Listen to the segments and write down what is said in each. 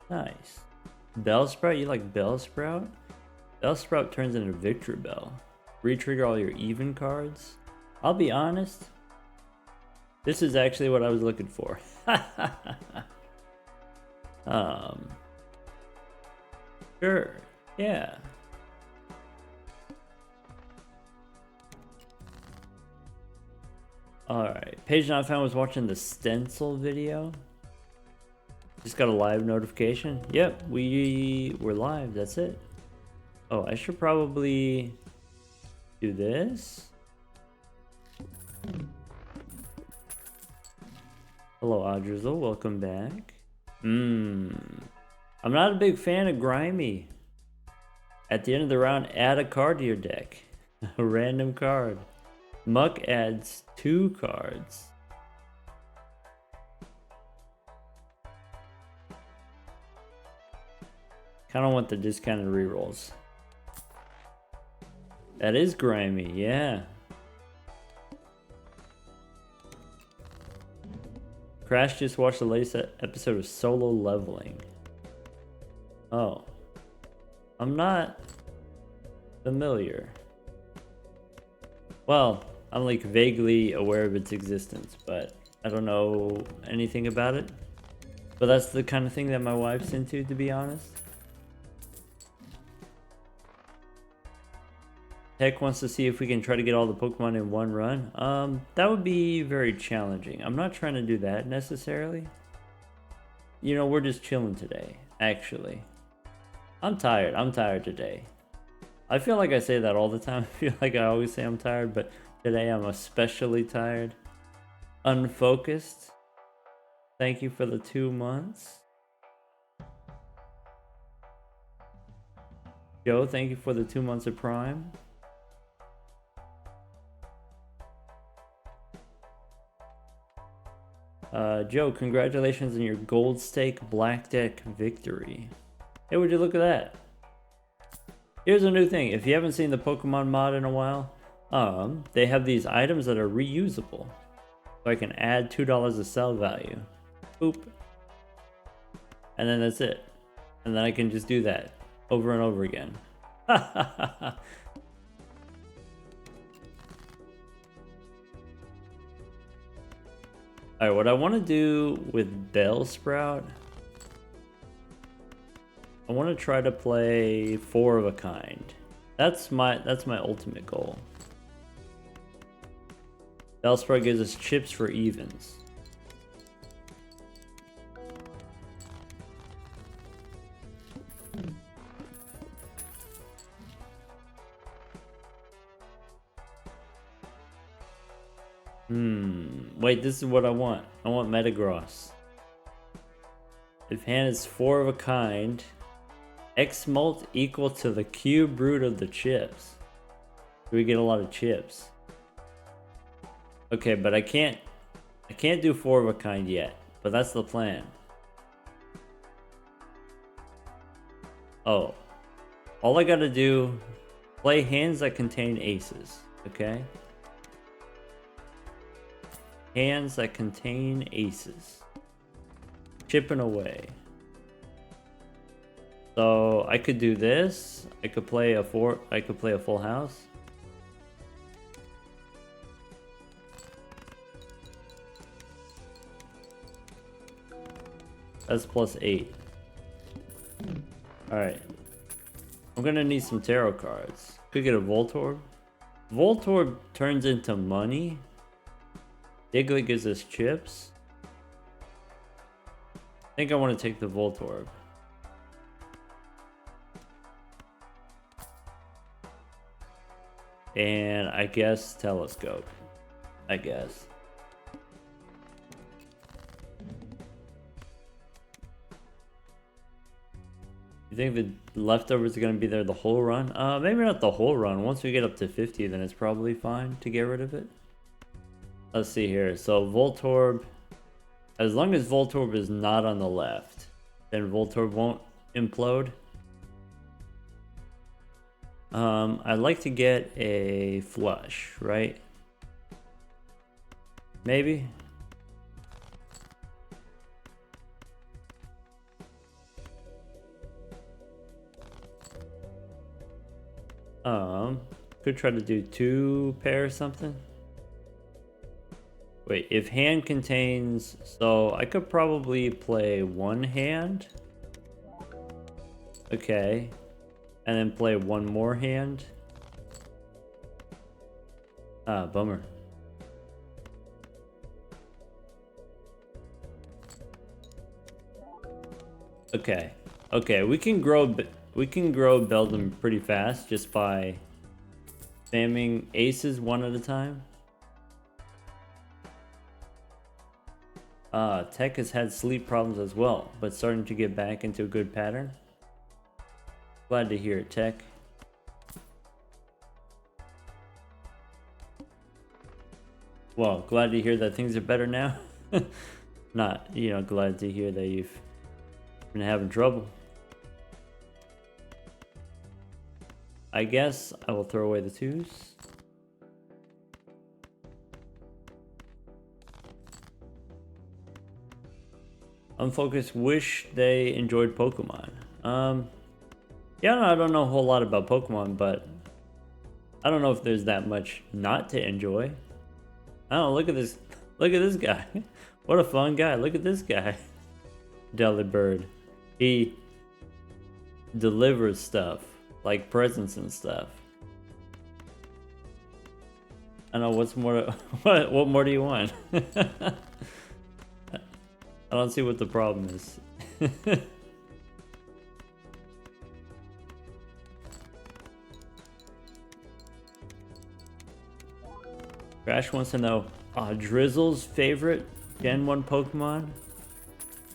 Nice. Bellsprout? You like Bellsprout? Bellsprout turns into Victory Bell. Re-trigger all your even cards. I'll be honest. This is actually what I was looking for. Sure. Yeah. Alright. Page Not Found was watching the stencil video. Just got a live notification. Yep, we were live. That's it. Oh, I should probably do this. Hello, Audrizzle. Welcome back. I'm not a big fan of Grimy. At the end of the round, add a card to your deck. A random card. Muck adds 2 cards. Kinda want the discounted rerolls. That is Grimy, yeah. Crash just watched the latest episode of Solo Leveling. Oh. I'm not familiar. Well, I'm like vaguely aware of its existence, but I don't know anything about it. But that's the kind of thing that my wife's into, to be honest. Tech wants to see if we can try to get all the Pokemon in one run. That would be very challenging. I'm not trying to do that necessarily. You know, we're just chilling today, actually. I'm tired. I'm tired today. I feel like I say that all the time. I feel like I always say I'm tired, but today I'm especially tired. Unfocused. Thank you for the 2 months. Joe, thank you for the 2 months of Prime. Joe, congratulations on your gold stake black deck victory. Hey, would you look at that? Here's a new thing. If you haven't seen the Pokermon Mod in a while, they have these items that are reusable. So I can add $2 of sell value. Boop. And then that's it. And then I can just do that over and over again. Alright, what I want to do with Bellsprout, I want to try to play 4 of a kind. That's my ultimate goal. Bellsprout gives us chips for evens. Wait, this is what I want. I want Metagross. If hand is 4 of a kind, X mult equal to the cube root of the chips. Do we get a lot of chips? Okay, but I can't do 4 of a kind yet, but that's the plan. Oh. All I gotta do, play hands that contain aces, okay? Hands that contain aces. Chipping away. So I could do this. I could play a full house. That's +8. Alright. I'm gonna need some tarot cards. Could get a Voltorb. Voltorb turns into money. Diglett gives us chips. I think I want to take the Voltorb. And I guess Telescope. I guess. You think the leftovers are going to be there the whole run? Maybe not the whole run. Once we get up to 50, then it's probably fine to get rid of it. Let's see here. So Voltorb, as long as Voltorb is not on the left, then Voltorb won't implode. I'd like to get a flush, right? Maybe? Could try to do 2 pair or something. Wait, if hand contains, so I could probably play 1 hand. Okay. And then play 1 more hand. Ah, bummer. Okay. Okay, we can grow Beldum pretty fast just by spamming aces 1 at a time. Tech has had sleep problems as well, but starting to get back into a good pattern. Glad to hear it, Tech. Well, glad to hear that things are better now. Not, you know, glad to hear that you've been having trouble. I guess I will throw away the 2s. Unfocused, wish they enjoyed Pokemon. Yeah, no, I don't know a whole lot about Pokemon, but I don't know if there's that much not to enjoy. I don't know, look at this. Look at this guy. What a fun guy. Look at this guy. Delibird. He delivers stuff, like presents and stuff. I don't know, what's more, what more do you want? I don't see what the problem is. Crash wants to know, Drizzle's favorite Gen 1 Pokemon?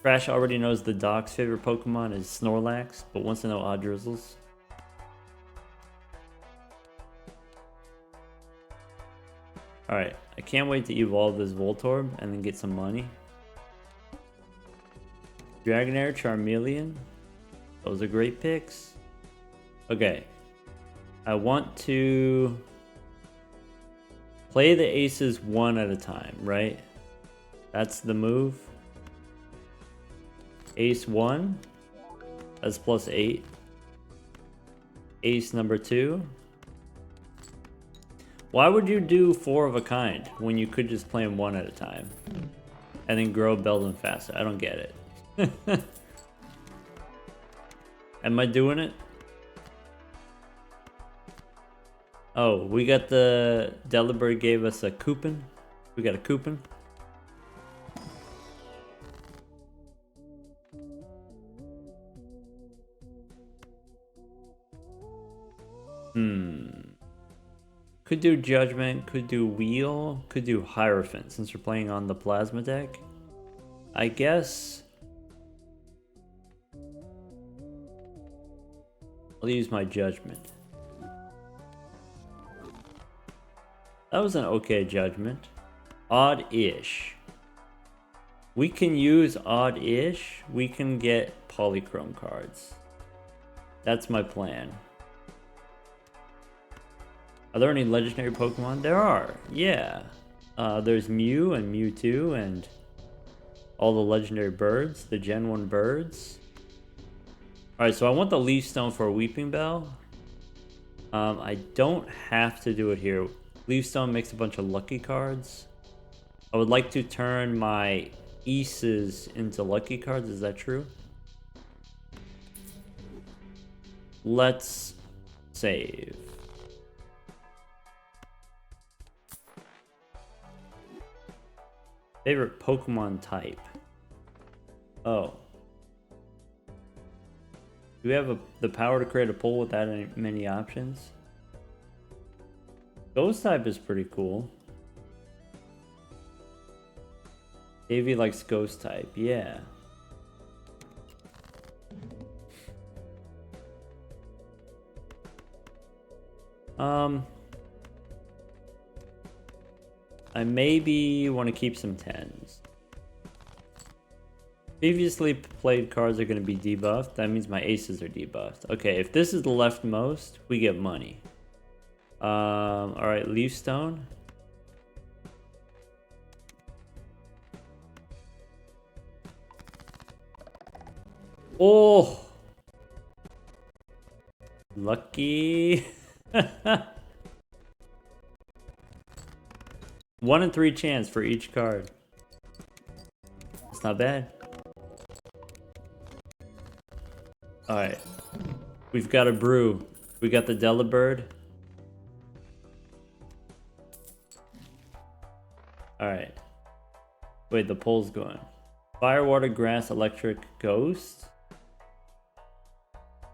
Crash already knows the Doc's favorite Pokemon is Snorlax, but wants to know Drizzle's. Alright, I can't wait to evolve this Voltorb and then get some money. Dragonair, Charmeleon. Those are great picks. Okay. I want to play the aces 1 at a time, right? That's the move. Ace 1. That's +8. Ace number 2. Why would you do 4 of a kind when you could just play them 1 at a time? And then grow Beldum faster? I don't get it. Am I doing it? Oh, we got the Delibird gave us a coupon. We got a coupon. Could do Judgment, could do Wheel, could do Hierophant since we're playing on the Plasma deck. I guess I'll use my Judgment. That was an okay Judgment. Odd-ish. We can use Odd-ish. We can get Polychrome cards. That's my plan. Are there any legendary Pokemon? There are, yeah. There's Mew and Mewtwo and all the legendary birds, the Gen 1 birds. Alright, so I want the Leaf Stone for a Weeping Bell. I don't have to do it here. Leaf Stone makes a bunch of lucky cards. I would like to turn my aces into lucky cards, is that true? Let's save. Favorite Pokemon type. Oh. Do we have the power to create a pool with that many options? Ghost type is pretty cool. Davey likes Ghost type, yeah. I maybe want to keep some 10s. Previously played cards are going to be debuffed. That means my aces are debuffed. Okay, if this is the leftmost, we get money. Alright, Leaf Stone. Oh! Lucky. 1 in 3 chance for each card. It's not bad. Alright. We've got a brew. We got the Delibird. Alright. Wait, the poll's going. Fire, water, grass, electric, ghost?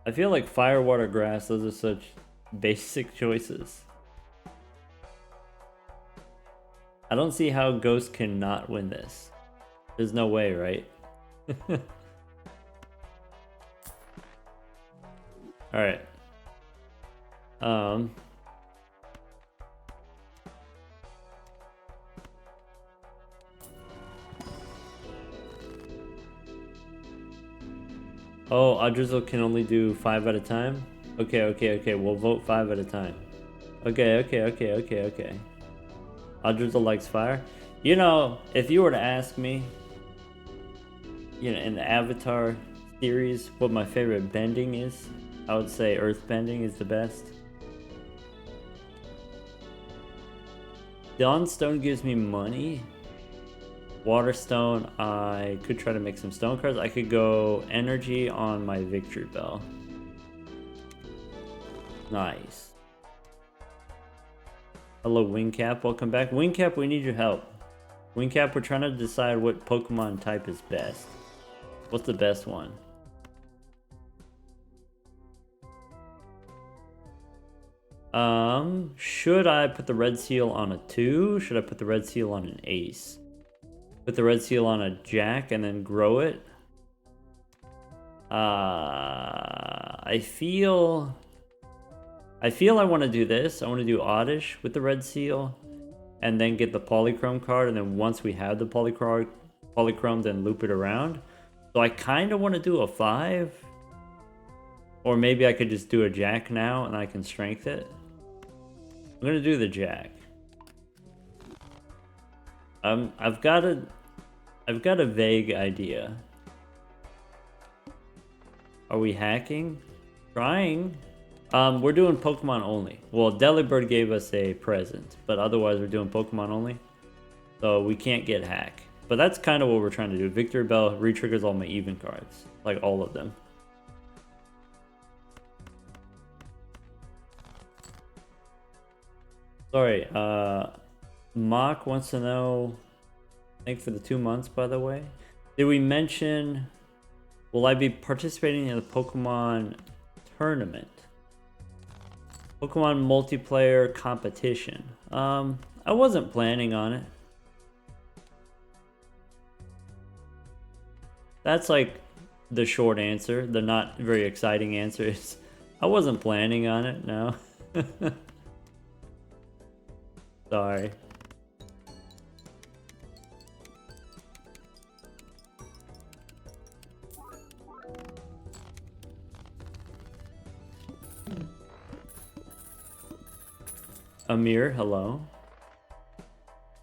I feel like fire, water, grass, those are such basic choices. I don't see how ghost cannot win this. There's no way, right? Alright. Oh, Adrizzle can only do 5 at a time? Okay. We'll vote 5 at a time. Okay. Adrizzle likes fire. You know, if you were to ask me, you know, in the Avatar series, what my favorite bending is, I would say earth bending is the best. Dawnstone gives me money. Waterstone, I could try to make some stone cards. I could go energy on my victory bell. Nice. Hello, Wingcap. Welcome back. Wingcap, we need your help. Wingcap, we're trying to decide what Pokemon type is best. What's the best one? Should I put the red seal on a 2? Should I put the red seal on an ace? Put the red seal on a jack and then grow it? I feel I want to do this. I want to do Oddish with the red seal and then get the Polychrome card, and then once we have the Polychrome, then loop it around. So I kind of want to do a 5. Or maybe I could just do a jack now and I can strength it. I'm going to do the jack. I've got a vague idea. Are we hacking? Trying. We're doing Pokemon only. Well, Delibird gave us a present, but otherwise we're doing Pokemon only. So we can't get hack. But that's kind of what we're trying to do. Victory Bell re-triggers all my even cards. Like all of them. Sorry, Mock wants to know, thanks for the 2 months, by the way. Did we mention, will I be participating in the Pokemon tournament? Pokemon multiplayer competition. I wasn't planning on it. That's like the short answer. The not very exciting answer is, I wasn't planning on it, no. Sorry. Amir, hello.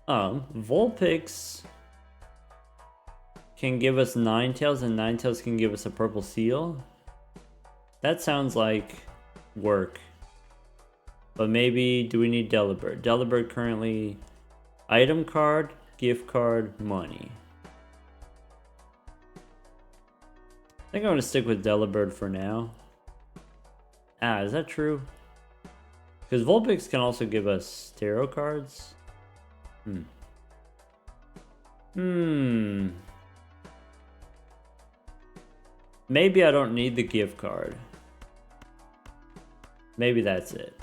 Vulpix can give us Ninetales, and Ninetales can give us a purple seal. That sounds like work. But maybe, do we need Delibird? Delibird currently, item card, gift card, money. I think I'm going to stick with Delibird for now. Is that true? Because Vulpix can also give us tarot cards. Maybe I don't need the gift card. Maybe that's it.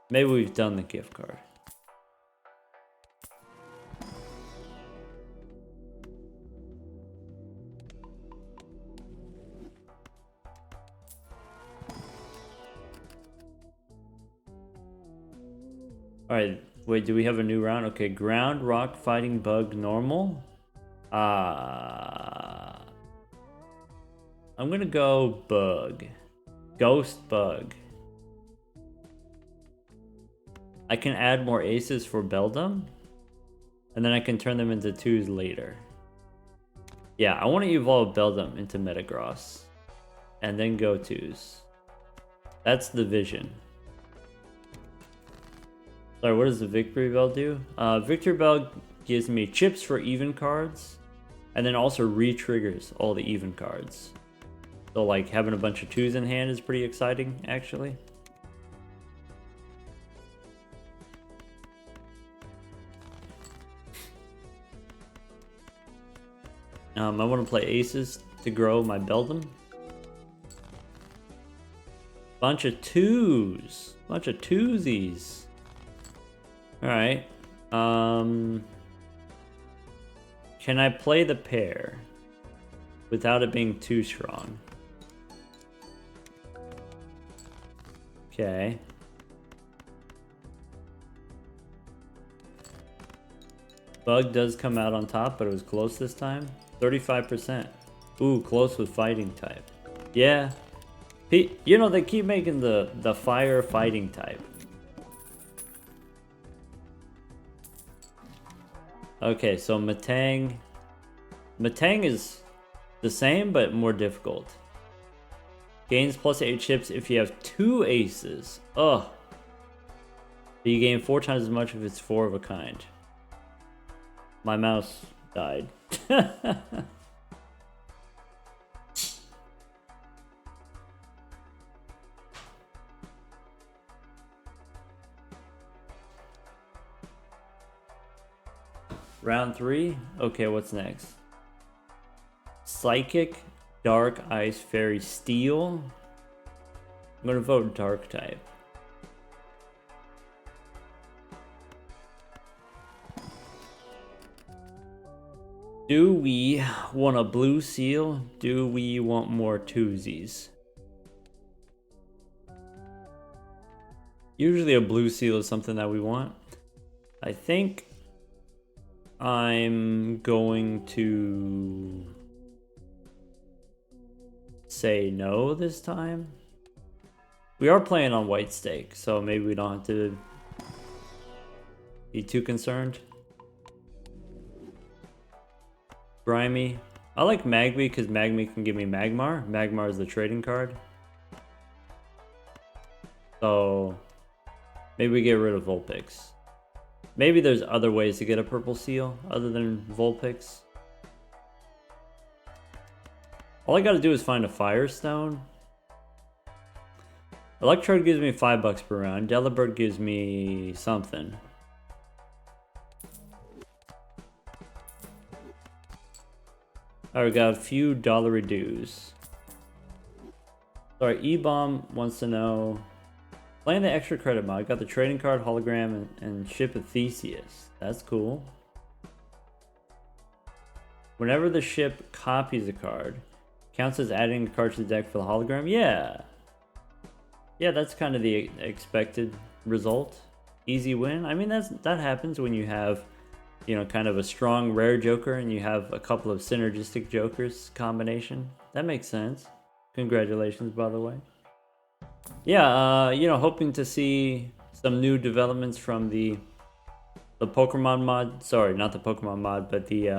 Maybe we've done the gift card. Alright, wait, do we have a new round? Okay, ground, rock, fighting, bug, normal. I'm gonna go bug. Ghost bug. I can add more aces for Beldum, and then I can turn them into 2s later. Yeah, I want to evolve Beldum into Metagross, and then go 2s. That's the vision. Sorry, what does the victory bell do? Victory bell gives me chips for even cards, and then also re-triggers all the even cards. So like having a bunch of 2s in hand is pretty exciting, actually. I want to play aces to grow my beldam. Bunch of 2s. Bunch of 2sies. Alright. Can I play the pair without it being too strong? Okay. Bug does come out on top, but it was close this time. 35%. Ooh, close with fighting type. Yeah. You know, they keep making the fire fighting type. Okay, so Matang is the same, but more difficult. Gains plus 8 chips if you have 2 aces. Ugh. But you gain 4 times as much if it's 4 of a kind. My mouse died. Round 3? Okay, what's next? Psychic, Dark, Ice, Fairy, Steel. I'm gonna vote Dark type. Do we want a blue seal? Do we want more 2sies? Usually a blue seal is something that we want. I think I'm going to say no this time. We are playing on white stake, so maybe we don't have to be too concerned. Grimy. I like Magby because Magby can give me Magmar. Magmar is the trading card. So maybe we get rid of Vulpix. Maybe there's other ways to get a purple seal other than Vulpix. All I gotta do is find a Firestone. Electrode gives me $5 per round. Delibird gives me something. Alright, we got a few dollary dues. Sorry, E-Bomb wants to know... Playing the extra credit mod, got the trading card, hologram, and ship of Theseus. That's cool. Whenever the ship copies a card, counts as adding a card to the deck for the hologram. Yeah. Yeah, that's kind of the expected result. Easy win. I mean, that happens when you have, you know, kind of a strong rare joker and you have a couple of synergistic jokers combination. That makes sense. Congratulations, by the way. Yeah, you know, hoping to see some new developments from the Pokermon mod. Sorry, not the Pokemon mod, but the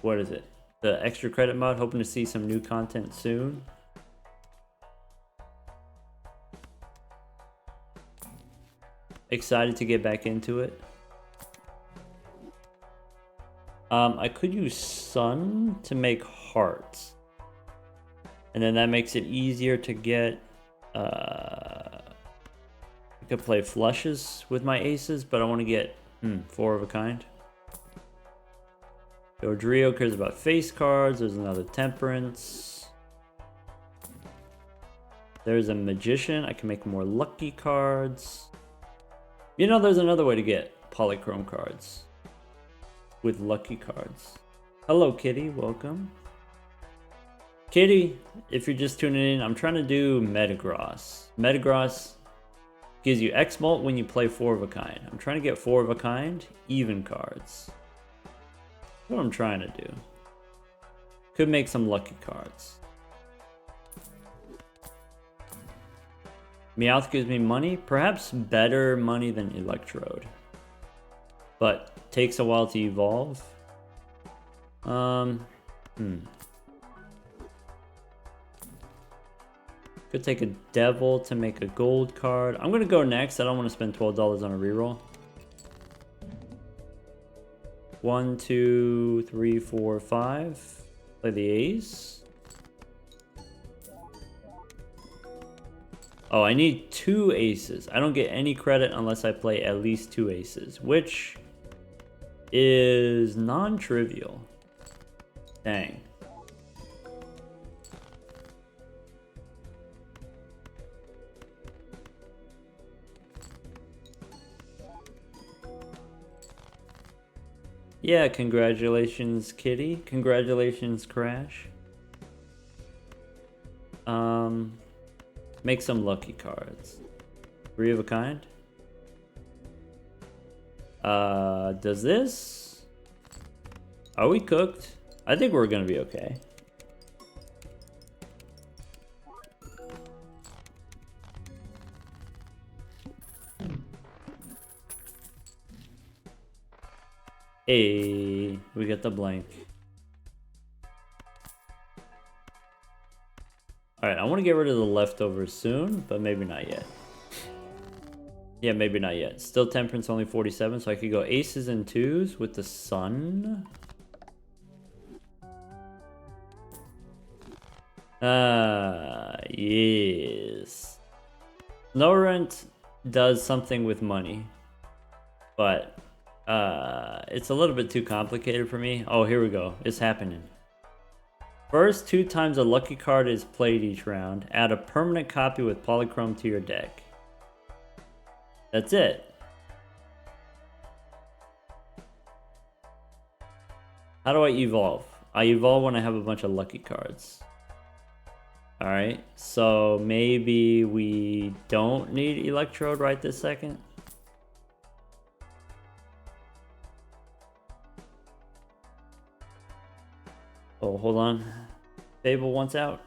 what is it? The extra credit mod. Hoping to see some new content soon. Excited to get back into it. I could use Sun to make hearts, and then that makes it easier to get. I could play flushes with my aces, but I want to get 4 of a kind. Dodrio cares about face cards. There's another Temperance. There's a Magician. I can make more lucky cards. You know, there's another way to get polychrome cards with lucky cards. Hello, Kitty. Welcome. Kitty, if you're just tuning in, I'm trying to do Metagross. Metagross gives you X-Mult when you play 4 of a kind. I'm trying to get 4 of a kind, even cards. That's what I'm trying to do. Could make some lucky cards. Meowth gives me money, perhaps better money than Electrode, but takes a while to evolve. Could take a devil to make a gold card. I'm gonna go next. I don't want to spend $12 on a reroll. 1, 2, 3, 4, 5. Play the ace. Oh, I need 2 aces. I don't get any credit unless I play at least 2 aces, which is non-trivial. Dang. Yeah, congratulations, Kitty. Congratulations, Crash. Make some lucky cards. 3 of a kind. Does this? Are we cooked? I think we're gonna be okay. Hey, we get the blank. Alright, I want to get rid of the leftovers soon, but maybe not yet. Yeah, maybe not yet. Still temperance, only 47, so I could go aces and 2s with the sun. Yes. No rent does something with money, but it's a little bit too complicated for me. Oh, here we go. It's happening. First 2 times a lucky card is played each round, add a permanent copy with polychrome to your deck. That's it. How do I evolve? I evolve when I have a bunch of lucky cards. Alright, so maybe we don't need Electrode right this second. Oh, hold on. Fable wants out.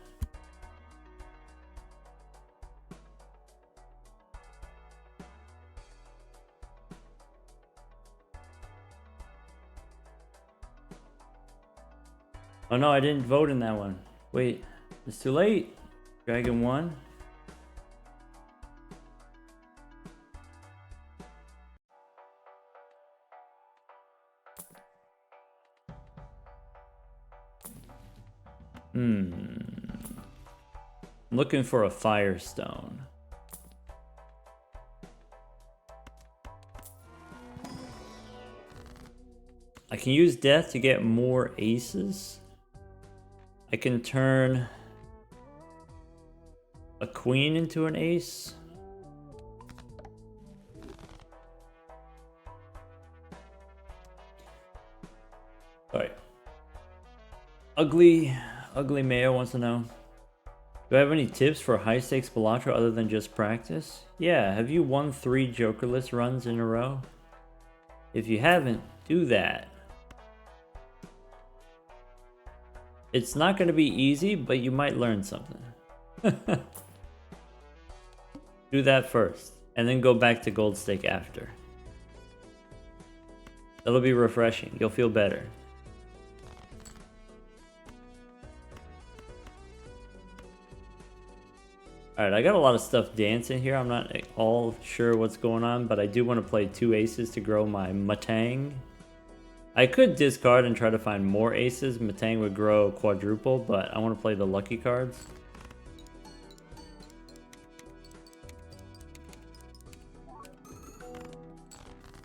Oh no, I didn't vote in that one. Wait, it's too late. Dragon won. I'm looking for a Firestone. I can use death to get more aces. I can turn a queen into an ace. Alright. Ugly Mayo wants to know, do I have any tips for high stakes Balatro other than just practice? Yeah, have you won 3 Jokerless runs in a row? If you haven't, do that. It's not going to be easy, but you might learn something. Do that first, and then go back to Gold Stake after. That'll be refreshing. You'll feel better. Alright, I got a lot of stuff dancing here. I'm not all sure what's going on, but I do want to play 2 aces to grow my Matang. I could discard and try to find more aces. Matang would grow quadruple, but I want to play the lucky cards.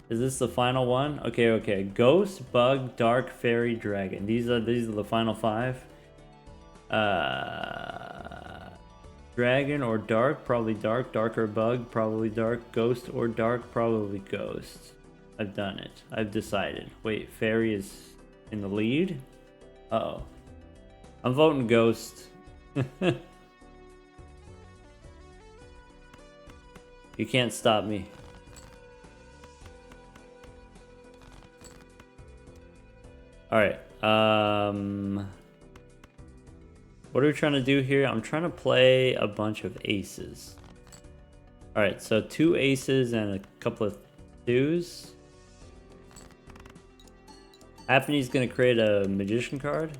Is this the final one? Okay. Ghost, Bug, Dark, Fairy, Dragon. These are the final 5. Dragon or Dark, probably Dark. Dark or Bug, probably Dark. Ghost or Dark, probably Ghost. I've done it. I've decided. Wait, Fairy is in the lead? Uh-oh. I'm voting Ghost. You can't stop me. Alright, what are we trying to do here? I'm trying to play a bunch of aces. Alright, so 2 aces and a couple of 2s. Happy's gonna create a magician card.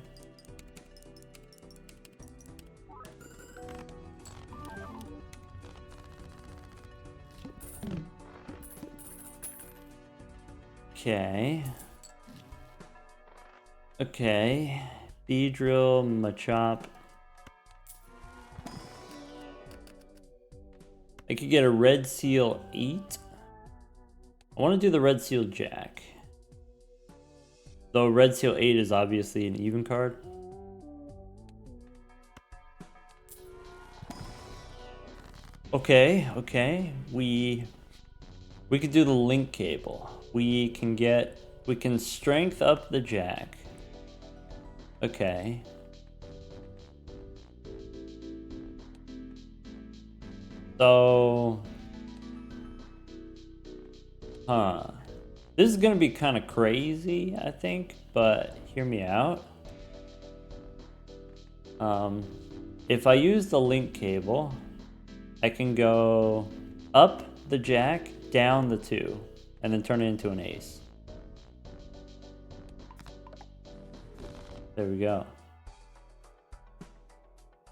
Okay. Okay. Beedrill, Machop. I could get a Red Seal 8. I want to do the Red Seal Jack. Though Red Seal 8 is obviously an even card. Okay, okay. We could do the link cable. We can strength up the Jack. Okay. So, this is gonna be kind of crazy, I think, but hear me out. If I use the link cable, I can go up the Jack, down the 2, and then turn it into an ace. There we go.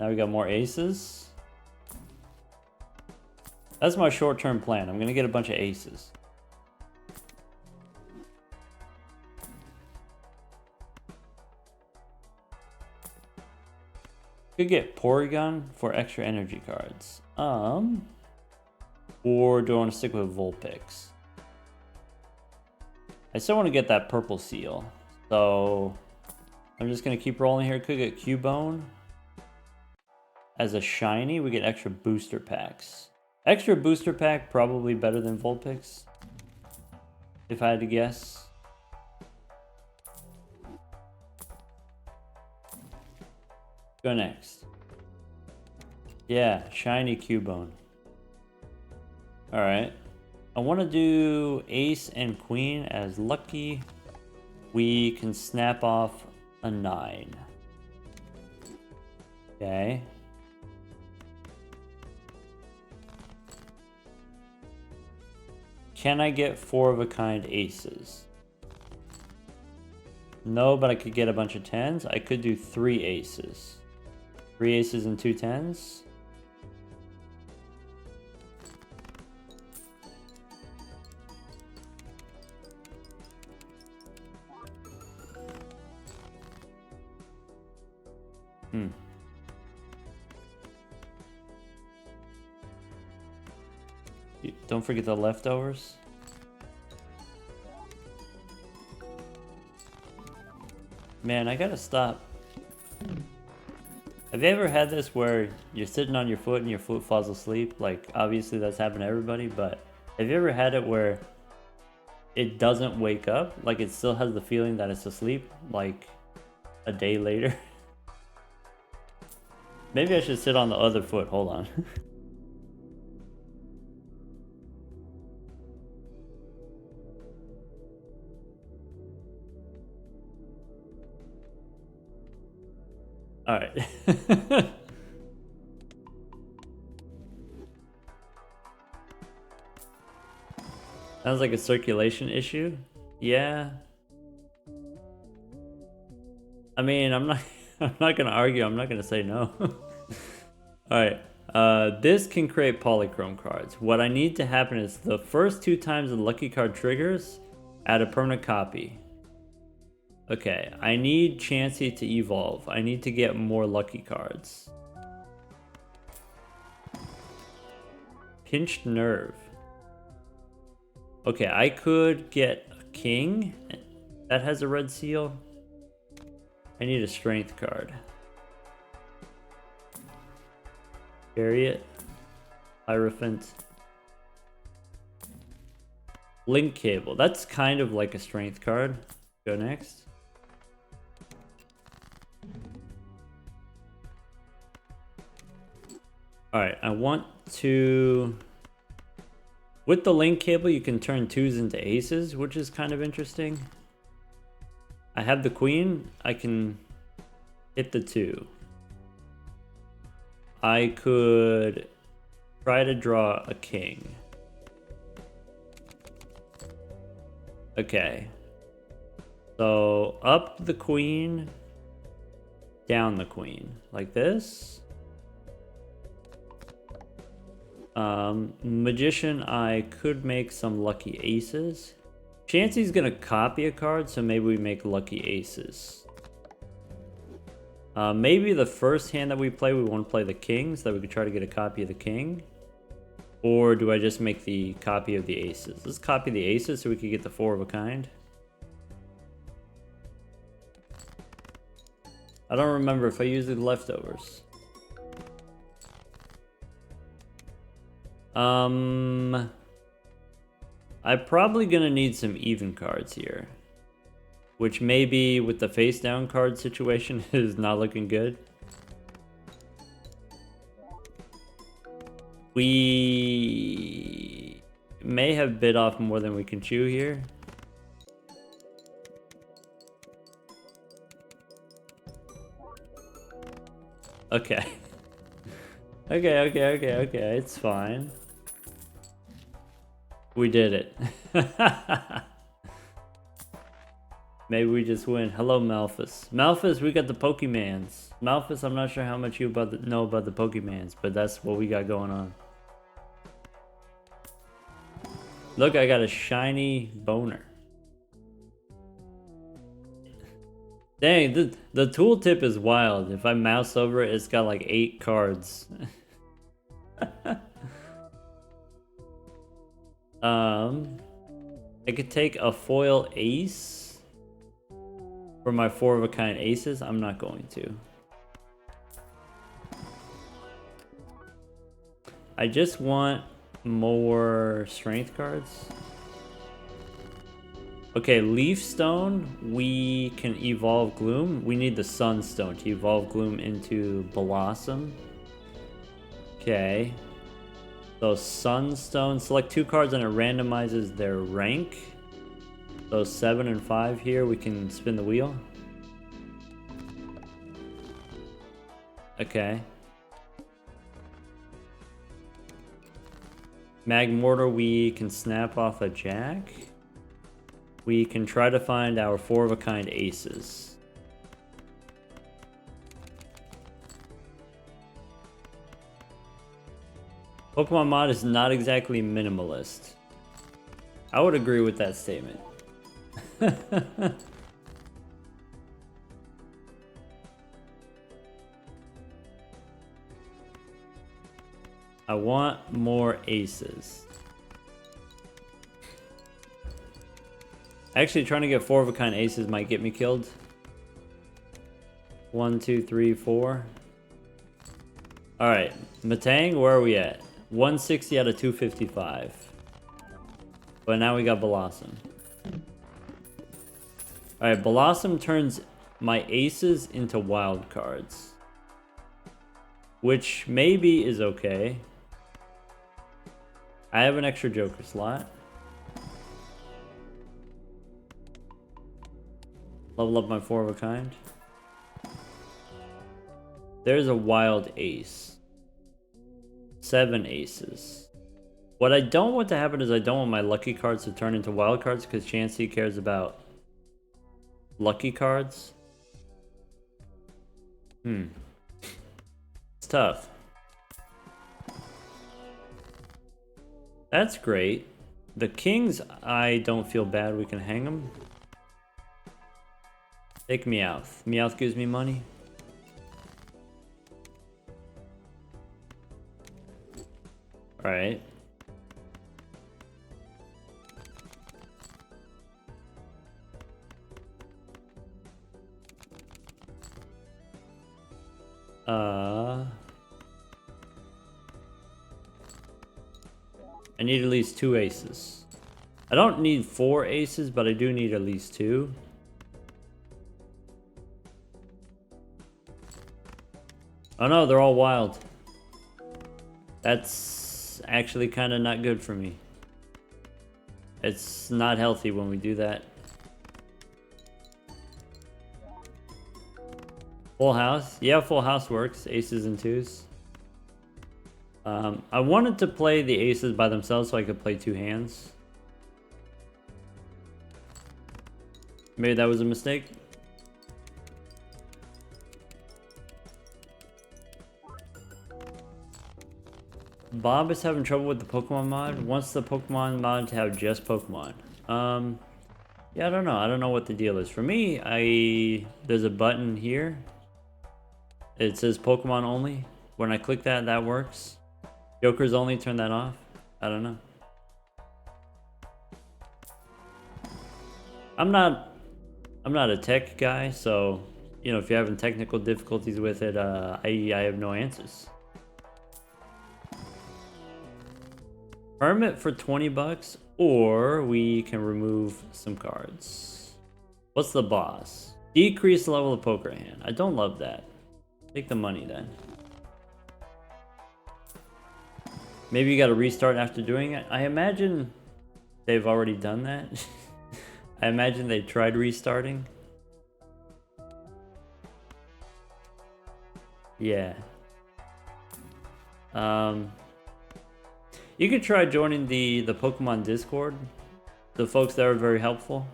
Now we got more aces. That's my short-term plan. I'm gonna get a bunch of aces. Could get Porygon for extra energy cards. Or do I want to stick with Vulpix? I still want to get that purple seal. So I'm just gonna keep rolling here. Could get Cubone. As a shiny, we get extra booster packs. Extra booster pack probably better than Vulpix, if I had to guess. Go next. Yeah, shiny Cubone. Alright. I want to do ace and queen as lucky. We can snap off a 9. Okay. Can I get 4 of a kind aces? No, but I could get a bunch of 10s. I could do 3 aces. 3 aces and 2 10s. Don't forget the leftovers. Man, I gotta stop. Have you ever had this where you're sitting on your foot and your foot falls asleep? Like, obviously that's happened to everybody, but have you ever had it where it doesn't wake up? Like, it still has the feeling that it's asleep, like a day later? Maybe I should sit on the other foot. Hold on. All right. Sounds like a circulation issue. Yeah. I mean, I'm not gonna argue. I'm not gonna say no. All right. This can create polychrome cards. What I need to happen is the first 2 times the lucky card triggers, add a permanent copy. Okay, I need Chansey to evolve. I need to get more lucky cards. Pinched Nerve. Okay, I could get a king that has a red seal. I need a strength card. Chariot. Hierophant. Link Cable. That's kind of like a strength card. Go next. Alright, I want to... With the link cable, you can turn 2s into aces, which is kind of interesting. I have the queen. I can hit the 2. I could try to draw a king. Okay. So, up the queen, down the queen. Like this. Magician, I could make some lucky aces. Chansey's gonna copy a card, so maybe we make lucky aces. Maybe the first hand that we play, we want to play the king, so that we could try to get a copy of the king. Or do I just make the copy of the aces? Let's copy the aces so we could get the four of a kind. I don't remember if I used the leftovers. I'm probably gonna need some even cards here. Which maybe with the face down card situation is not looking good. We may have bit off more than we can chew here. Okay. Okay, it's fine. We did it. Maybe we just win. Hello, Malphus. Malphus, we got the Pokemans. Malphus, I'm not sure how much you know about the Pokemans, but that's what we got going on. Look, I got a shiny boner. Dang, the tooltip is wild. If I mouse over it, it's got like 8 cards. I could take a foil ace for my 4 of a kind aces. I'm not going to. I just want more strength cards. Okay, Leaf Stone, we can evolve Gloom. We need the Sunstone to evolve Gloom into Blossom. Okay. So Sunstone, select 2 cards and it randomizes their rank. So 7 and 5 here, we can spin the wheel. Okay. Magmortar, we can snap off a jack. We can try to find our 4 of a kind aces. Pokemon Mod is not exactly minimalist. I would agree with that statement. I want more aces. Actually, trying to get 4 of a kind aces might get me killed. 1, 2, 3, 4. Alright, Matang, where are we at? 160 out of 255. But now we got Blossom. Alright, Blossom turns my aces into wild cards. Which maybe is okay. I have an extra Joker slot. Level up my 4 of a kind. There's a wild ace. 7 aces. What I don't want to happen is I don't want my lucky cards to turn into wild cards because Chansey cares about lucky cards. It's tough. That's great. The kings, I don't feel bad. We can hang them. Take Meowth. Meowth gives me money. Alright. I need at least 2 aces. I don't need 4 aces, but I do need at least 2. Oh no, they're all wild. That's actually kind of not good for me. It's not healthy when we do that. Full house? Yeah, full house works. Aces and 2s. I wanted to play the aces by themselves so I could play 2 hands. Maybe that was a mistake. Bob is having trouble with the Pokemon mod. Wants the Pokemon mod to have just Pokemon. Yeah, I don't know. I don't know what the deal is. For me, there's a button here. It says Pokemon only. When I click that, that works. Jokers only, turn that off. I don't know. I'm not a tech guy, so you know, if you're having technical difficulties with it, I have no answers. Hermit for 20 bucks, or we can remove some cards. What's the boss? Decrease the level of poker hand. I don't love that. Take the money then. Maybe you got to restart after doing it. I imagine they've already done that. I imagine they tried restarting. Yeah. You could try joining the Pokemon Discord. The folks there are very helpful.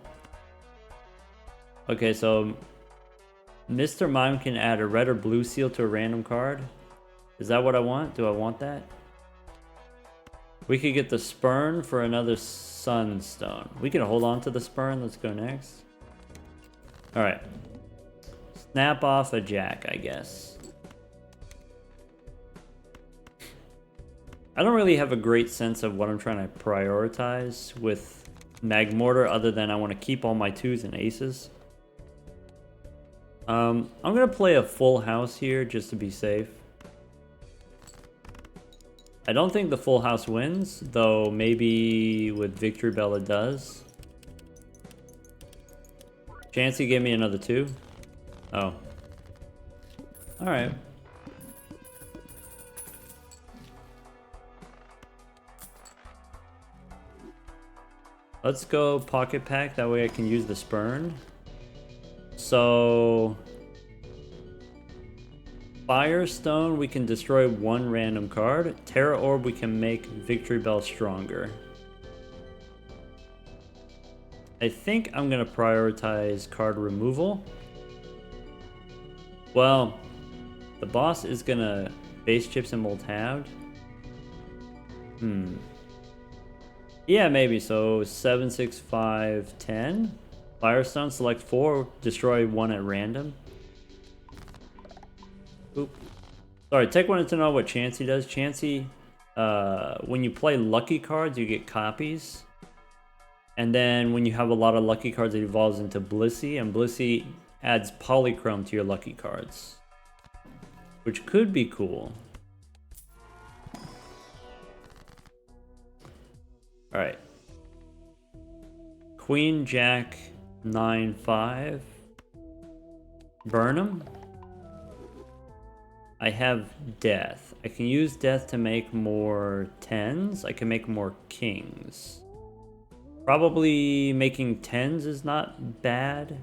Okay, so Mr. Mime can add a red or blue seal to a random card. Is that what I want? Do I want that? We could get the Spurn for another Sunstone. We can hold on to the Spurn. Let's go next. Alright. Snap off a Jack, I guess. I don't really have a great sense of what I'm trying to prioritize with Magmortar other than I want to keep all my 2s and aces. I'm going to play a full house here just to be safe. I don't think the full house wins, though maybe with Victory Bell it does. Chansey gave me another 2. Oh. Alright. Let's go Pocket Pack, that way I can use the Spurn. So... Firestone, we can destroy 1 random card. Terra Orb, we can make Victory Bell stronger. I think I'm going to prioritize card removal. Well, the boss is going to base chips and Moltavd. Yeah, maybe. So 7, 6, 5, 10. Firestone, select 4, destroy 1 at random. Oop. Sorry, Tech wanted to know what Chansey does. Chansey, when you play lucky cards, you get copies. And then when you have a lot of lucky cards, it evolves into Blissey. And Blissey adds Polychrome to your lucky cards, which could be cool. Alright. Queen, Jack, 9, 5. Burn him. I have Death. I can use Death to make more 10s. I can make more kings. Probably making 10s is not bad.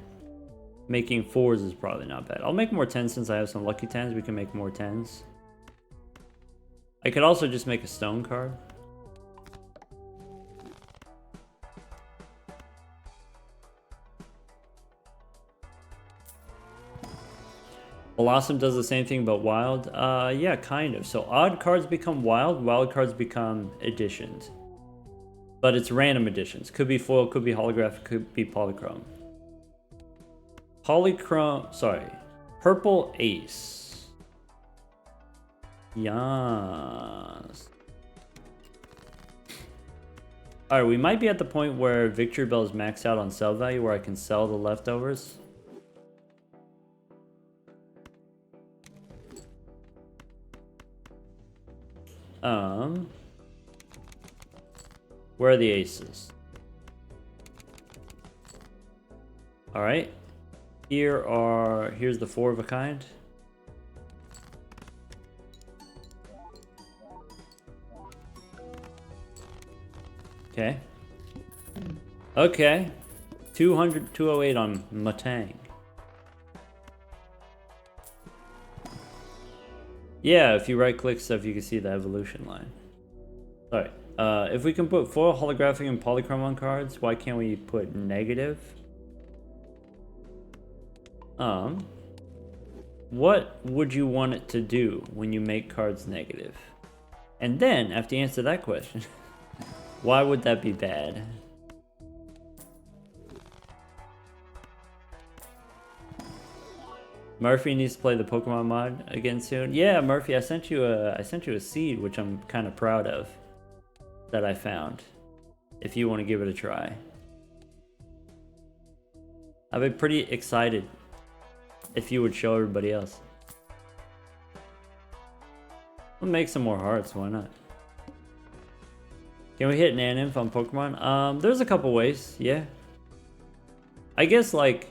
Making 4s is probably not bad. I'll make more 10s since I have some lucky 10s. We can make more 10s. I could also just make a stone card. Blossom does the same thing but wild. Yeah, kind of. So odd cards become wild, wild cards become additions. But it's random additions. Could be foil, could be holographic, could be polychrome. Polychrome, sorry. Purple Ace. Yes. Alright, we might be at the point where Victory Bell is maxed out on sell value where I can sell the leftovers. Where are the aces? Alright. Here's the 4 of a kind. Okay. Okay. 200, 208 on Matang. Yeah, if you right click stuff, you can see the evolution line. Alright. If we can put foil, holographic, and polychrome on cards, why can't we put negative? What would you want it to do when you make cards negative? And then, after you answer that question, why would that be bad? Murphy needs to play the Pokemon mod again soon. Yeah, Murphy, I sent you a seed, which I'm kind of proud of, that I found. If you want to give it a try, I've been pretty excited. If you would show everybody else, we'll make some more hearts. Why not? Can we hit Naninf on Pokemon? There's a couple ways. Yeah. I guess like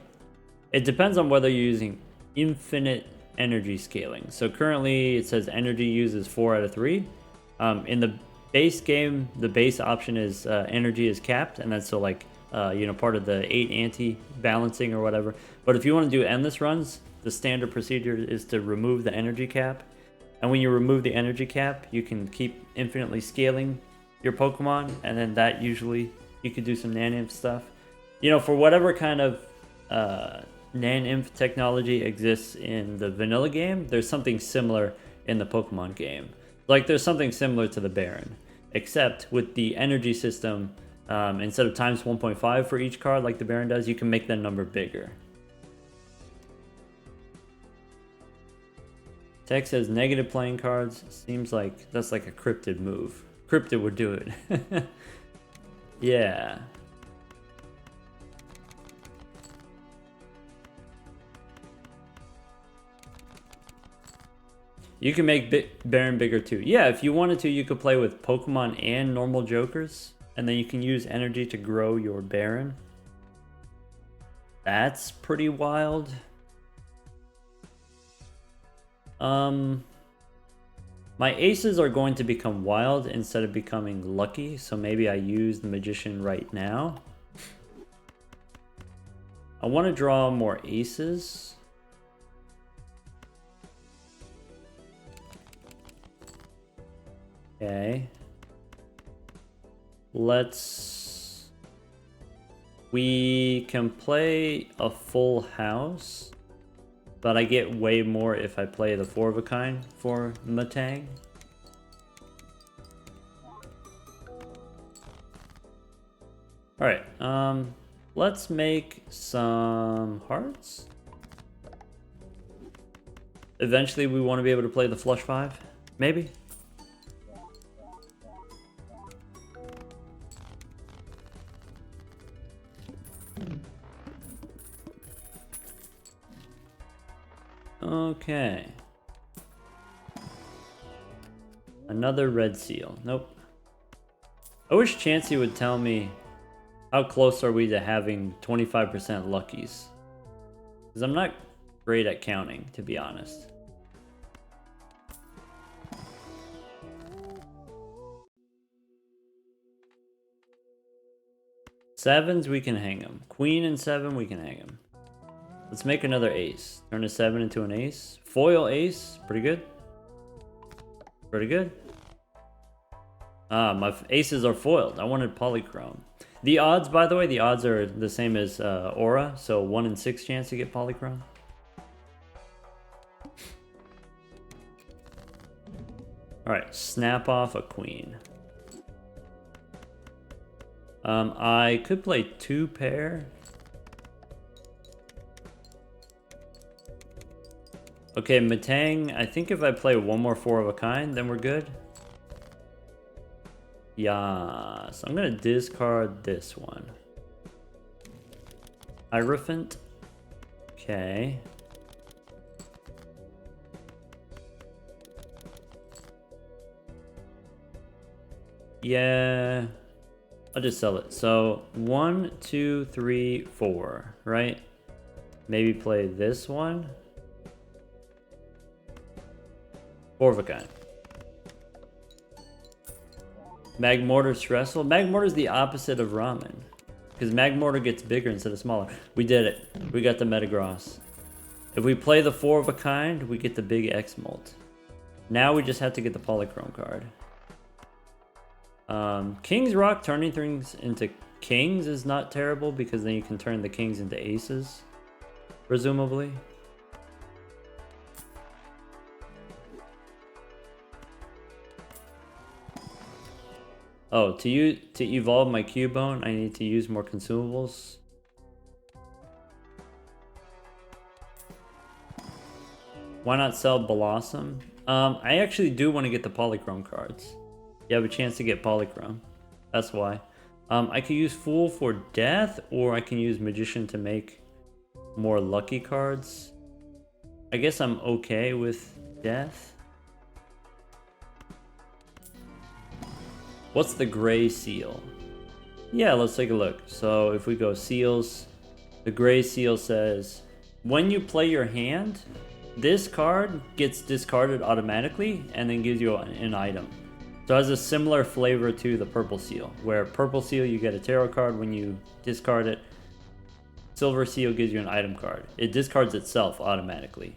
it depends on whether you're using infinite energy scaling. So currently it says energy use is 4 out of 3. In the base game, the base option is energy is capped, and that's so like you know, part of the 8 anti-balancing or whatever. But if you want to do endless runs, the standard procedure is to remove the energy cap. And when you remove the energy cap, you can keep infinitely scaling your Pokemon, and then that usually you could do some Naninf stuff. You know, for whatever kind of Naninf technology exists in the vanilla game, there's something similar in the Pokemon game. Like there's something similar to the Baron, except with the energy system, instead of times 1.5 for each card like the Baron does, you can make that number bigger. Tech says negative playing cards. Seems like that's like a Cryptid move. Cryptid would do it. Yeah. You can make Baron bigger too. Yeah, if you wanted to, you could play with Pokemon and normal Jokers, and then you can use energy to grow your Baron. That's pretty wild. My aces are going to become wild instead of becoming lucky, so maybe I use the Magician right now. I want to draw more aces. Okay. We can play a full house, but I get way more if I play the 4 of a kind for Matang. Alright, let's make some hearts. Eventually we want to be able to play the flush 5, maybe? Okay. Another red seal. Nope. I wish Chansey would tell me how close are we to having 25% luckies. Because I'm not great at counting, to be honest. Sevens, we can hang them. Queen and 7, we can hang them. Let's make another ace. Turn a 7 into an ace. Foil ace. Pretty good. Pretty good. My aces are foiled. I wanted polychrome. The odds, by the way, the odds are the same as Aura. So 1 in 6 chance to get polychrome. Alright, snap off a queen. I could play 2 pair. Okay, Matang, I think if I play one more 4 of a kind, then we're good. Yeah, so I'm gonna discard this one. Hierophant. Okay. Yeah, I'll just sell it. So 1, 2, 3, 4, right? Maybe play this one. 4 of a kind. Magmortar stressful. Magmortar is the opposite of ramen, because Magmortar gets bigger instead of smaller. We did it. We got the Metagross. If we play the 4 of a kind, we get the big X-Molt. Now we just have to get the Polychrome card. King's Rock turning things into kings is not terrible, because then you can turn the kings into aces, presumably. Oh, to evolve my Cubone, I need to use more consumables. Why not sell Blossom? I actually do want to get the Polychrome cards. You have a chance to get Polychrome. That's why. I could use Fool for death, or I can use Magician to make more lucky cards. I guess I'm okay with death. What's the gray seal? Yeah, let's take a look. So if we go seals, the gray seal says, when you play your hand, this card gets discarded automatically and then gives you an item. So it has a similar flavor to the purple seal, where purple seal you get a tarot card when you discard it. Silver seal gives you an item card. It discards itself automatically.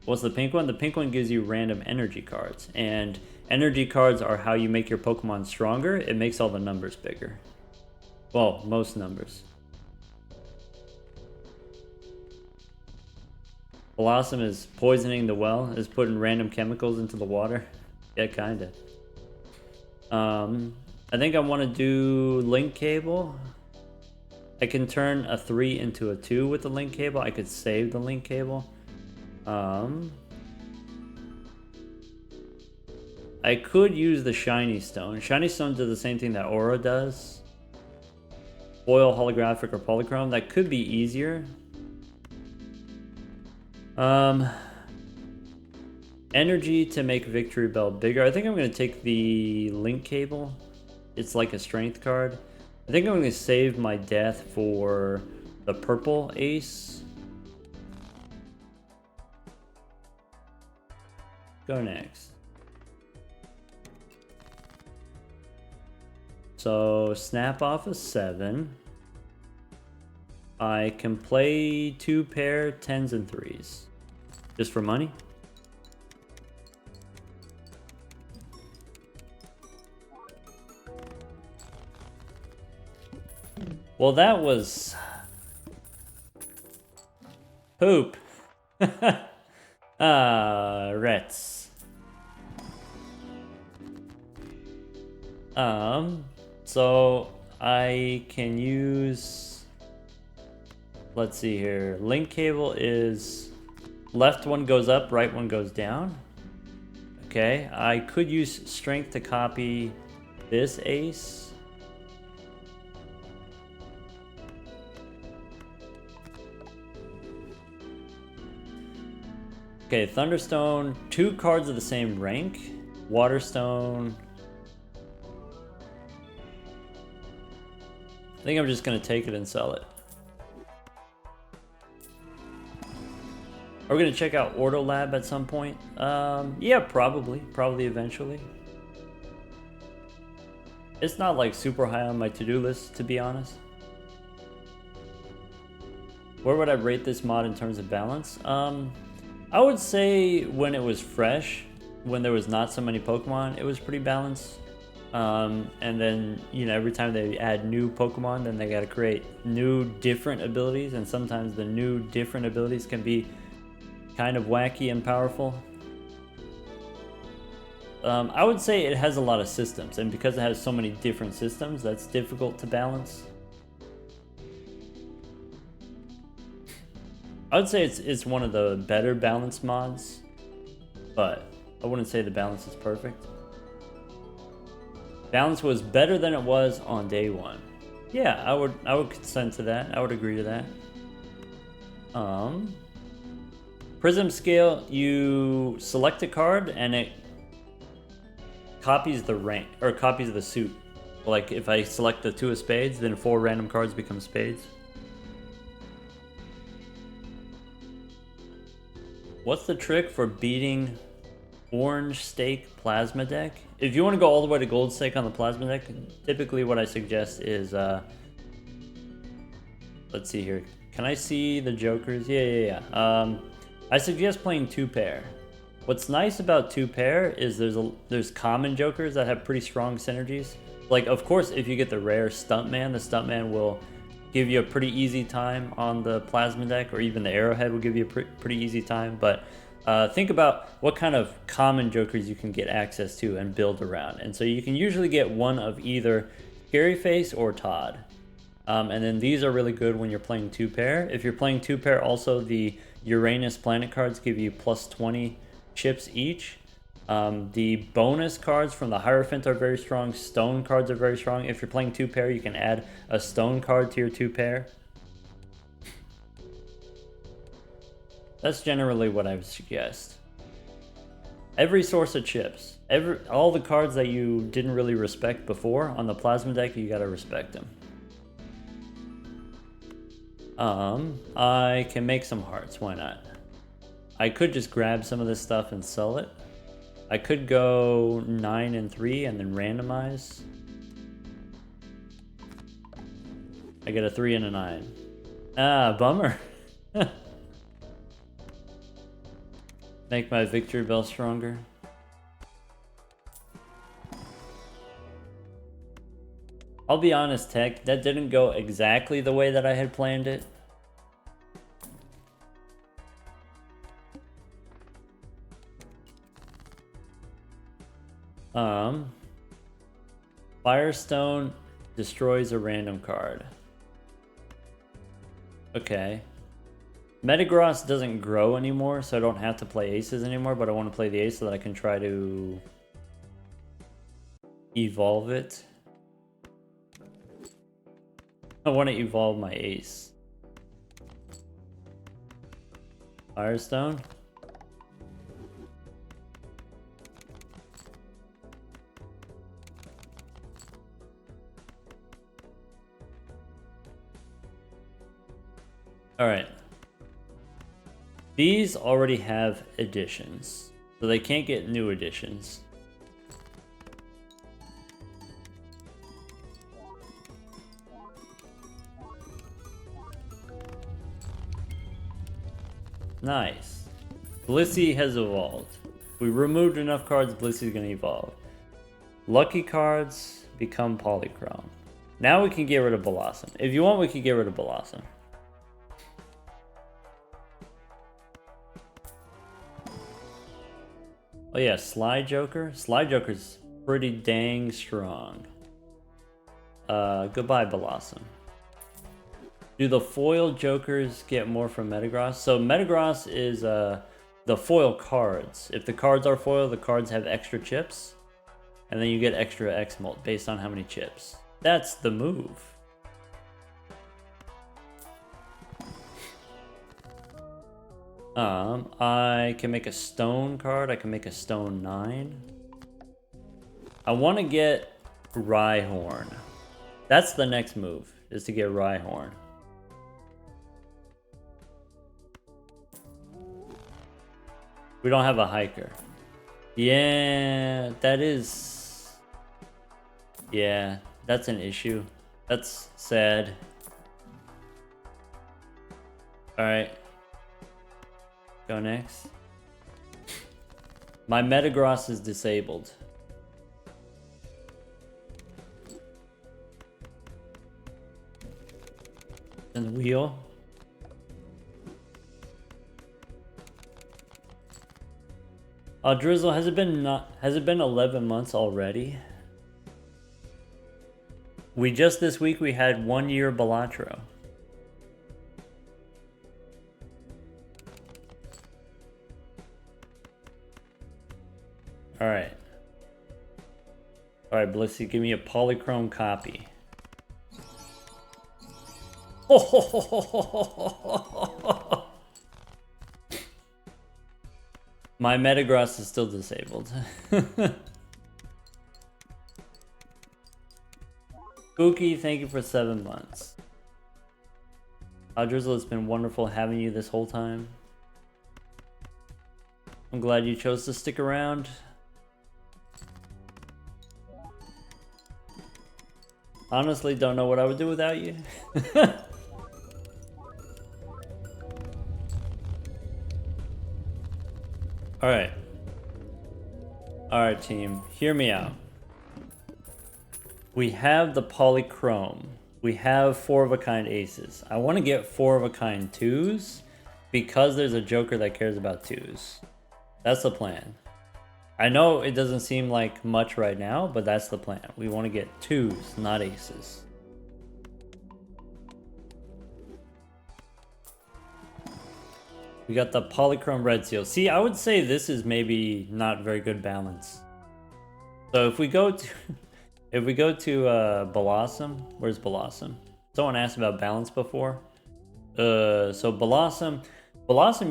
What's the pink one? The pink one gives you random energy cards, and energy cards are how you make your Pokemon stronger. It makes all the numbers bigger. Well, most numbers. Blossom is poisoning the well, is putting random chemicals into the water. Yeah, kinda. I think I want to do link cable. I can turn a 3 into a 2 with the link cable. I could save the link cable. I could use the shiny stone. Shiny stone does the same thing that aura does. Foil, holographic, or polychrome. That could be easier. Energy to make Victory Bell bigger. I think I'm going to take the link cable. It's like a strength card. I think I'm going to save my death for the purple ace. Go next. So snap off a 7. I can play 2 pair 10s and 3s. Just for money. Well, that was poop. Rets. So I can use, let's see here. Link cable is left one goes up, right one goes down. Okay, I could use strength to copy this ace. Okay, Thunderstone, 2 cards of the same rank. Waterstone. I think I'm just gonna take it and sell it. Are we gonna check out Ordo Lab at some point? Yeah, probably eventually. It's not like super high on my to-do list, to be honest. Where would I rate this mod in terms of balance? I would say when it was fresh, when there was not so many Pokemon, it was pretty balanced. And then, you know, every time they add new Pokemon, then they gotta create new different abilities, and sometimes the new different abilities can be kind of wacky and powerful. I would say it has a lot of systems, and because it has so many different systems, that's difficult to balance. I would say it's one of the better balanced mods, but I wouldn't say the balance is perfect. Balance was better than it was on day 1. Yeah, I would consent to that. I would agree to that. Prism scale, you select a card and it copies the rank, or copies the suit. Like if I select the 2 of spades, then 4 random cards become spades. What's the trick for beating Orange Stake Plasma deck? If you want to go all the way to Gold Stake on the Plasma deck, typically what I suggest is, let's see here. Can I see the jokers? Yeah. I suggest playing 2 pair. What's nice about 2 pair is there's common jokers that have pretty strong synergies. Like, of course, if you get the rare Stuntman, the Stuntman will give you a pretty easy time on the Plasma deck, or even the Arrowhead will give you a pretty easy time. But think about what kind of common jokers you can get access to and build around. And so you can usually get one of either Scary Face or Todd. And then these are really good when you're playing 2 pair. If you're playing 2 pair, also the Uranus planet cards give you plus 20 chips each. The bonus cards from the Hierophant are very strong. Stone cards are very strong. If you're playing 2-pair, you can add a stone card to your 2-pair. That's generally what I would suggest. Every source of chips. All the cards that you didn't really respect before on the plasma deck, you gotta respect them. I can make some hearts, why not? I could just grab some of this stuff and sell it. I could go 9 and 3 and then randomize. I get a 3 and a 9. Ah, bummer. Make my victory bell stronger. I'll be honest, Tech, that didn't go exactly the way that I had planned it. Firestone destroys a random card. Okay. Metagross doesn't grow anymore, so I don't have to play aces anymore, but I want to play the ace so that I can try to evolve it. I want to evolve my ace. Firestone. Alright. These already have additions, so they can't get new additions. Nice. Blissey has evolved. We removed enough cards, Blissey's gonna evolve. Lucky cards become Polychrome. Now we can get rid of Blossom. If you want, we can get rid of Blossom. Oh yeah, Sly Joker. Sly Joker's pretty dang strong. Goodbye, Blossom. Do the foil Jokers get more from Metagross? So Metagross is the foil cards. If the cards are foil, the cards have extra chips. And then you get extra X-Molt based on how many chips. That's the move. I can make a stone card. I can make a stone 9. I want to get Rhyhorn. That's the next move, is to get Rhyhorn. We don't have a hiker. Yeah, that is... Yeah, that's an issue. That's sad. Alright. Go next. My Metagross is disabled. And the wheel. Drizzle, has it been 11 months already? This week we had 1 year Balatro. Alright. Alright, Blissey, give me a Polychrome copy. My Metagross is still disabled. Spooky, thank you for 7 months. Drizzle, it's been wonderful having you this whole time. I'm glad you chose to stick around. Honestly, don't know what I would do without you. Alright. Alright, team. Hear me out. We have the Polychrome. We have 4-of-a-kind aces. I want to get 4-of-a-kind 2s because there's a Joker that cares about 2s. That's the plan. I know it doesn't seem like much right now, but that's the plan. We want to get 2s, not aces. We got the polychrome red seal. See, I would say this is maybe not very good balance. So if we go to if we go to Blossom, where's Blossom? Someone asked about balance before. So Blossom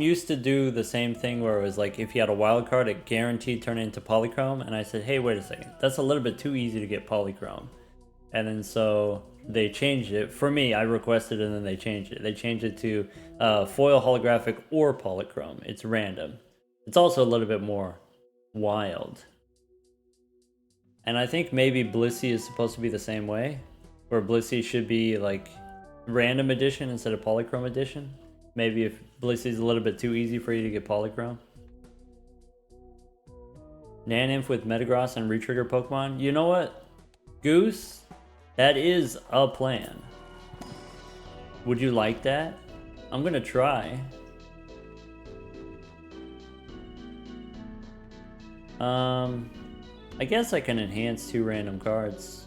used to do the same thing where it was like if you had a wild card, it guaranteed turn it into polychrome. And I said, hey, wait a second, that's a little bit too easy to get polychrome. And then so they changed it. For me, I requested and then they changed it. They changed it to foil, holographic, or polychrome. It's random. It's also a little bit more wild. And I think maybe Blissey is supposed to be the same way, where Blissey should be like random edition instead of polychrome edition. Maybe if Blissey's a little bit too easy for you to get polychrome. Naninf with Metagross and retrigger Pokemon. You know what, Goose? That is a plan. Would you like that? I'm gonna try. I guess I can enhance 2 random cards.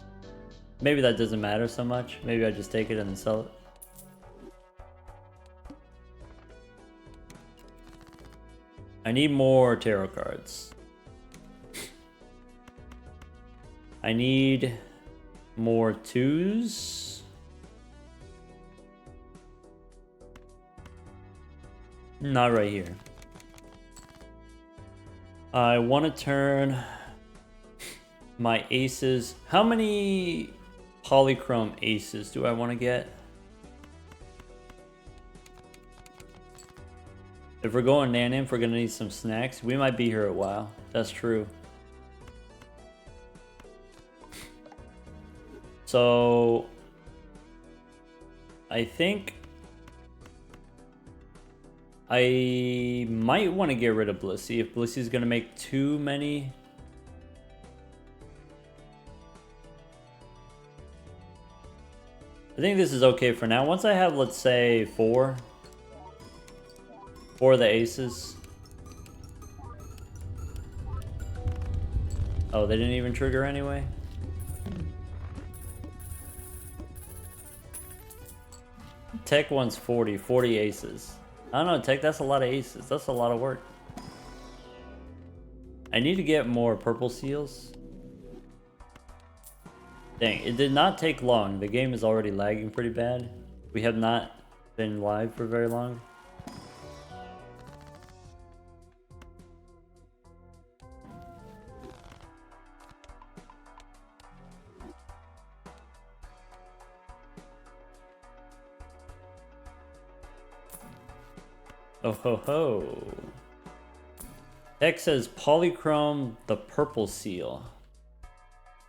Maybe that doesn't matter so much. Maybe I just take it and then sell it. I need more tarot cards. I need more 2s. Not right here. I want to turn my aces. How many polychrome aces do I want to get? If we're going Naninf, we're going to need some snacks. We might be here a while. That's true. So I think I might want to get rid of Blissey if Blissey's going to make too many. I think this is okay for now. Once I have, let's say, 4 of the aces. Oh, they didn't even trigger anyway? Tech wants 40 aces. I don't know, Tech, that's a lot of aces. That's a lot of work. I need to get more purple seals. Dang, it did not take long. The game is already lagging pretty bad. We have not been live for very long. Oh ho ho. Tech says polychrome the purple seal.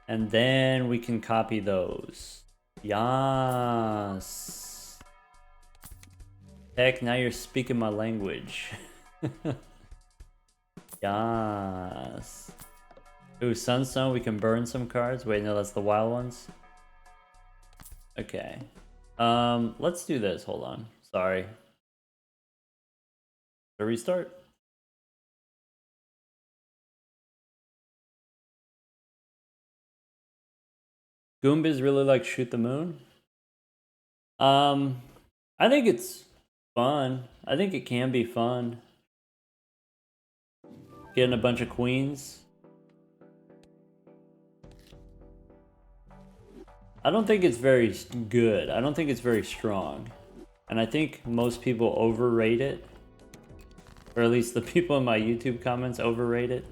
And then we can copy those. Yes. Tech, now you're speaking my language. Yes. Ooh, Sunstone, we can burn some cards. Wait, no, that's the wild ones. Okay. Let's do this. Hold on. Sorry. Restart. Goombas really like Shoot the Moon. I think it's fun. I think it can be fun. Getting a bunch of queens. I don't think it's very good. I don't think it's very strong. And I think most people overrate it. Or at least the people in my YouTube comments overrate it.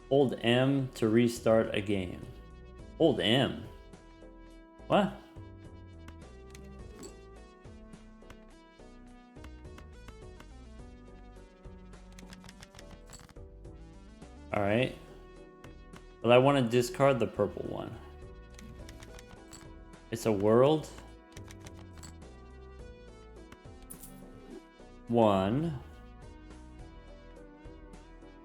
Hold M to restart a game. Hold M? What? Alright. But I want to discard the purple one. It's a world. 1,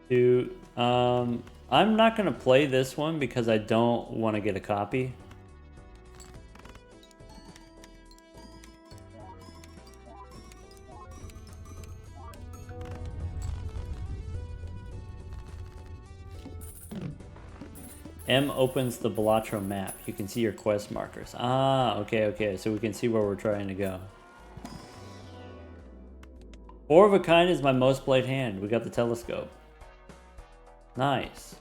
2. I'm not gonna play this one because I don't want to get a copy. M opens the BalatroU map. You can see your quest markers. Ah, okay. So we can see where we're trying to go. 4 of a kind is my most played hand. We got the telescope. Nice.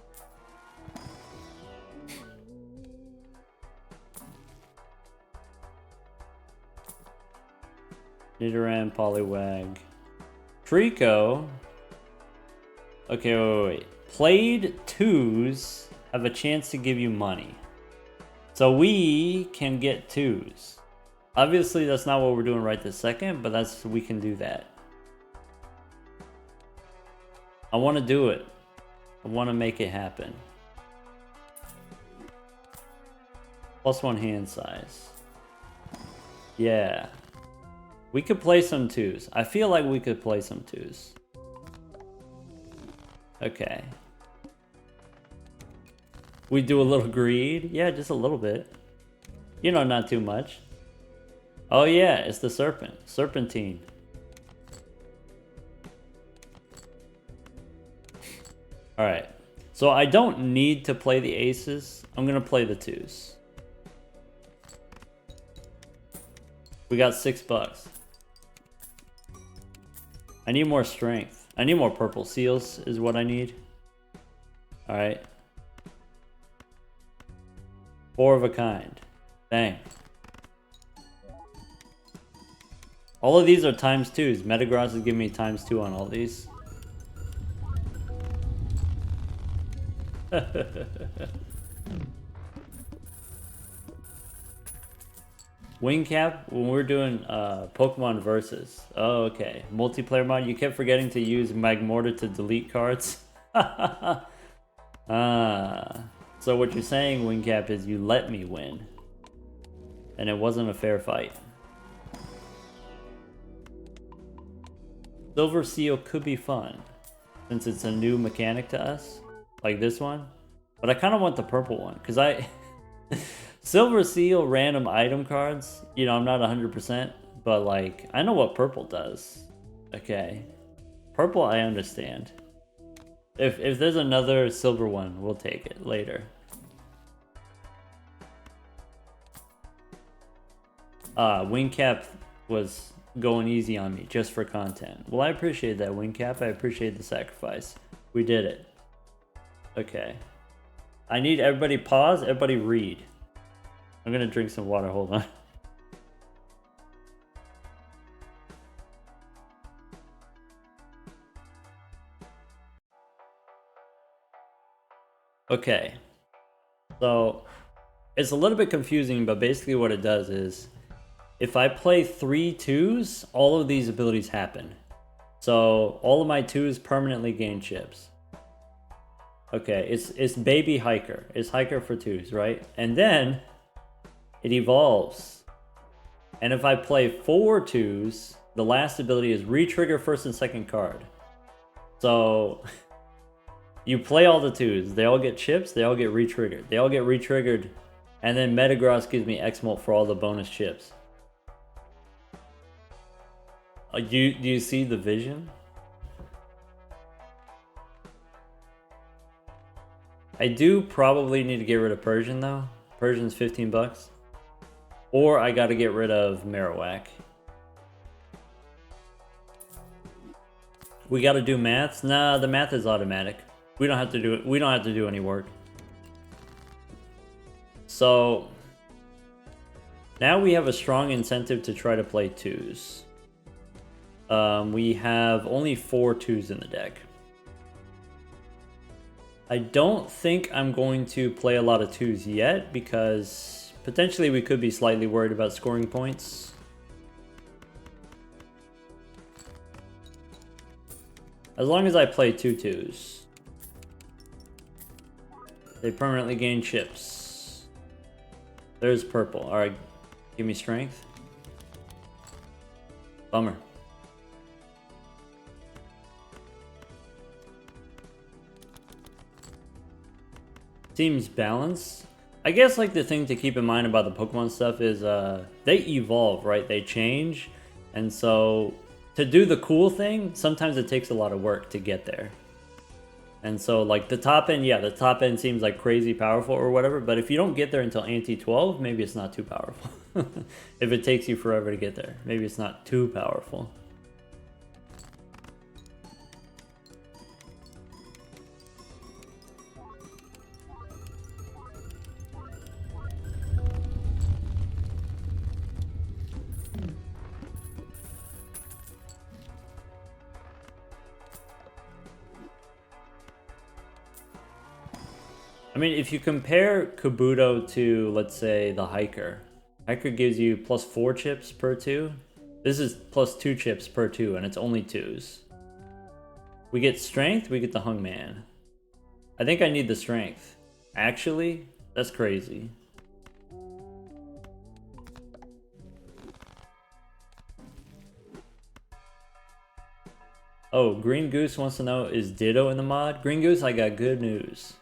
Nidoran, Poliwag. Trico. Okay, wait. Played 2s have a chance to give you money. So we can get 2s. Obviously, that's not what we're doing right this second, but we can do that. I want to do it. I want to make it happen. +1 hand size. Yeah. We could play some 2s. I feel like we could play some 2s. Okay. We do a little greed? Yeah, just a little bit. You know, not too much. Oh yeah, it's the serpent. Serpentine. Alright. So I don't need to play the aces. I'm gonna play the 2s. We got $6. I need more strength. I need more purple seals is what I need. Alright. 4 of a kind. Dang. All of these are ×2s. Metagross is giving me ×2 on all these. Wingcap, when we're doing Pokemon Versus. Oh, okay. Multiplayer mod, you kept forgetting to use Magmortar to delete cards. So what you're saying, Wingcap, is you let me win. And it wasn't a fair fight. Silver Seal could be fun, since it's a new mechanic to us, like this one. But I kind of want the purple one, because Silver Seal random item cards, you know, I'm not 100%, but like, I know what purple does. Okay. Purple, I understand. If there's another silver one, we'll take it later. Wingcap was going easy on me just for content. Well, I appreciate that, Wingcap. I appreciate the sacrifice. We did it. Okay. I need everybody pause, everybody read. I'm gonna drink some water, hold on. Okay. So, it's a little bit confusing, but basically what it does is, if I play 3 2s, all of these abilities happen. So, all of my 2s permanently gain chips. Okay, it's Baby Hiker. It's Hiker for 2s, right? And then, it evolves. And if I play 4 2s, the last ability is re-trigger first and second card. So, you play all the 2s. They all get chips, they all get re-triggered. They all get re-triggered. And then Metagross gives me X-Molt for all the bonus chips. Do you see the vision? I do probably need to get rid of Persian though. Persian's 15 bucks. Or I gotta get rid of Marowak. We gotta do maths? Nah, the math is automatic. We don't have to do it. We don't have to do any work. So now we have a strong incentive to try to play 2s. We have only 4 2s in the deck. I don't think I'm going to play a lot of 2s yet because potentially we could be slightly worried about scoring points. As long as I play 2 2s. They permanently gain chips. There's purple. Alright, give me strength. Bummer. Seems balanced. I guess like the thing to keep in mind about the Pokemon stuff is they evolve, right? They change. And so to do the cool thing, sometimes it takes a lot of work to get there. And so like the top end, yeah, the top end seems like crazy powerful or whatever, but if you don't get there until ante 12, maybe it's not too powerful. If it takes you forever to get there, maybe it's not too powerful. I mean, if you compare Kabuto to, let's say, the Hiker, Hiker gives you plus 4 chips per 2. This is plus 2 chips per 2, and it's only 2s. We get strength, we get the Hungman. I think I need the strength. Actually, that's crazy. Oh, Green Goose wants to know, is Ditto in the mod? Green Goose, I got good news.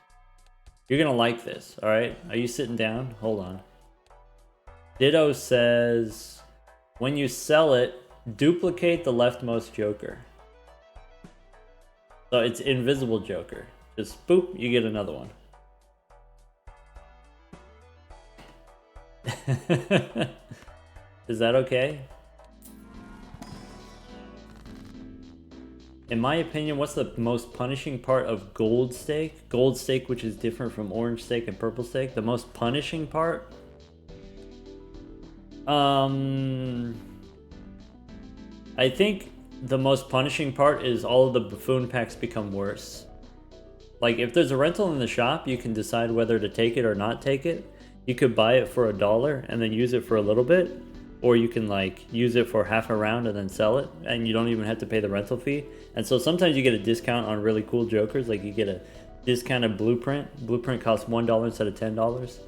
You're gonna like this, alright? Are you sitting down? Hold on. Ditto says, when you sell it, duplicate the leftmost Joker. So it's invisible Joker. Just boop, you get another one. Is that okay? In my opinion, what's the most punishing part of gold steak? Gold steak, which is different from orange steak and purple steak. The most punishing part? I think the most punishing part is all of the buffoon packs become worse. Like, if there's a rental in the shop, you can decide whether to take it or not take it. You could buy it for $1 and then use it for a little bit. Or you can like use it for half a round and then sell it, and you don't even have to pay the rental fee. And so sometimes you get a discount on really cool Jokers, like you get a discounted Blueprint. Blueprint costs $1 instead of $10.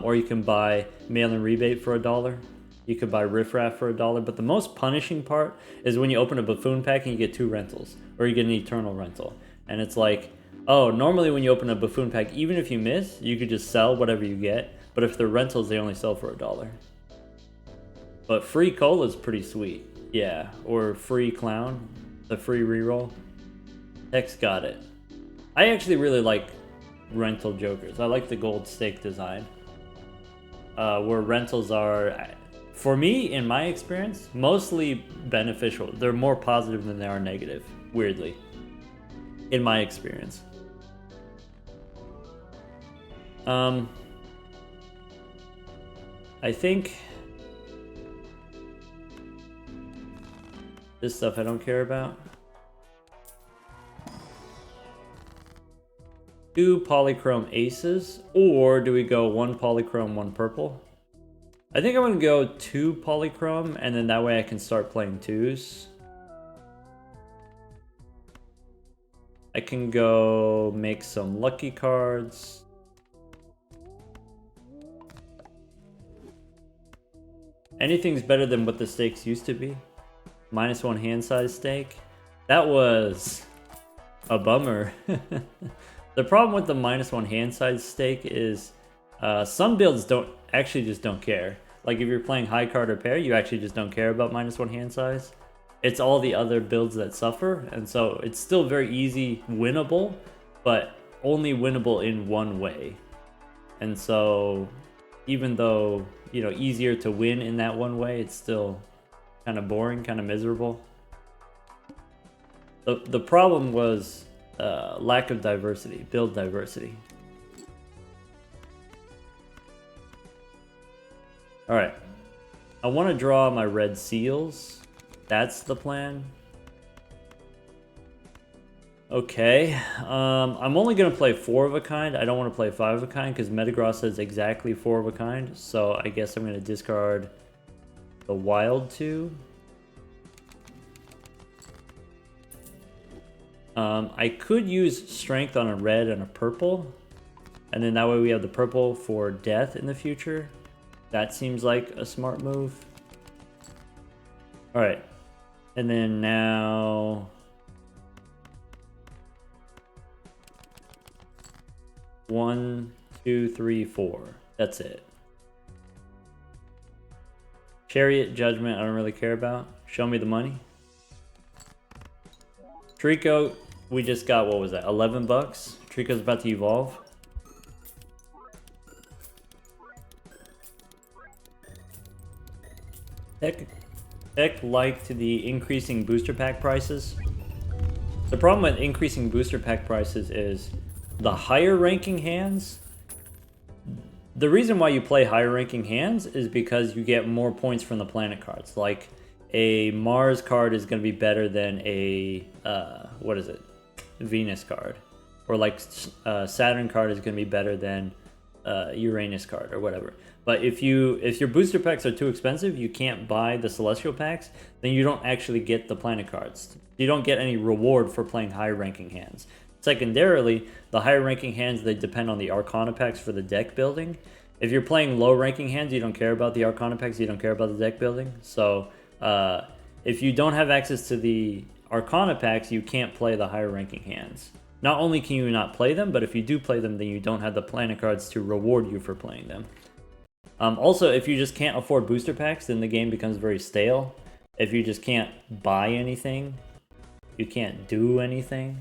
Or you can buy mail-in rebate for $1. You could buy riffraff for $1. But the most punishing part is when you open a buffoon pack and you get 2 rentals, or you get an eternal rental. And it's like, oh, normally when you open a buffoon pack, even if you miss, you could just sell whatever you get. But if they're rentals, they only sell for $1. But free cola is pretty sweet. Yeah, or free clown, the free reroll. Tex got it. I actually really like rental Jokers. I like the gold stake design. Where rentals are, for me, in my experience, mostly beneficial. They're more positive than they are negative, weirdly. In my experience. I think this stuff I don't care about. 2 polychrome aces, or do we go 1 polychrome, 1 purple? I think I'm gonna go 2 polychrome, and then that way I can start playing 2s. I can go make some lucky cards. Anything's better than what the stakes used to be. -1 hand size stake. That was a bummer. The problem with the -1 hand size stake is some builds just don't care. Like if you're playing high card or pair, you actually just don't care about -1 hand size. It's all the other builds that suffer, and so it's still very easy winnable, but only winnable in one way. And so even though, you know, easier to win in that one way, it's still kind of boring, kind of miserable. The problem was lack of diversity, build diversity. All right, I want to draw my red seals. That's the plan. Okay, I'm only gonna play 4 of a kind. I don't want to play 5 of a kind because Metagross says exactly 4 of a kind. So I guess I'm gonna discard the wild 2. I could use strength on a red and a purple, and then that way we have the purple for death in the future. That seems like a smart move. All right, and then now 1, 2, 3, 4. That's it. Chariot, Judgment, I don't really care about. Show me the money. Trico we just got, what was that, 11 bucks? Trico's about to evolve. Heck liked the increasing booster pack prices. The problem with increasing booster pack prices is the higher ranking hands. The reason why you play higher ranking hands is because you get more points from the planet cards. Like a Mars card is going to be better than a, what is it? Venus card. Or like Saturn card is going to be better than Uranus card or whatever. But if your booster packs are too expensive, you can't buy the celestial packs, then you don't actually get the planet cards. You don't get any reward for playing higher ranking hands. Secondarily, the higher ranking hands, they depend on the Arcana packs for the deck building. If you're playing low ranking hands, you don't care about the Arcana packs, you don't care about the deck building. So if you don't have access to the Arcana packs, you can't play the higher ranking hands. Not only can you not play them, but if you do play them, then you don't have the planet cards to reward you for playing them. Also, if you just can't afford booster packs, then the game becomes very stale. If you just can't buy anything, you can't do anything.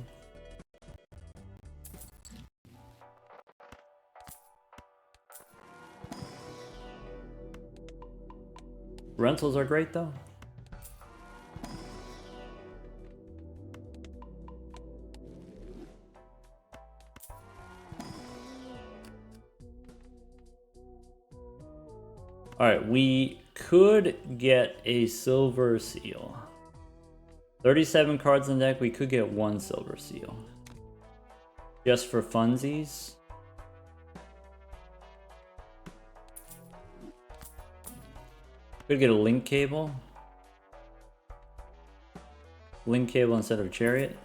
Rentals are great though. Alright, we could get a silver seal. 37 cards in the deck, we could get one silver seal. Just for funsies. Could get a link cable. Link cable instead of chariot.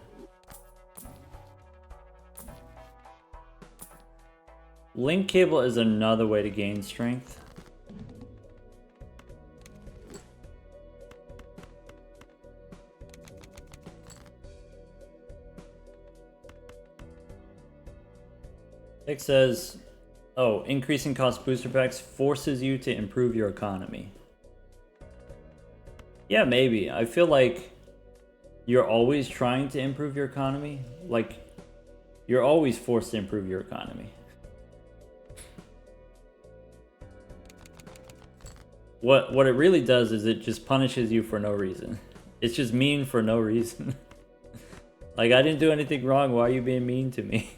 Link cable is another way to gain strength. It says, oh, increasing cost booster packs forces you to improve your economy. Yeah, maybe. I feel like you're always trying to improve your economy. Like, you're always forced to improve your economy. What it really does is it just punishes you for no reason. It's just mean for no reason. Like, I didn't do anything wrong, why are you being mean to me?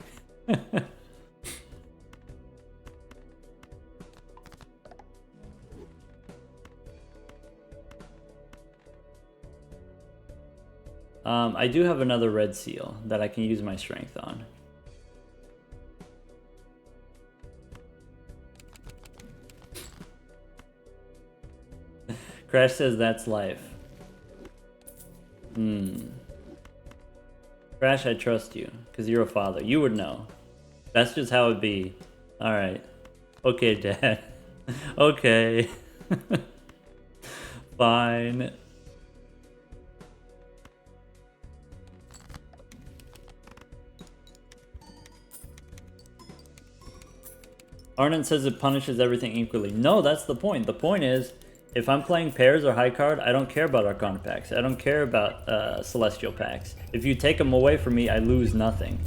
I do have another red seal that I can use my strength on. Crash says that's life. Crash, I trust you, because you're a father. You would know. That's just how it'd be. Alright. Okay, Dad. Okay. Fine. Arnott says it punishes everything equally. No, that's the point. The point is, if I'm playing pairs or high card, I don't care about Arcana packs. I don't care about Celestial packs. If you take them away from me, I lose nothing.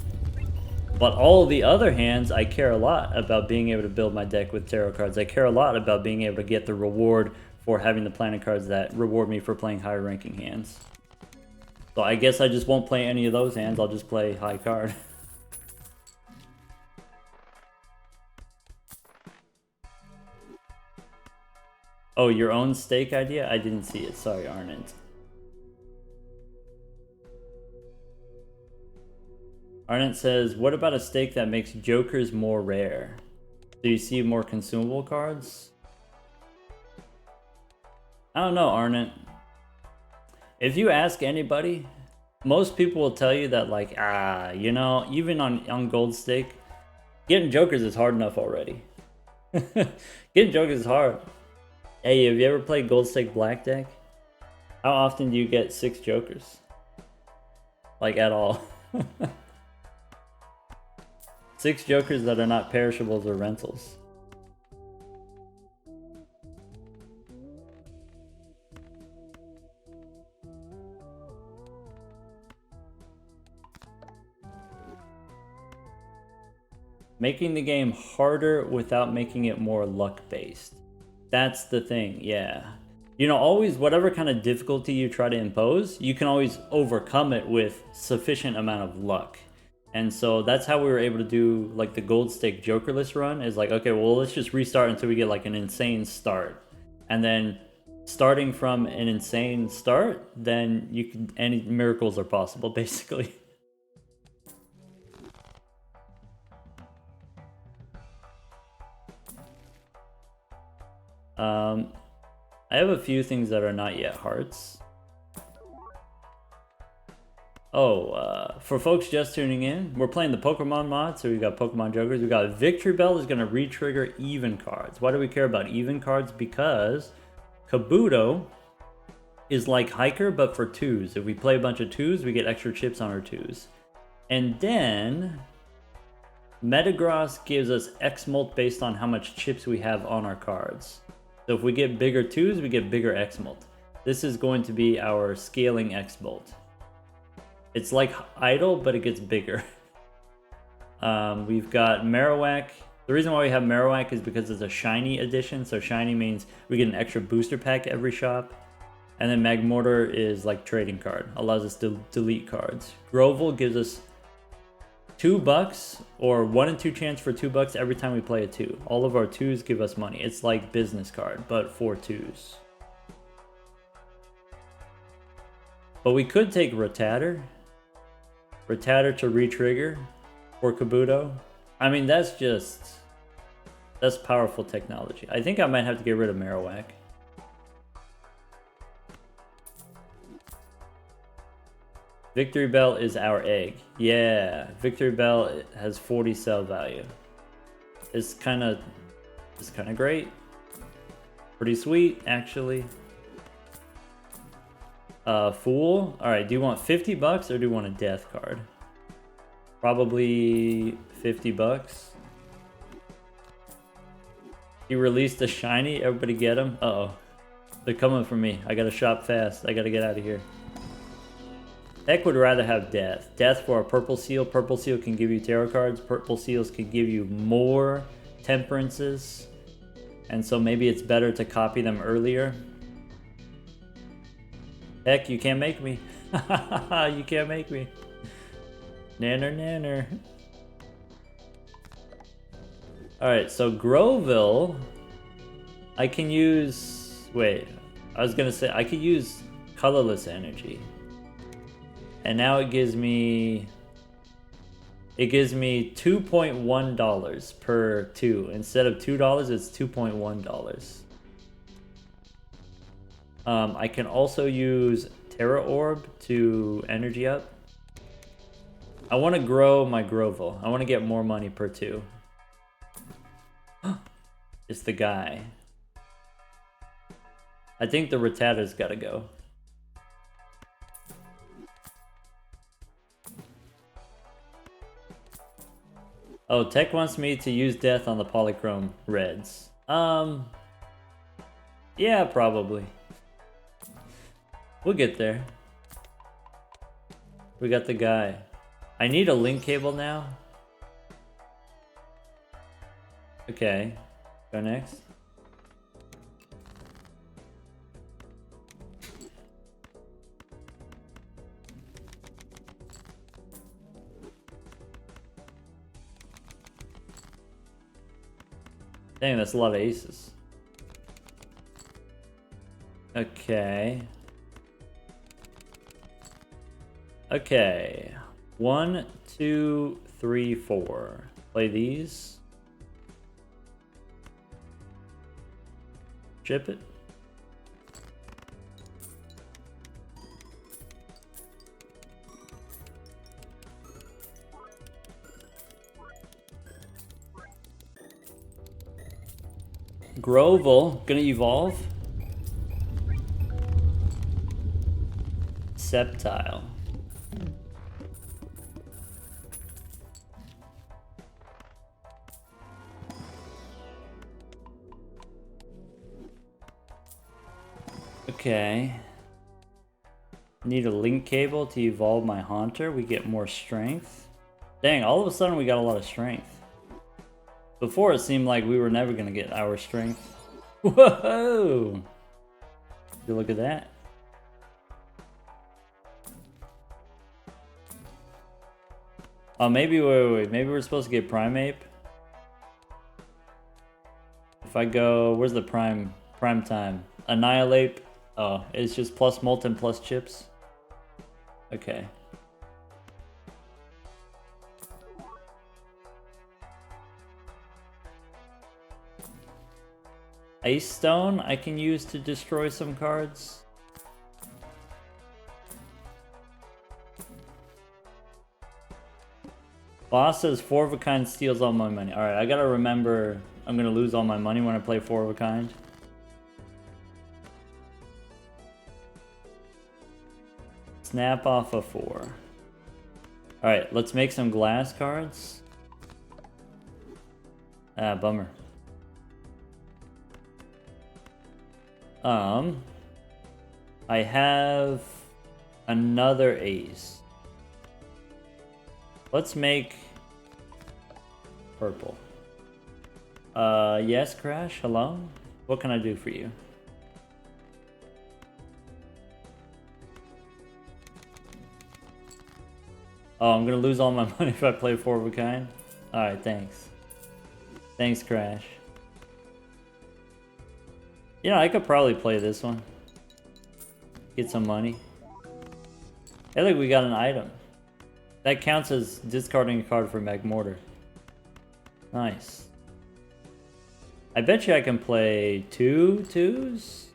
But all the other hands, I care a lot about being able to build my deck with tarot cards. I care a lot about being able to get the reward for having the planet cards that reward me for playing higher ranking hands. So I guess I just won't play any of those hands. I'll just play high card. Oh, your own stake idea? I didn't see it. Sorry, Arnott. Arnott says, what about a stake that makes jokers more rare? Do you see more consumable cards? I don't know, Arnott. If you ask anybody, most people will tell you that, like, you know, even on gold stake, getting jokers is hard enough already. Getting jokers is hard. Hey, have you ever played Gold Stake Black deck? How often do you get 6 jokers? Like, at all. 6 jokers that are not perishables or rentals. Making the game harder without making it more luck-based. That's the thing, yeah. You know, always, whatever kind of difficulty you try to impose, you can always overcome it with sufficient amount of luck. And so that's how we were able to do like the gold stake jokerless run, is like, okay, well, let's just restart until we get like an insane start. And then starting from an insane start, then you can, any miracles are possible, basically. I have a few things that are not yet hearts. Oh, for folks just tuning in, we're playing the Pokermon mod, so we got Pokemon Jokers. We got Victory Bell is going to re-trigger even cards. Why do we care about even cards? Because Kabuto is like Hiker, but for 2s. If we play a bunch of 2s, we get extra chips on our 2s. And then Metagross gives us X-Molt based on how much chips we have on our cards. So if we get bigger 2s, we get bigger X-Molt. This is going to be our scaling X-Molt. It's like Idle, but it gets bigger. We've got Marowak. The reason why we have Marowak is because it's a shiny edition. So shiny means we get an extra booster pack every shop. And then Magmortar is like trading card. Allows us to delete cards. Grovel gives us $2 or 1 in 2 chance for $2 every time we play a 2. All of our 2s give us money. It's like business card, but for 2s. But we could take Rattata to re-trigger for Kabuto. I mean, that's powerful technology. I think I might have to get rid of Marowak. Victory Bell is our egg. Yeah, Victory Bell has 40 sell value. It's kind of great. Pretty sweet, actually. Fool. All right, do you want $50 or do you want a death card? Probably $50. He released a shiny. Everybody get him. Uh-oh. They're coming for me. I gotta shop fast. I gotta get out of here. Heck would rather have death. Death for a purple seal. Purple seal can give you tarot cards. Purple seals can give you more temperances. And so maybe it's better to copy them earlier. Heck, you can't make me. You can't make me. Nanner, nanner. Alright, so Groville, I can use... Wait, I was gonna say, I could use colorless energy. And now it gives me... It gives me $2.1 per 2. Instead of $2, it's $2.1. I can also use Terra Orb to energy up. I want to grow my Groville. I want to get more money per 2. It's the guy. I think the Rattata's got to go. Oh, Tech wants me to use death on the Polychrome Reds. Yeah, probably. We'll get there. We got the guy. I need a link cable now. Okay. Go next. Dang, that's a lot of aces. Okay. Okay. 1, 2, 3, 4. Play these. Chip it. Groville, gonna evolve. Sceptile. Okay. Need a link cable to evolve my Haunter. We get more strength. Dang, all of a sudden we got a lot of strength. Before it seemed like we were never gonna get our strength. Whoa! You look at that. Oh, maybe, wait. Maybe we're supposed to get Prime Ape? If I go, where's the prime time? Annihilate. Oh, it's just plus molten plus chips. Okay. Ice Stone I can use to destroy some cards. Boss says 4 of a kind steals all my money. Alright, I gotta remember I'm gonna lose all my money when I play 4 of a kind. Snap off a 4. Alright, let's make some glass cards. Ah, bummer. I have another ace. Let's make purple. Yes, Crash, hello? What can I do for you? Oh, I'm gonna lose all my money if I play 4 of a kind? Alright, thanks. Thanks, Crash. Yeah, I could probably play this one. Get some money. Hey, look, we got an item. That counts as discarding a card for Magmortar. Nice. I bet you I can play 2 twos?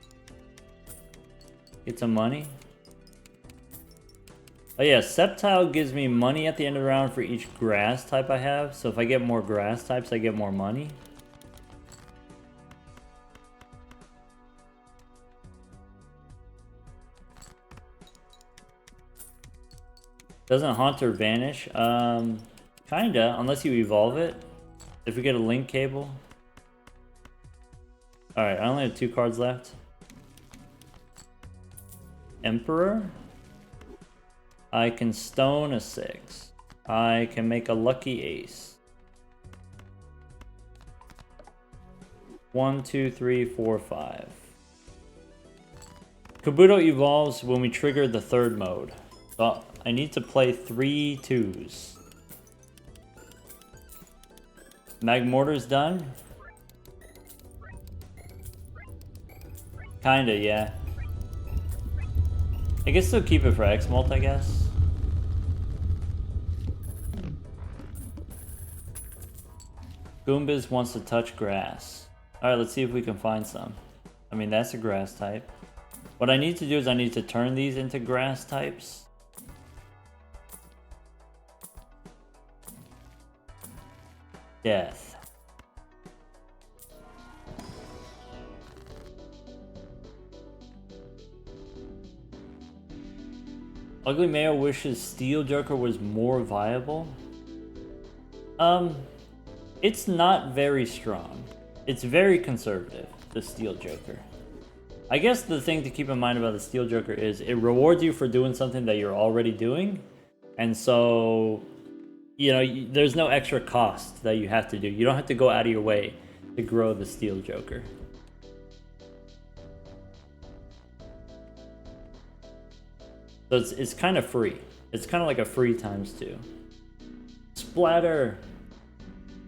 Get some money. Oh yeah, Sceptile gives me money at the end of the round for each grass type I have. So if I get more grass types, I get more money. Doesn't Haunter vanish? Kinda, unless you evolve it. If we get a link cable. Alright, I only have 2 cards left. Emperor. I can stone a 6. I can make a lucky ace. 1, 2, 3, 4, 5. Kabuto evolves when we trigger the 3rd mode. So I need to play 3 twos. Magmortar's done? Kinda, yeah. I can still keep it for X-Molt, I guess. Goombas wants to touch grass. Alright, let's see if we can find some. I mean, that's a grass type. What I need to do is I need to turn these into grass types. Death. Ugly Mayo wishes Steel Joker was more viable. It's not very strong. It's very conservative, the Steel Joker. I guess the thing to keep in mind about the Steel Joker is it rewards you for doing something that you're already doing. And so, you know, there's no extra cost that you have to do. You don't have to go out of your way to grow the Steel Joker. So it's kind of free. It's kind of like a free ×2. Splatter!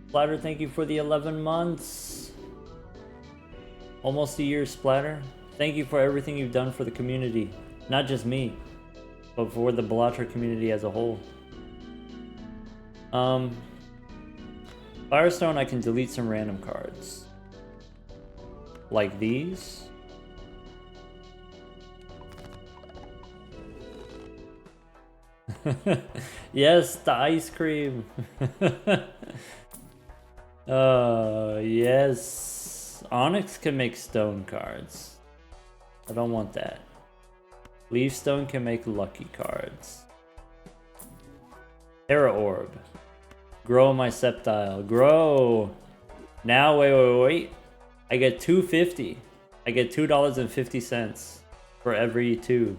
Splatter, thank you for the 11 months. Almost a year, Splatter. Thank you for everything you've done for the community. Not just me, but for the BalatroU community as a whole. Firestone, I can delete some random cards. Like these. Yes, the ice cream. Yes. Onyx can make stone cards. I don't want that. Leaf Stone can make lucky cards. Terra Orb. Grow my Sceptile. Grow! Now, wait. I get $2.50. I get $2.50 for every 2.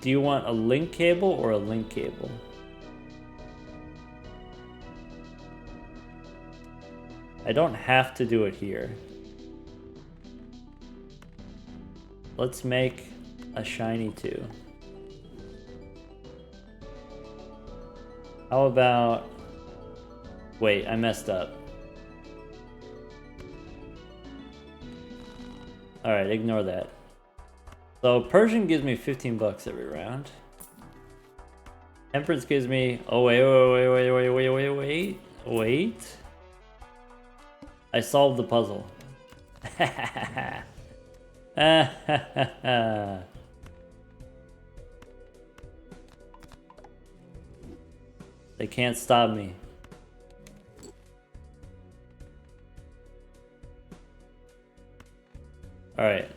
Do you want a link cable or a link cable? I don't have to do it here. Let's make a shiny 2. How about... Wait, I messed up. Alright, ignore that. So Persian gives me 15 bucks every round. Temperance gives me... Oh, wait. I solved the puzzle. They can't stop me. Alright.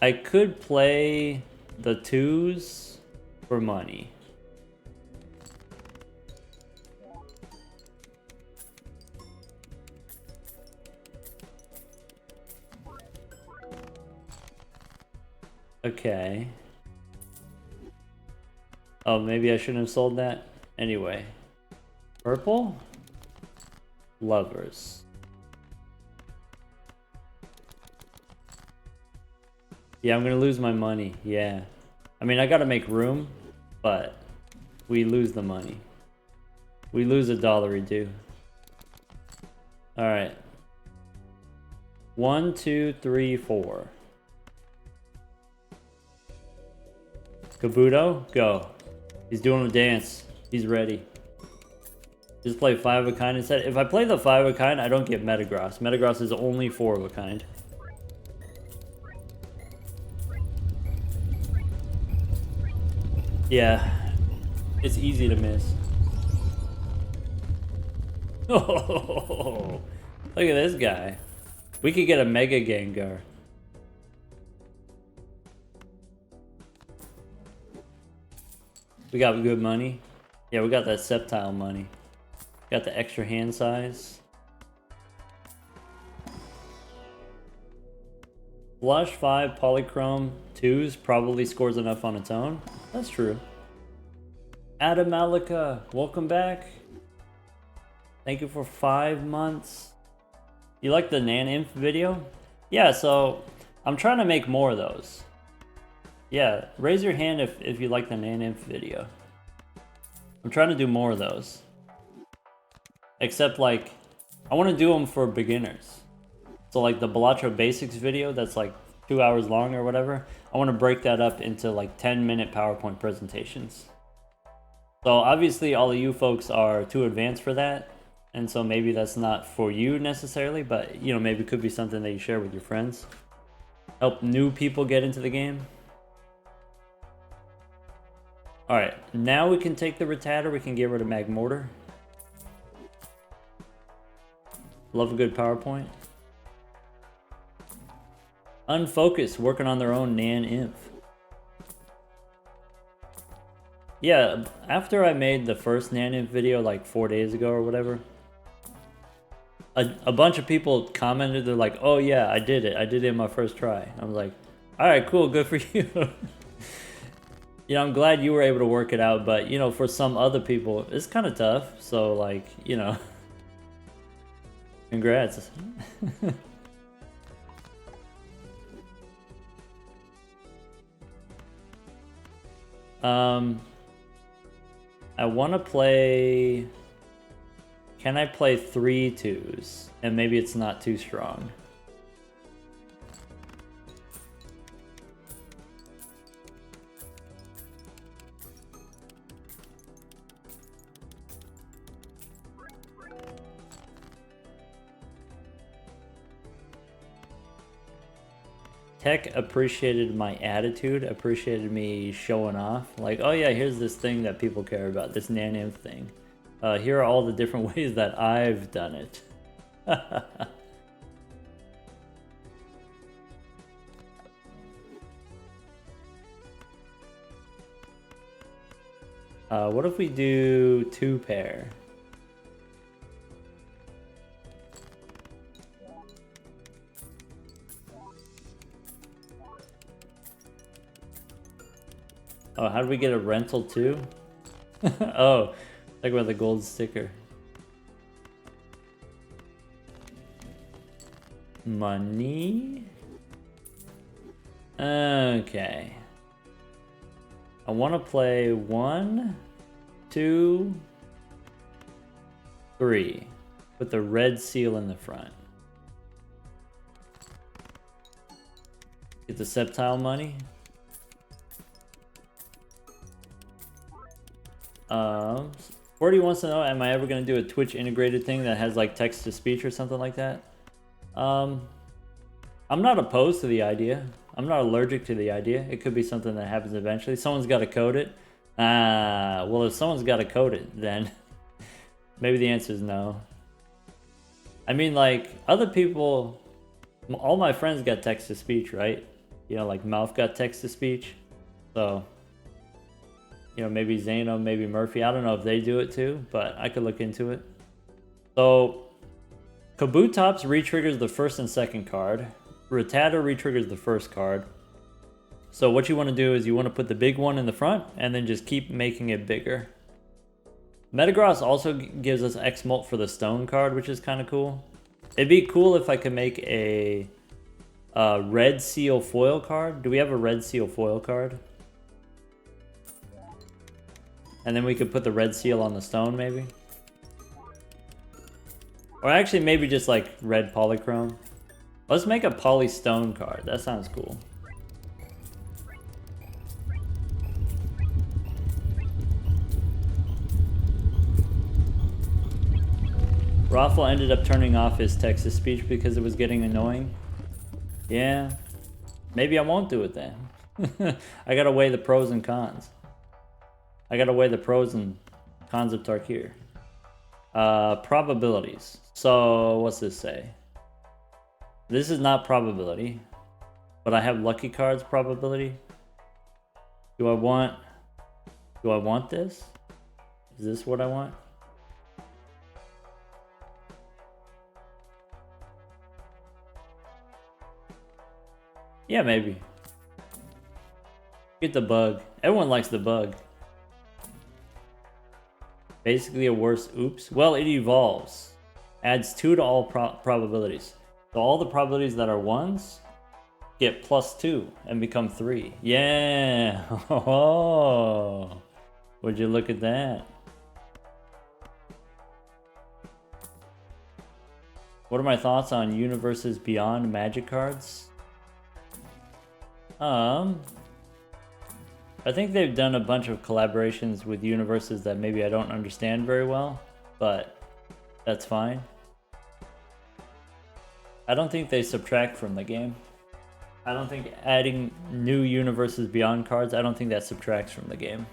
I could play the 2s for money. Okay. Oh, maybe I shouldn't have sold that. Anyway. Purple? Lovers. Yeah, I'm gonna lose my money. Yeah. I mean, I gotta make room, but we lose the money. We lose $1 Alright. 1, 2, 3, 4. Kabuto, go. He's doing a dance. He's ready. Just play 5 of a kind instead. If I play the 5 of a kind, I don't get Metagross. Metagross is only 4 of a kind. Yeah, it's easy to miss. Oh, look at this guy. We could get a Mega Gengar. We got good money. Yeah, we got that Sceptile money. Got the extra hand size. Flush 5 Polychrome 2s probably scores enough on its own. That's true. Adam Malika, welcome back. Thank you for 5 months. You like the Nan-Inf video? Yeah, so I'm trying to make more of those. Yeah, raise your hand if you like the Nan-Inf video. I'm trying to do more of those. Except like, I want to do them for beginners. So like the BalatroU Basics video that's like 2 hours long or whatever, I want to break that up into like 10-minute PowerPoint presentations. So obviously all of you folks are too advanced for that, and so maybe that's not for you necessarily, but you know, maybe it could be something that you share with your friends. Help new people get into the game. Alright, now we can take the Rattata, we can get rid of Magmortar. Love a good PowerPoint. Unfocused, working on their own Nan-Inf. Yeah, after I made the first Nan-Inf video like 4 days ago or whatever, a bunch of people commented, they're like, oh yeah, I did it in my first try. I was like, alright, cool, good for you. You know, I'm glad you were able to work it out, but you know, for some other people, it's kind of tough, so like, you know, congrats. I want to play... Can I play 3 2s? And maybe it's not too strong. Tech appreciated my attitude, appreciated me showing off. Like, oh yeah, here's this thing that people care about, this Nan-Inf thing. Here are all the different ways that I've done it. What if we do 2 pair? Oh, how do we get a rental too? Oh, talk about the gold sticker. Money. Okay. I want to play 1, 2, 3 with the red seal in the front. Get the septile money. Forty wants to know, am I ever going to do a Twitch integrated thing that has like text to speech or something like that? I'm not opposed to the idea. I'm not allergic to the idea. It could be something that happens eventually. Someone's got to code it. Well, if someone's got to code it, then maybe the answer is no. I mean, like, other people, all my friends got text to speech, right? You know, like Mouth got text to speech. So, you know, maybe Zano, maybe Murphy. I don't know if they do it too, but I could look into it. So, Kabutops re-triggers the first and second card. Rattata re-triggers the first card. So what you want to do is you want to put the big one in the front and then just keep making it bigger. Metagross also gives us X-Molt for the stone card, which is kind of cool. It'd be cool if I could make a red seal foil card. Do we have a red seal foil card? And then we could put the red seal on the stone maybe. Or actually maybe just like red polychrome. Let's make a poly stone card. That sounds cool. Raffle ended up turning off his text to speech because it was getting annoying. Yeah. Maybe I won't do it then. I gotta weigh the pros and cons. I gotta weigh the pros and cons of Tarkir. Probabilities. So, what's this say? This is not probability, but I have lucky cards probability. Do I want this? Is this what I want? Yeah, maybe. Get the bug. Everyone likes the bug. Basically a worse oops. Well, it evolves. Adds 2 to all probabilities. So all the probabilities that are 1s get +2 and become 3. Yeah. Oh. Would you look at that? What are my thoughts on Universes Beyond Magic cards? I think they've done a bunch of collaborations with universes that maybe I don't understand very well, but that's fine. I don't think they subtract from the game. I don't think adding new Universes Beyond cards, I don't think that subtracts from the game.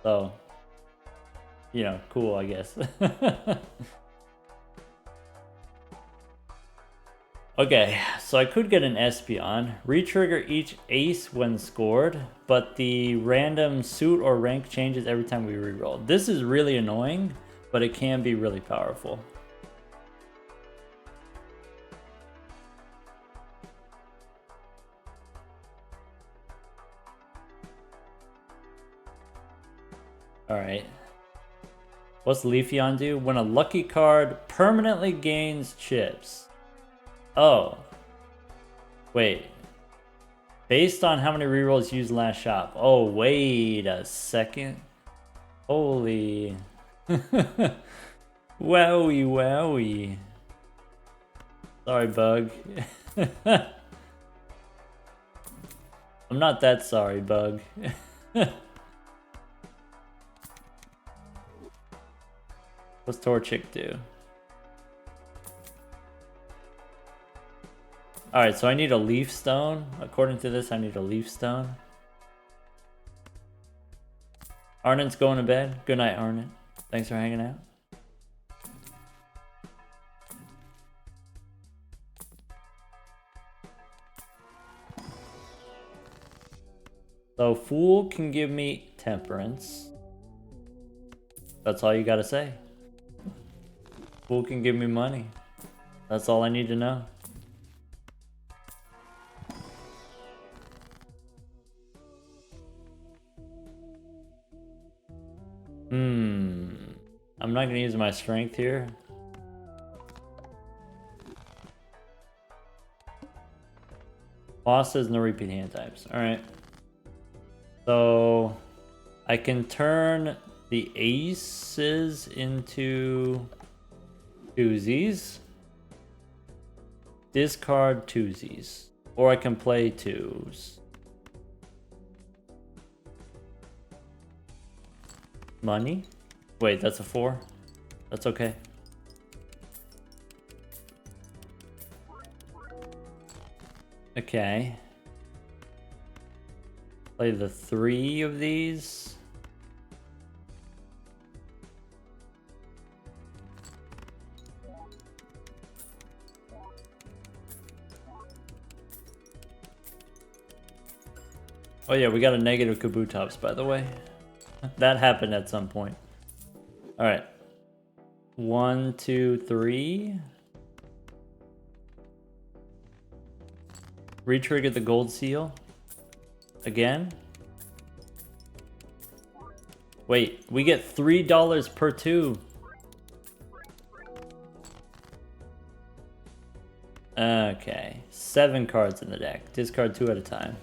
So, you know, cool, I guess. Okay, so I could get an Espeon, re-trigger each ace when scored, but the random suit or rank changes every time we reroll. This is really annoying, but it can be really powerful. Alright. What's Leafeon do? When a lucky card permanently gains chips. Oh. Wait. Based on how many rerolls used last shop. Oh, wait a second. Holy. Wowie, wowie. Sorry, Bug. I'm not that sorry, Bug. What's Torchic do? Alright, so I need a leaf stone. According to this, I need a leaf stone. Arnon's going to bed. Good night, Arnon. Thanks for hanging out. So Fool can give me Temperance. That's all you gotta say. Fool can give me money. That's all I need to know. not gonna use my strength here. Boss says no repeat hand types. Alright. So I can turn the aces into twosies. Discard twosies. Or I can play twos. Money? Wait, that's a 4? That's okay. Okay. Play the 3 of these. Oh yeah, we got a negative Kabutops, by the way. That happened at some point. Alright. 1, 2, 3. Retrigger the gold seal. Again. Wait, we get $3 per 2. Okay. 7 cards in the deck. Discard 2 at a time.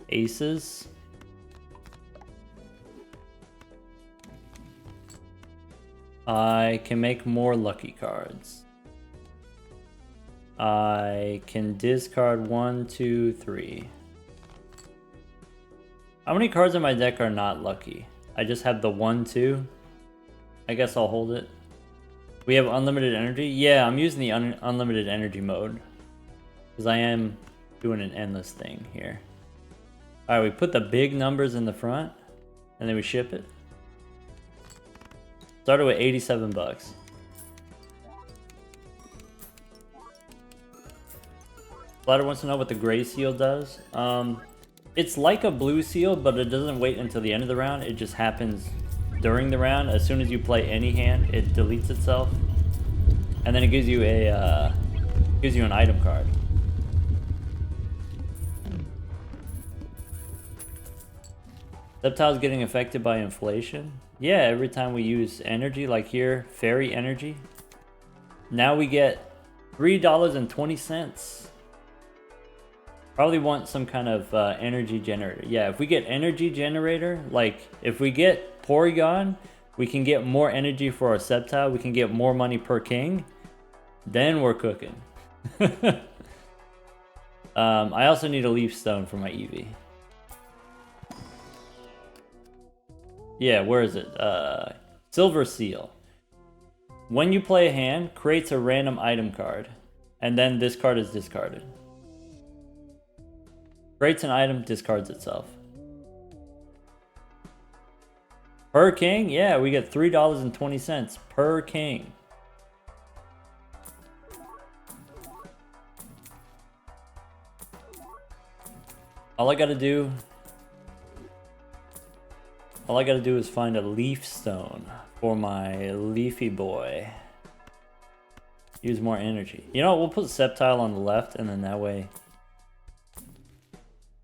Aces. I can make more lucky cards. I can discard 1, 2, 3. How many cards in my deck are not lucky? I just have the 1, 2. I guess I'll hold it. We have unlimited energy? Yeah, I'm using the unlimited energy mode. Because I am doing an endless thing here. Alright, we put the big numbers in the front. And then we ship it. Started with 87 bucks. Blatter wants to know what the gray seal does. It's like a blue seal, but it doesn't wait until the end of the round. It just happens during the round. As soon as you play any hand, it deletes itself, and then it gives you a an item card. Reptile's getting affected by inflation. Yeah, every time we use energy, like here, fairy energy. Now we get $3.20. Probably want some kind of energy generator. Yeah, if we get energy generator, like if we get Porygon, we can get more energy for our Sceptile. We can get more money per king. Then we're cooking. I also need a leaf stone for my Eevee. Yeah, where is it? Silver Seal. When you play a hand, creates a random item card. And then this card is discarded. Creates an item, discards itself. Per king? Yeah, we get $3.20 per king. All I gotta do is find a leaf stone for my leafy boy. Use more energy. You know what? We'll put Sceptile on the left, and then that way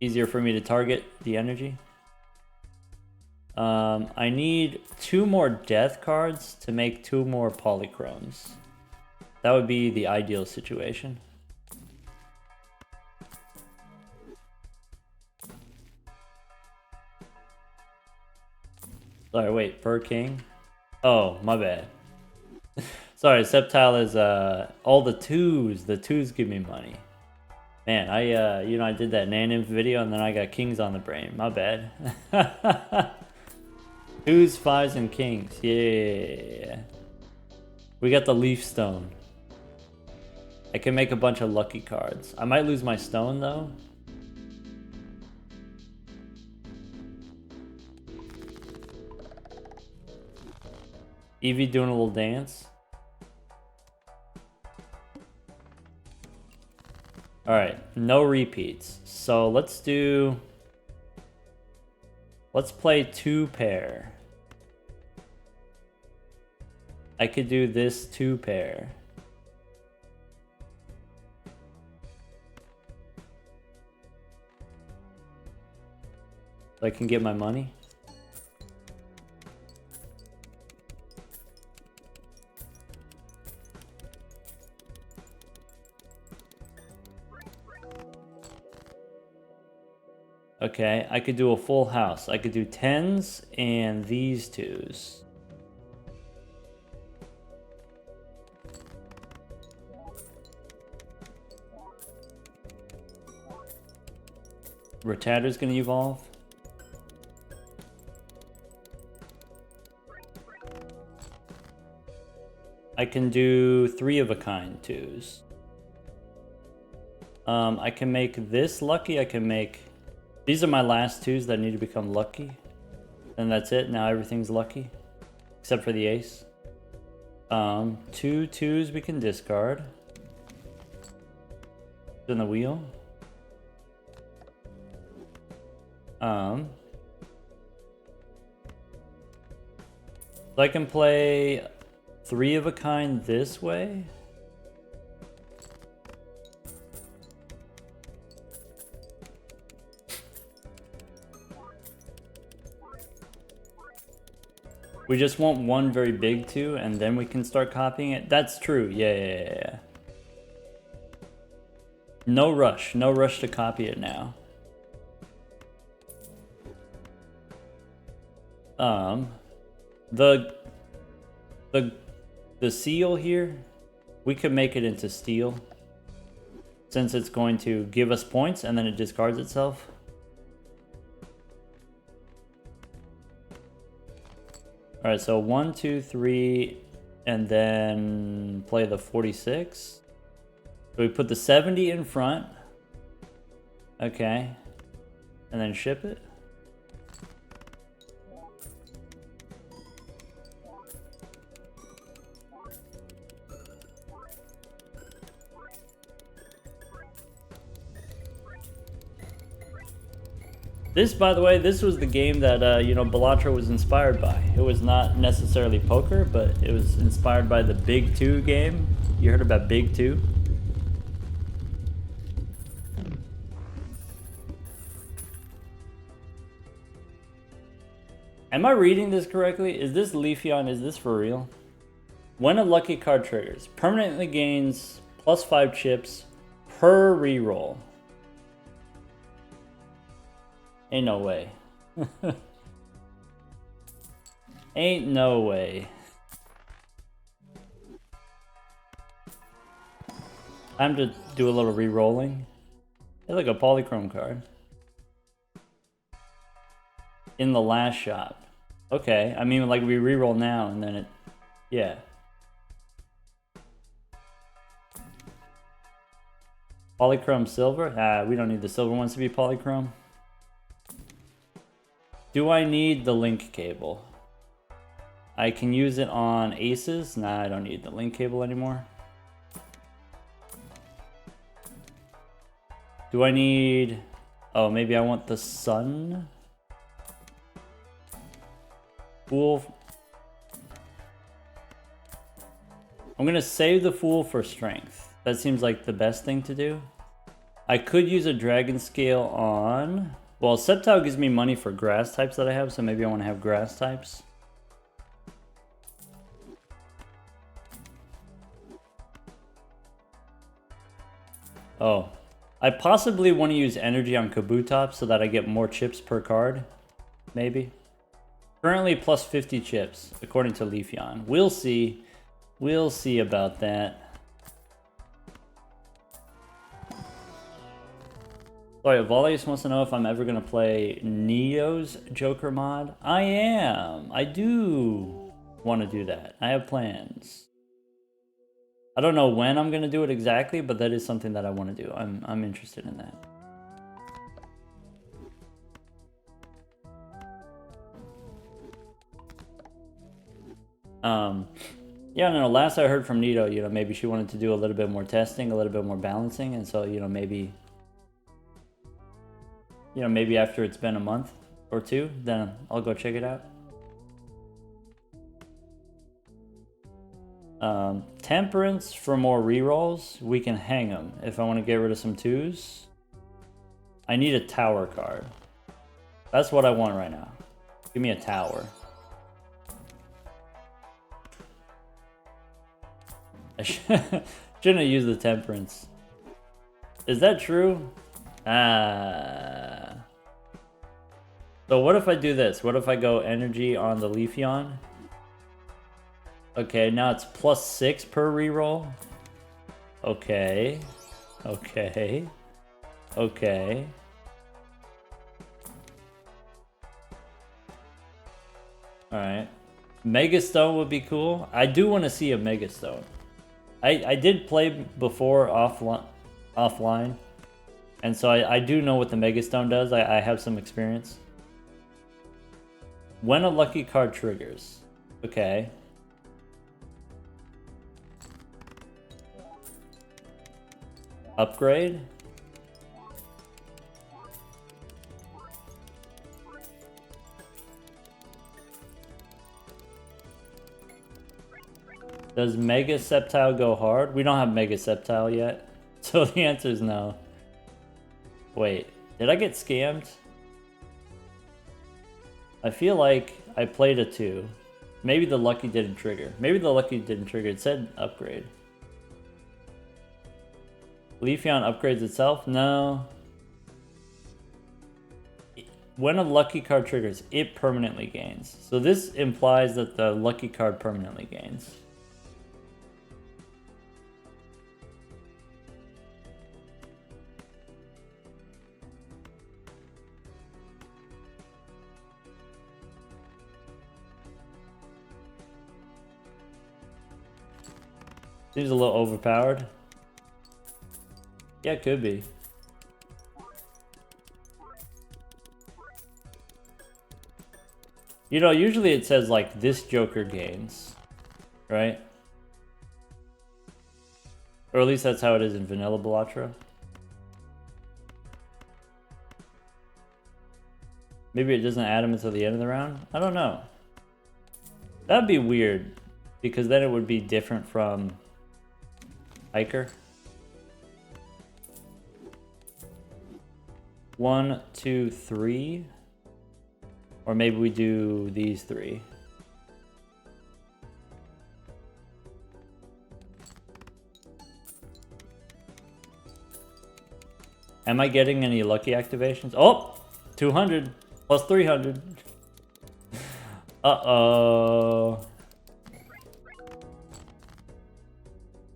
easier for me to target the energy. I need 2 more death cards to make 2 more polychromes. That would be the ideal situation. Sorry, wait, per king? Oh, my bad. Sorry, Sceptile is all the twos. The twos give me money. Man, I did that Nanim video and then I got kings on the brain. My bad. 2s, 5s, and kings. Yeah. We got the leaf stone. I can make a bunch of lucky cards. I might lose my stone though. Eevee doing a little dance. Alright, no repeats. So let's play 2 pair. I could do this 2 pair. So I can get my money. Okay, I could do a full house. I could do 10s and these 2s. Rattatar's gonna evolve. I can do 3 of a kind 2s. I can make this lucky. I can make... These are my last 2s that need to become lucky. And that's it. Now everything's lucky. Except for the ace. 2 2s we can discard. In the wheel. So I can play 3 of a kind this way. We just want one very big 2 and then we can start copying it. That's true. Yeah. No rush to copy it now. The seal here, we could make it into steel, since it's going to give us points and then it discards itself. All right, so 1, 2, 3, and then play the 46. So we put the 70 in front. Okay, and then ship it. This, by the way, this was the game that, you know, BalatroU was inspired by. It was not necessarily poker, but it was inspired by the Big 2 game. You heard about Big 2? Am I reading this correctly? Is this Leafeon? Is this for real? When a lucky card triggers, permanently gains +5 chips per reroll. Ain't no way. Ain't no way. Time to do a little re-rolling. It's like a polychrome card. In the last shot. Okay, I mean, like, we re-roll now and then it... Yeah. Polychrome silver? Ah, we don't need the silver ones to be polychrome. Do I need the link cable? I can use it on aces. Nah, I don't need the link cable anymore. Do I need... Oh, maybe I want the sun? Fool. I'm gonna save the fool for strength. That seems like the best thing to do. I could use a dragon scale on... Well, Sceptile gives me money for grass types that I have, so maybe I want to have grass types. Oh. I possibly want to use energy on Kabutops so that I get more chips per card. Maybe. Currently plus 50 chips, according to Leafeon. We'll see. We'll see about that. Sorry, Valius wants to know if I'm ever going to play Neo's Joker mod. I am. I do want to do that. I have plans. I don't know when I'm going to do it exactly, but that is something that I want to do. I'm interested in that. Yeah, no, last I heard from Nito, you know, maybe she wanted to do a little bit more testing, a little bit more balancing, and so, you know, maybe after it's been a month or 2, then I'll go check it out. Temperance for more rerolls. We can hang them if I want to get rid of some 2s. I need a tower card. That's what I want right now. Give me a tower. I shouldn't have used the temperance. Is that true? Ah. So what if I do this? What if I go energy on the Leafeon? Okay, now it's +6 per reroll. Okay. Okay. Okay. Alright. Mega Stone would be cool. I do want to see a Mega Stone. I did play before offline. And so I do know what the Mega Stone does. I have some experience. When a lucky card triggers. Okay. Upgrade. Does Mega Sceptile go hard? We don't have Mega Sceptile yet. So the answer is no. Wait, did I get scammed? I feel like I played a 2. Maybe the lucky didn't trigger. Maybe the lucky didn't trigger. It said upgrade. Leafeon upgrades itself? No. When a lucky card triggers, it permanently gains. So this implies that the lucky card permanently gains. Seems a little overpowered. Yeah, it could be. You know, usually it says like this Joker gains, right? Or at least that's how it is in vanilla Balatro. Maybe it doesn't add them until the end of the round? I don't know. That'd be weird, because then it would be different from Hiker. 1, 2, 3. Or maybe we do these 3. Am I getting any lucky activations? Oh! 200 plus 300. Uh-oh.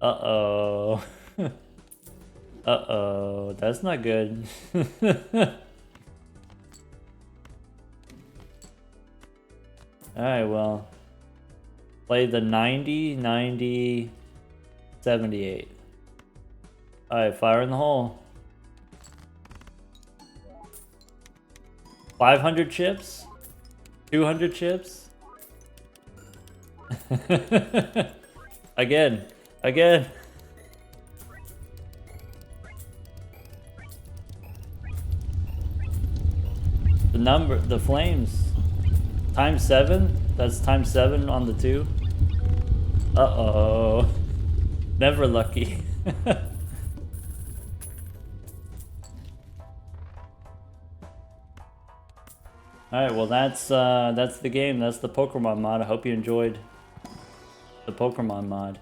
Uh-oh. Uh-oh. That's not good. Alright, well. Play the 90, 90, 78. Alright, fire in the hole. 500 chips? 200 chips? Again. Again. The number, the flames. Times 7? That's times 7 on the 2? Uh-oh. Never lucky. Alright, well that's the game. That's the Pokermon mod. I hope you enjoyed the Pokermon mod.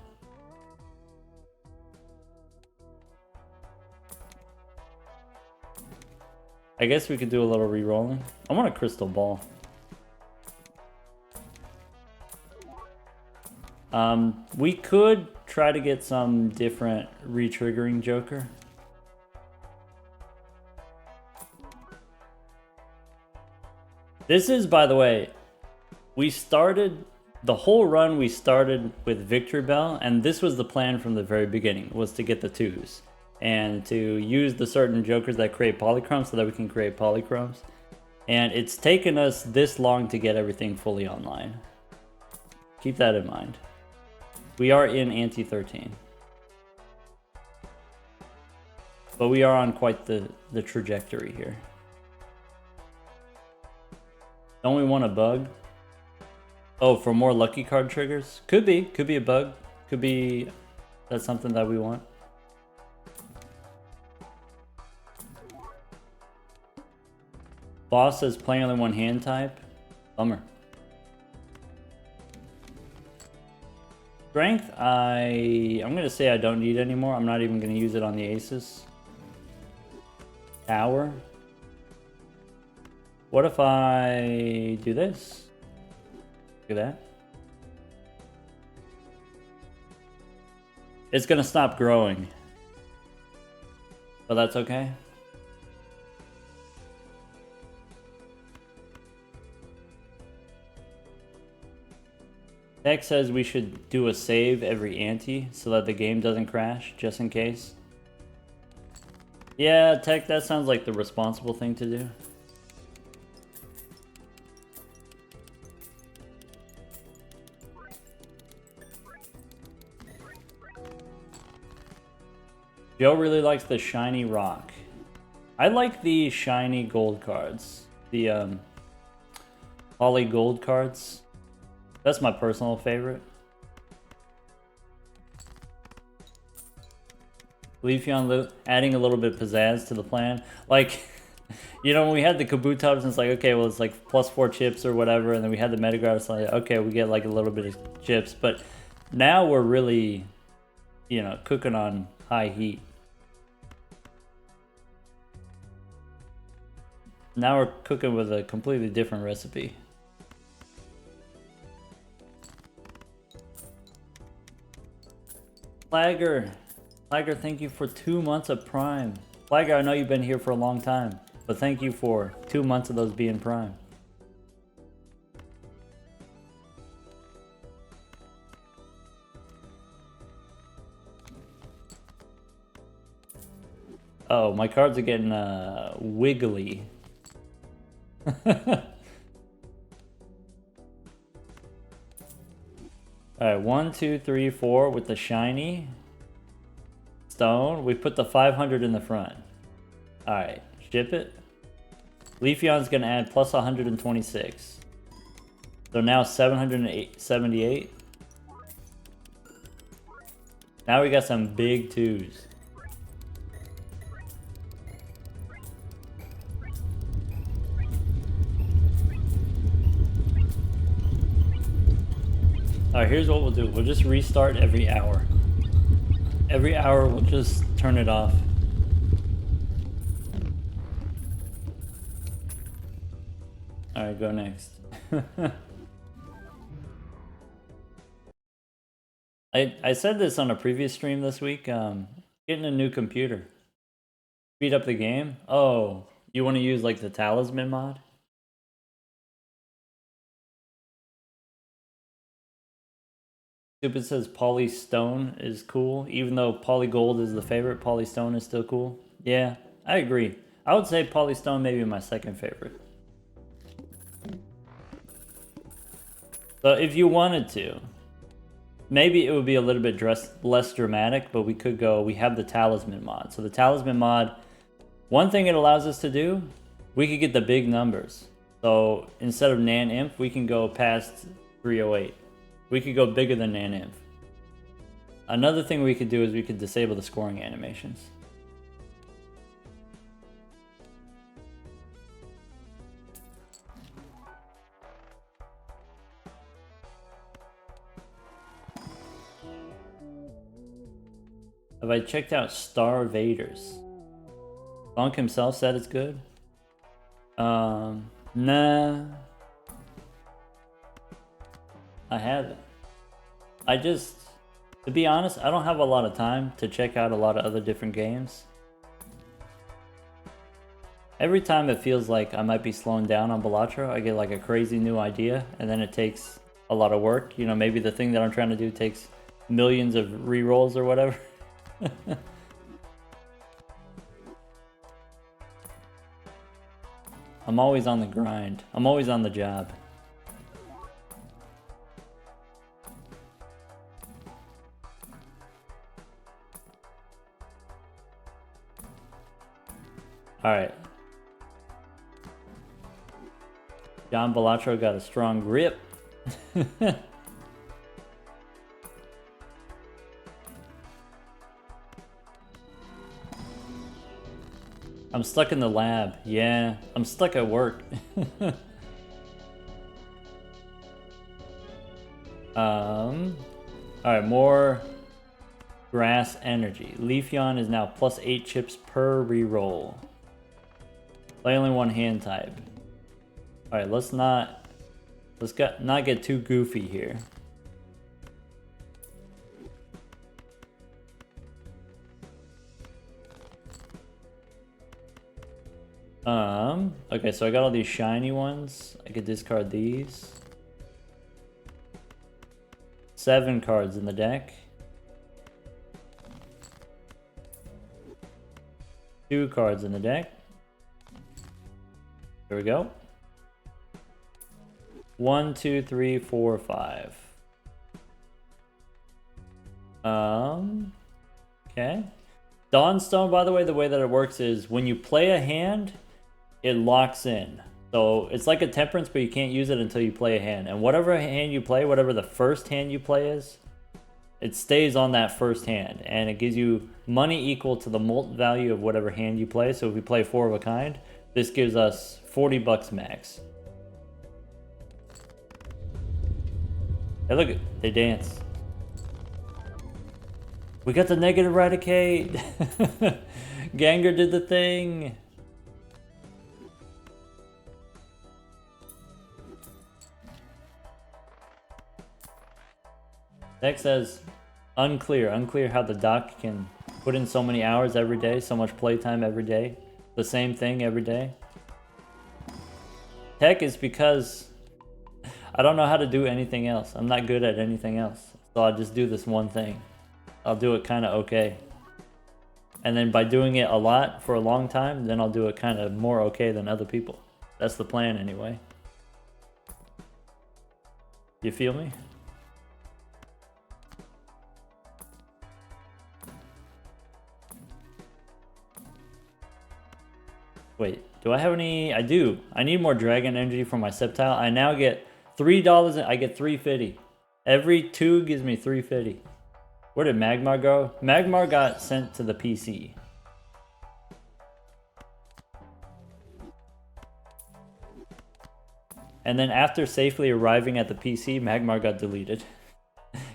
I guess we could do a little re-rolling. I want a crystal ball. We could try to get some different re-triggering Joker. This is, by the way, we started, the whole run we started with Victory Bell, and this was the plan from the very beginning, was to get the 2s. And to use the certain Jokers that create polychromes so that we can create polychromes. And it's taken us this long to get everything fully online. Keep that in mind. We are in Anti-13. But we are on quite the trajectory here. Don't we want a bug? Oh, for more lucky card triggers? Could be a bug. Could be that's something that we want. Boss says playing only one hand type. Bummer. Strength, I'm gonna say I don't need anymore. I'm not even gonna use it on the aces. Tower. What if I do this? Look at that. It's gonna stop growing. But that's okay. Tech says we should do a save every ante so that the game doesn't crash, just in case. Yeah, Tech, that sounds like the responsible thing to do. Joe really likes the shiny rock. I like the shiny gold cards. The poly gold cards. That's my personal favorite. Leafeon adding a little bit of pizzazz to the plan. Like, you know, when we had the Kabutops, and it's like, okay, well, it's like +4 chips or whatever, and then we had the Metagross, it's like, okay, we get like a little bit of chips, but now we're really, you know, cooking on high heat. Now we're cooking with a completely different recipe. Flagger, thank you for 2 months of Prime. Flagger, I know you've been here for a long time, but thank you for 2 months of those being Prime. Oh, my cards are getting wiggly. Alright, 1, 2, 3, 4 with the shiny stone. We put the 500 in the front. Alright, ship it. Leafeon's gonna add plus 126. So now 778. Now we got some big twos. Alright, here's what we'll do. We'll just restart every hour. Every hour we'll just turn it off. Alright, go next. I said this on a previous stream this week. Getting a new computer. Speed up the game. Oh, you want to use like the talisman mod? Stupid says Poly Stone is cool. Even though Poly Gold is the favorite, Poly Stone is still cool. Yeah, I agree. I would say Poly Stone may be my second favorite. So if you wanted to, maybe it would be a little bit less dramatic, but we could go, we have the talisman mod. So the talisman mod, one thing it allows us to do, we could get the big numbers. So instead of Nan Imp, we can go past 308. We could go bigger than Nan Imp. Another thing we could do is we could disable the scoring animations. Have I checked out Star Vaders? Bonk himself said it's good. Nah. I haven't. To be honest, I don't have a lot of time to check out a lot of other different games. Every time it feels like I might be slowing down on Balatro, I get like a crazy new idea, and then it takes a lot of work. You know, maybe the thing that I'm trying to do takes millions of rerolls or whatever. I'm always on the grind. I'm always on the job. Alright. John Balatro got a strong grip. I'm stuck in the lab. Yeah, I'm stuck at work. Alright, more grass energy. Leafeon is now +8 chips per reroll. Play only one hand type. Alright, let's not get too goofy here. Okay, so I got all these shiny ones. I could discard these. 7 cards in the deck. 2 cards in the deck. There we go. 1, 2, 3, 4, 5. Okay. Dawnstone, by the way that it works is when you play a hand, it locks in. So it's like a temperance, but you can't use it until you play a hand. And whatever hand you play, whatever the first hand you play is, it stays on that first hand. And it gives you money equal to the mult value of whatever hand you play. So if we play 4 of a kind, this gives us 40 bucks max. Hey, look, they dance. We got the negative eradicate. Gengar did the thing. Deck says unclear how the doc can put in so many hours every day, so much playtime every day, the same thing every day. Tech is because I don't know how to do anything else. I'm not good at anything else, so I'll just do this one thing. I'll do it kind of okay, and then by doing it a lot for a long time, then I'll do it kind of more okay than other people. That's the plan anyway. You feel me? Wait, do I have any? I do. I need more dragon energy for my Sceptile. I now get $3 and I get 350. Every 2 gives me 350. Where did Magmar go? Magmar got sent to the PC. And then after safely arriving at the PC, Magmar got deleted.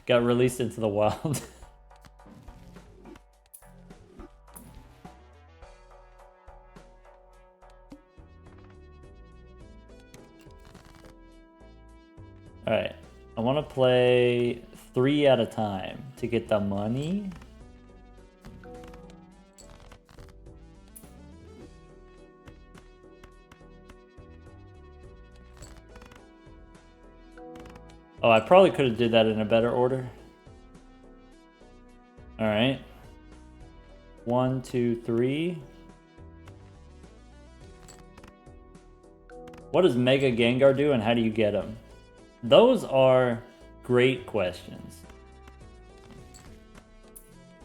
Got released into the wild. Alright, I want to play 3 at a time to get the money. Oh, I probably could have did that in a better order. Alright. 1, 2, 3. What does Mega Gengar do and how do you get him? Those are great questions.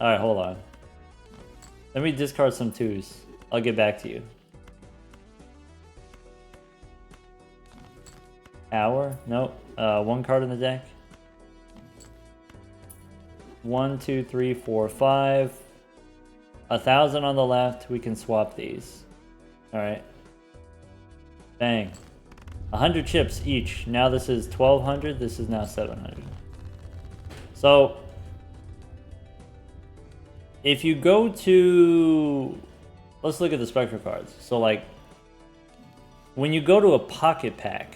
Alright, hold on. Let me discard some 2s. I'll get back to you. Hour? Nope. 1 card in the deck. 1, 2, 3, 4, 5. 1,000 on the left. We can swap these. Alright. Bang. 100 chips each. Now this is 1,200. This is now 700. So, if you go to... Let's look at the Spectral cards. So, like, when you go to a Pocket Pack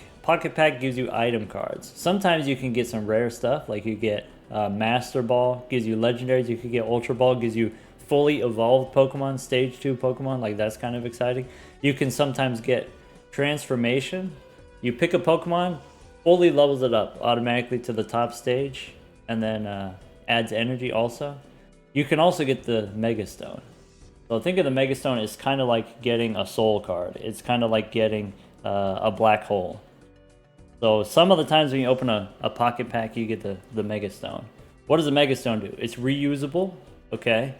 gives you item cards. Sometimes you can get some rare stuff, like you get Master Ball, gives you legendaries. You could get Ultra Ball, gives you fully evolved Pokemon, Stage 2 Pokemon, like that's kind of exciting. You can sometimes get Transformation. You pick a Pokemon, fully levels it up automatically to the top stage, and then adds energy also. You can also get the Mega Stone. So think of the Mega Stone as kind of like getting a Soul card. It's kind of like getting a Black Hole. So some of the times when you open a Pocket Pack, you get the Mega Stone. What does the Mega Stone do? It's reusable, okay?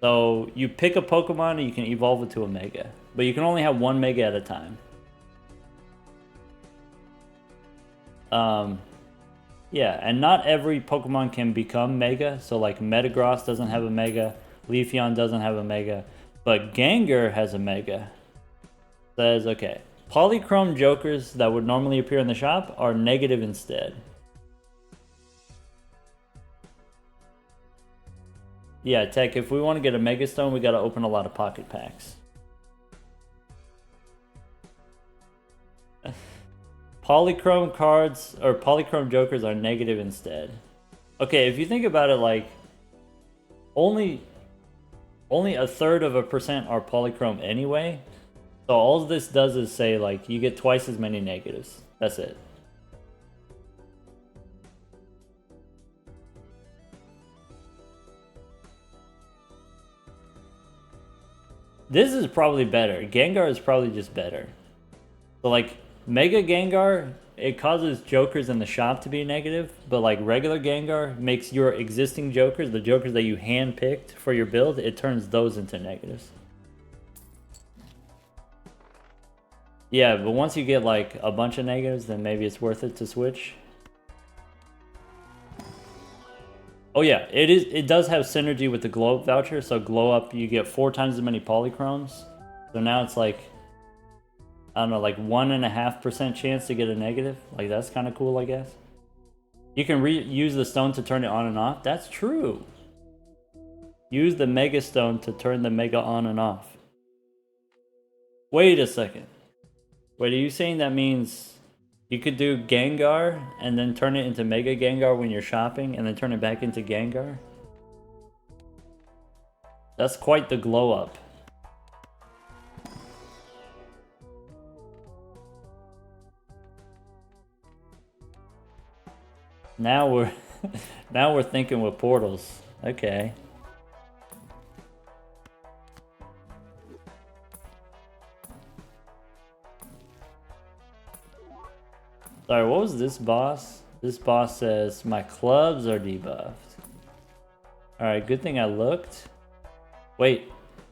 So you pick a Pokemon and you can evolve it to a Mega. But you can only have 1 Mega at a time. Yeah, and not every Pokemon can become Mega. So like Metagross doesn't have a Mega. Leafeon doesn't have a Mega. But Gengar has a Mega. Says, okay, Polychrome Jokers that would normally appear in the shop are negative instead. Yeah, Tech, if we want to get a Mega Stone, we got to open a lot of Pocket Packs. Polychrome cards or polychrome jokers are negative instead. Okay, if you think about it, like only 1/3% are polychrome anyway. So all this does is say like you get twice as many negatives. That's it. This is probably better. Gengar is probably just better. So like Mega Gengar, it causes jokers in the shop to be negative, but like regular Gengar makes your existing jokers, the jokers that you handpicked for your build, it turns those into negatives. Yeah, but once you get like a bunch of negatives, then maybe it's worth it to switch. Oh yeah, it does have synergy with the glow up voucher, so glow up you get 4 times as many polychromes. So now it's like, I don't know, like 1.5% chance to get a negative. Like that's kind of cool, I guess. You can use the stone to turn it on and off. That's true. Use the Mega Stone to turn the Mega on and off. Wait a second. Wait, are you saying that means you could do Gengar and then turn it into Mega Gengar when you're shopping and then turn it back into Gengar? That's quite the glow up. Now we're now we're thinking with portals. Okay. Sorry, what was this boss? This boss says, my clubs are debuffed. Alright, good thing I looked. Wait,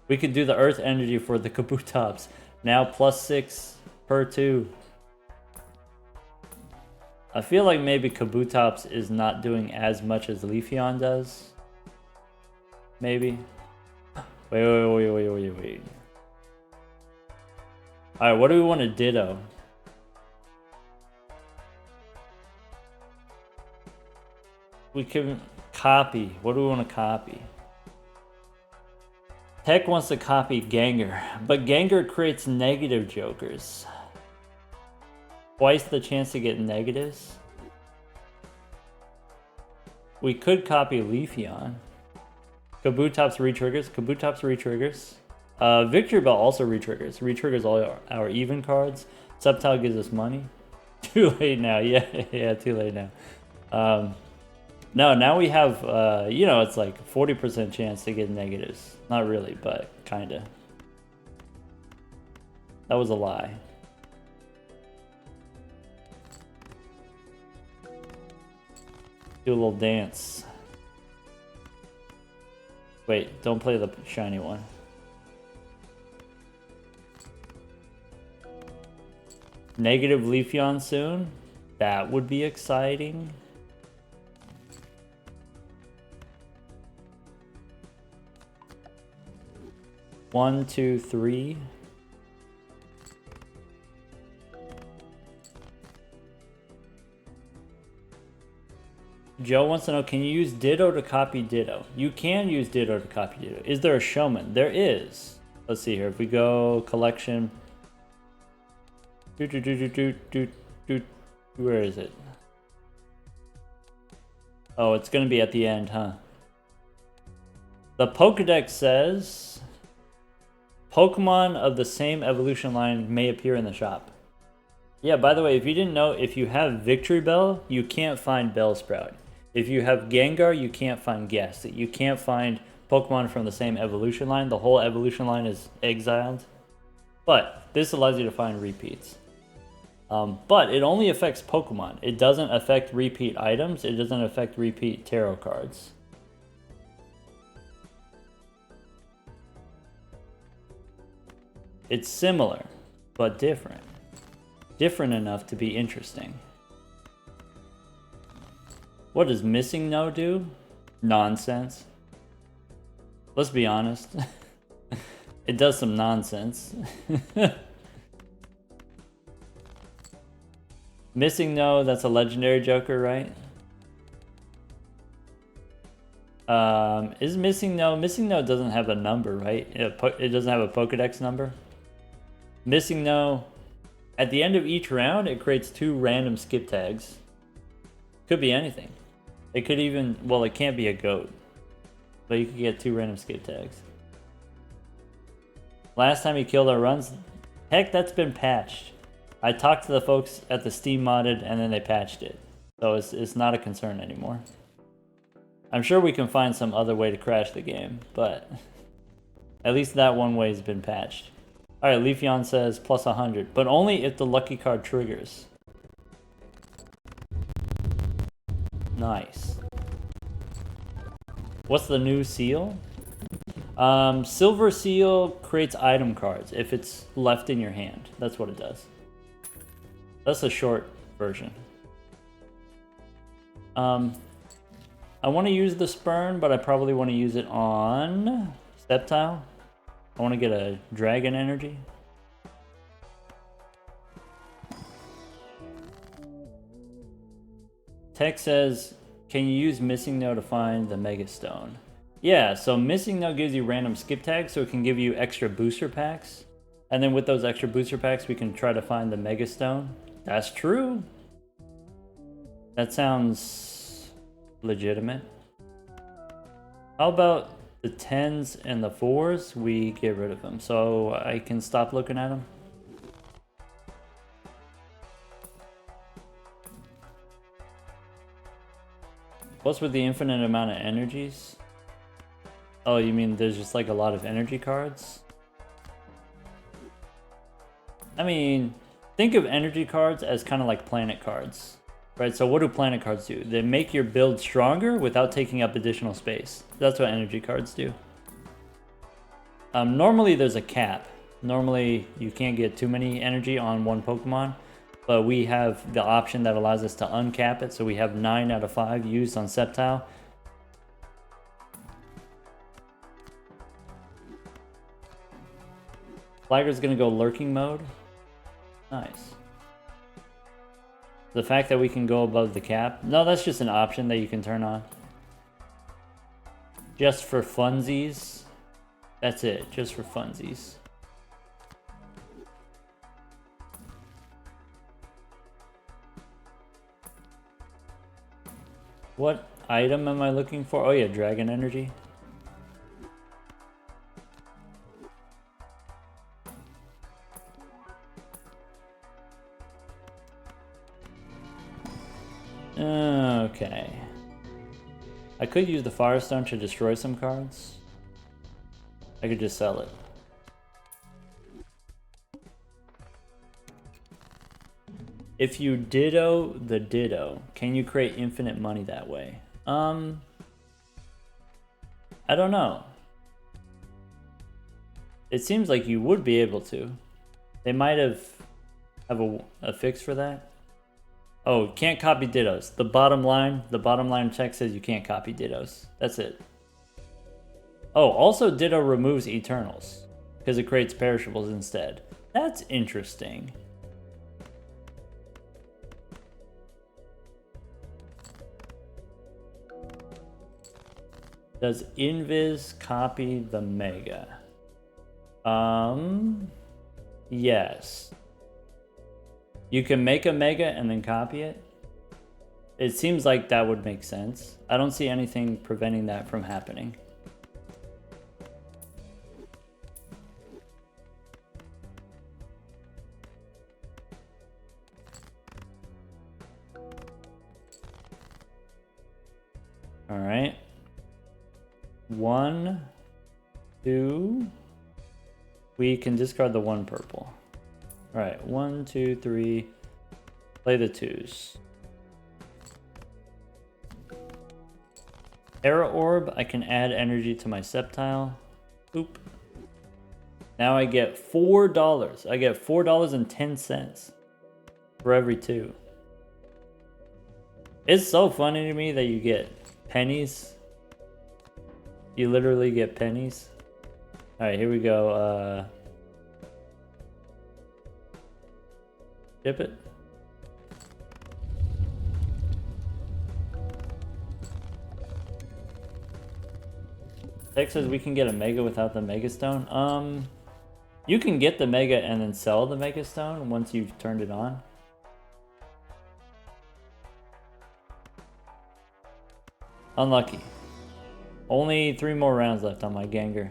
we could do the earth energy for the Kabutops. Now +6 per 2. I feel like maybe Kabutops is not doing as much as Leafeon does. Maybe. Wait. Alright, what do we want to ditto? We can copy. What do we want to copy? Tech wants to copy Gengar, but Gengar creates negative jokers. Twice the chance to get negatives. We could copy Leafeon. Kabutops retriggers. Kabutops retriggers. Victory Bell also retriggers. Retriggers all our even cards. Subtile gives us money. Too late now. Yeah, too late now. No, now we have, you know, it's like 40% chance to get negatives. Not really, but kinda. That was a lie. Do a little dance. Wait, don't play the shiny one. Negative Leafeon soon? That would be exciting. One, two, three. Joe wants to know, can you use Ditto to copy Ditto? You can use Ditto to copy Ditto. Is there a showman? There is. Let's see here. If we go collection. Where is it? Oh, it's going to be at the end, huh? The Pokedex says Pokemon of the same evolution line may appear in the shop. Yeah, by the way, if you didn't know, if you have Victory Bell, you can't find Bellsprout. If you have Gengar, you can't find Ghastly. You can't find Pokemon from the same evolution line. The whole evolution line is exiled. But this allows you to find repeats. But it only affects Pokemon. It doesn't affect repeat items. It doesn't affect repeat tarot cards. It's similar, but different. Different enough to be interesting. What does Missing No do? Nonsense. Let's be honest. It does some nonsense. Missing No, that's a legendary joker, right? Is Missing No? Missing No doesn't have a number, right? It doesn't have a Pokedex number. Missing No At the end of each round, it creates 2 random skip tags. Could be anything. It could even, well, it can't be a goat. But you could get 2 random skip tags. Last time he killed our runs, heck, that's been patched. I talked to the folks at the Steam Modded and then they patched it. So it's not a concern anymore. I'm sure we can find some other way to crash the game, but at least that one way has been patched. Alright, Leafeon says plus 100, but only if the lucky card triggers. Nice. What's the new seal? Silver seal creates item cards if it's left in your hand. That's what it does. That's a short version. I want to use the Spurn, but I probably want to use it on Sceptile. I want to get a dragon energy. Tech says, can you use Missing No to find the Mega Stone? Yeah, so Missing No gives you random skip tags, so it can give you extra booster packs. And then with those extra booster packs, we can try to find the Mega Stone. That's true. That sounds legitimate. How about the 10s and the 4s? We get rid of them, so I can stop looking at them. What's with the infinite amount of energies? Oh, you mean there's just like a lot of energy cards? I mean, think of energy cards as kind of like planet cards, right? So what do planet cards do? They make your build stronger without taking up additional space. That's what energy cards do. Normally there's a cap. Normally you can't get too many energy on one Pokemon, but we have the option that allows us to uncap it. So we have 9 out of 5 used on Sceptile. Flagger's gonna go lurking mode. Nice. The fact that we can go above the cap. No, that's just an option that you can turn on. Just for funsies. That's it, just for funsies. What item am I looking for? Oh yeah, dragon energy. Okay. I could use the Firestone to destroy some cards. I could just sell it. If you ditto the ditto, can you create infinite money that way? I don't know. It seems like you would be able to. They might have a fix for that. Oh, can't copy dittos. The bottom line check says you can't copy dittos. That's it. Oh, also ditto removes eternals because it creates perishables instead. That's interesting. Does Invis copy the Mega? Yes. You can make a Mega and then copy it. It seems like that would make sense. I don't see anything preventing that from happening. All right. 1, 2. We can discard the 1 purple. All right, 1, 2, 3. Play the 2s. Era Orb, I can add energy to my Sceptile. Oop. Now I get $4. I get $4.10 for every 2. It's so funny to me that you get pennies. You literally get pennies. All right, here we go. Dip it. Tech says we can get a Mega without the Mega Stone. You can get the Mega and then sell the Mega Stone once you've turned it on. Unlucky. Only 3 more rounds left on my Gengar.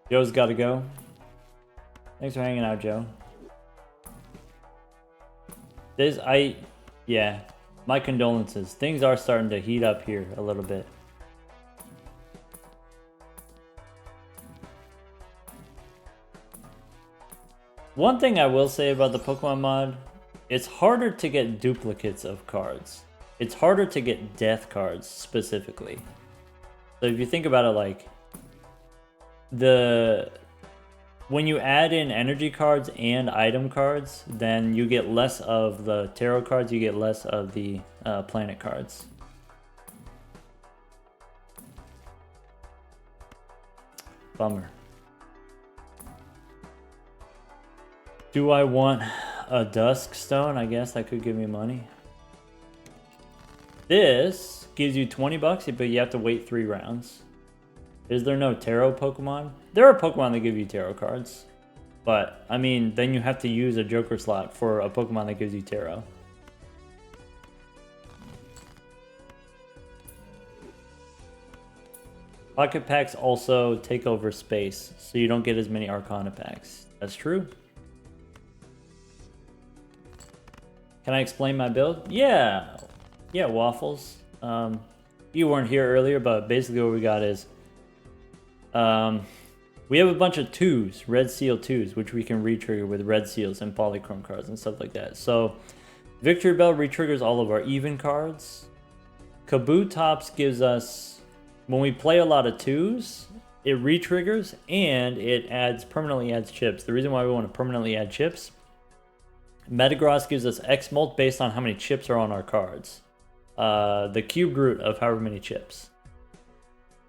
Joe's gotta go. Thanks for hanging out, Joe. Yeah, my condolences. Things are starting to heat up here a little bit. One thing I will say about the Pokemon mod, it's harder to get duplicates of cards. It's harder to get death cards specifically. So if you think about it, like when you add in energy cards and item cards, then you get less of the tarot cards, you get less of the planet cards. Bummer. Do I want a Dusk Stone? I guess that could give me money. This gives you 20 bucks, but you have to wait 3 rounds. Is there no tarot Pokemon? There are Pokemon that give you tarot cards. But, I mean, then you have to use a Joker slot for a Pokemon that gives you tarot. Pocket packs also take over space, so you don't get as many Arcana packs. That's true. Can I explain my build? Yeah. Yeah, Waffles. You weren't here earlier, but basically what we got is we have a bunch of 2s, Red Seal 2s, which we can retrigger with Red Seals and Polychrome cards and stuff like that. So Victory Bell retriggers all of our even cards. Kabutops gives us, when we play a lot of 2s, it retriggers and it permanently adds chips. The reason why we want to permanently add chips, Metagross gives us X Molt based on how many chips are on our cards. The cubed root of however many chips.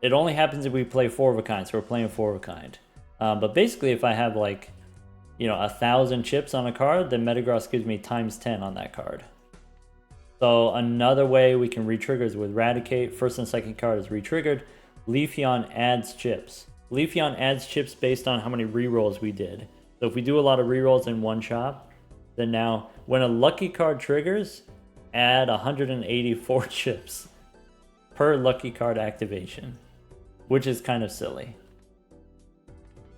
It only happens if we play 4 of a kind, so we're playing 4 of a kind. But basically, if I have like, 1,000 chips on a card, then Metagross gives me times 10 on that card. So another way we can retrigger is with Raticate. First and second card is retriggered. Leafeon adds chips. Leafeon adds chips based on how many rerolls we did. So if we do a lot of rerolls in one shot, then now when a lucky card triggers, add 184 chips per lucky card activation, which is kind of silly.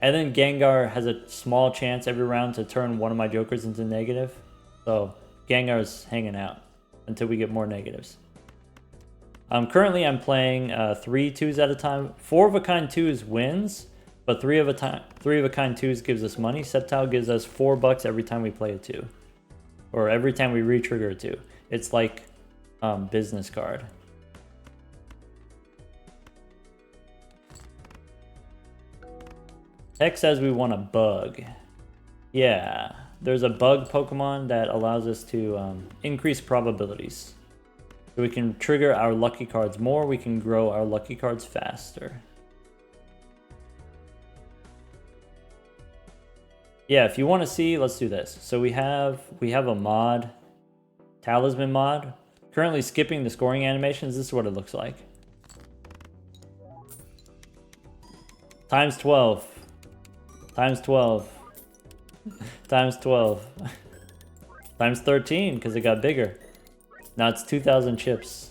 And then Gengar has a small chance every round to turn one of my Jokers into negative. So Gengar's hanging out until we get more negatives. Currently I'm playing 3 2s at a time. 4 of a kind 2s wins, but 3 of a kind 2s gives us money. Sceptile gives us $4 every time we play a 2. Or every time we retrigger a 2. It's like business card. Tech says we want a bug. Yeah, there's a bug Pokemon that allows us to increase probabilities. So we can trigger our lucky cards more, we can grow our lucky cards faster. Yeah, if you want to see, let's do this. So we have a mod, Talisman mod. Currently skipping the scoring animations. This is what it looks like. Times 12. Times 12. Times 12. Times 13, because it got bigger. Now it's 2,000 chips.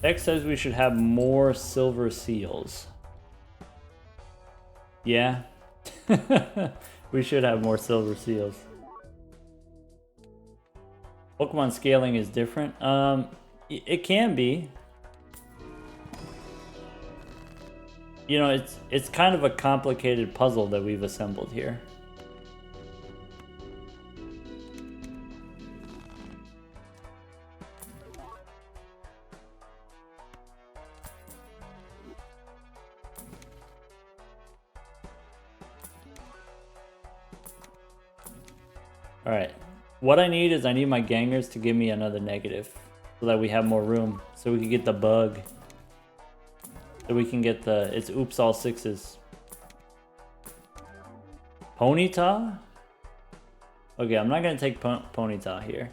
X says we should have more silver seals. Yeah. We should have more silver seals. Pokemon scaling is different. It can be. It's kind of a complicated puzzle that we've assembled here. All right. What I need is I need my Gangers to give me another negative so that we have more room so we can get the bug. So we can get the, it's oops all sixes. Ponyta? Okay, I'm not gonna take Ponyta here.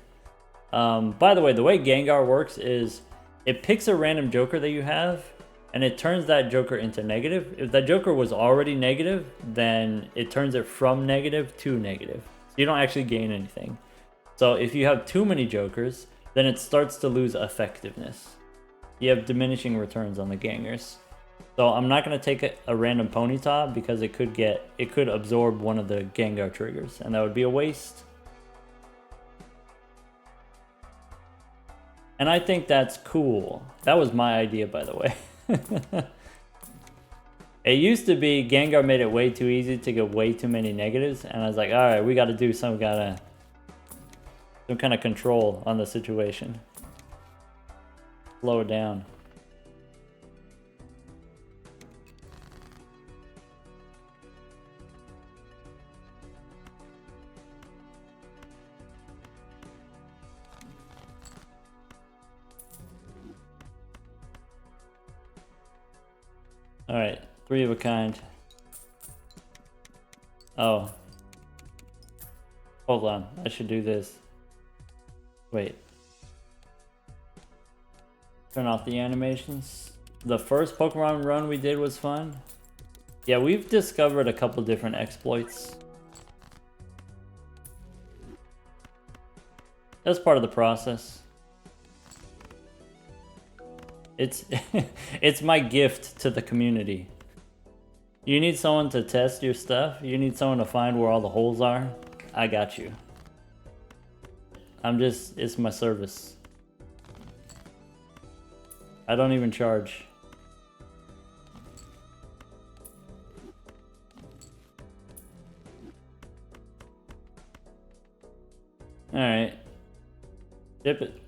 By the way Gengar works is it picks a random Joker that you have and it turns that Joker into negative. If that Joker was already negative, then it turns it from negative to negative. So you don't actually gain anything. So if you have too many Jokers, then it starts to lose effectiveness. You have diminishing returns on the Gangers. So I'm not going to take a random Ponyta because it could absorb one of the Gengar triggers, and that would be a waste. And I think that's cool. That was my idea, by the way. It used to be Gengar made it way too easy to get way too many negatives, and I was like, alright, we got to do some kind of control on the situation. Slow it down. Alright, 3 of a kind. Oh. Hold on, I should do this. Wait. Turn off the animations. The first Pokemon run we did was fun. Yeah, we've discovered a couple different exploits. That's part of the process. It's it's my gift to the community. You need someone to test your stuff. You need someone to find where all the holes are. I got you. It's my service. I don't even charge. Alright. Dip it.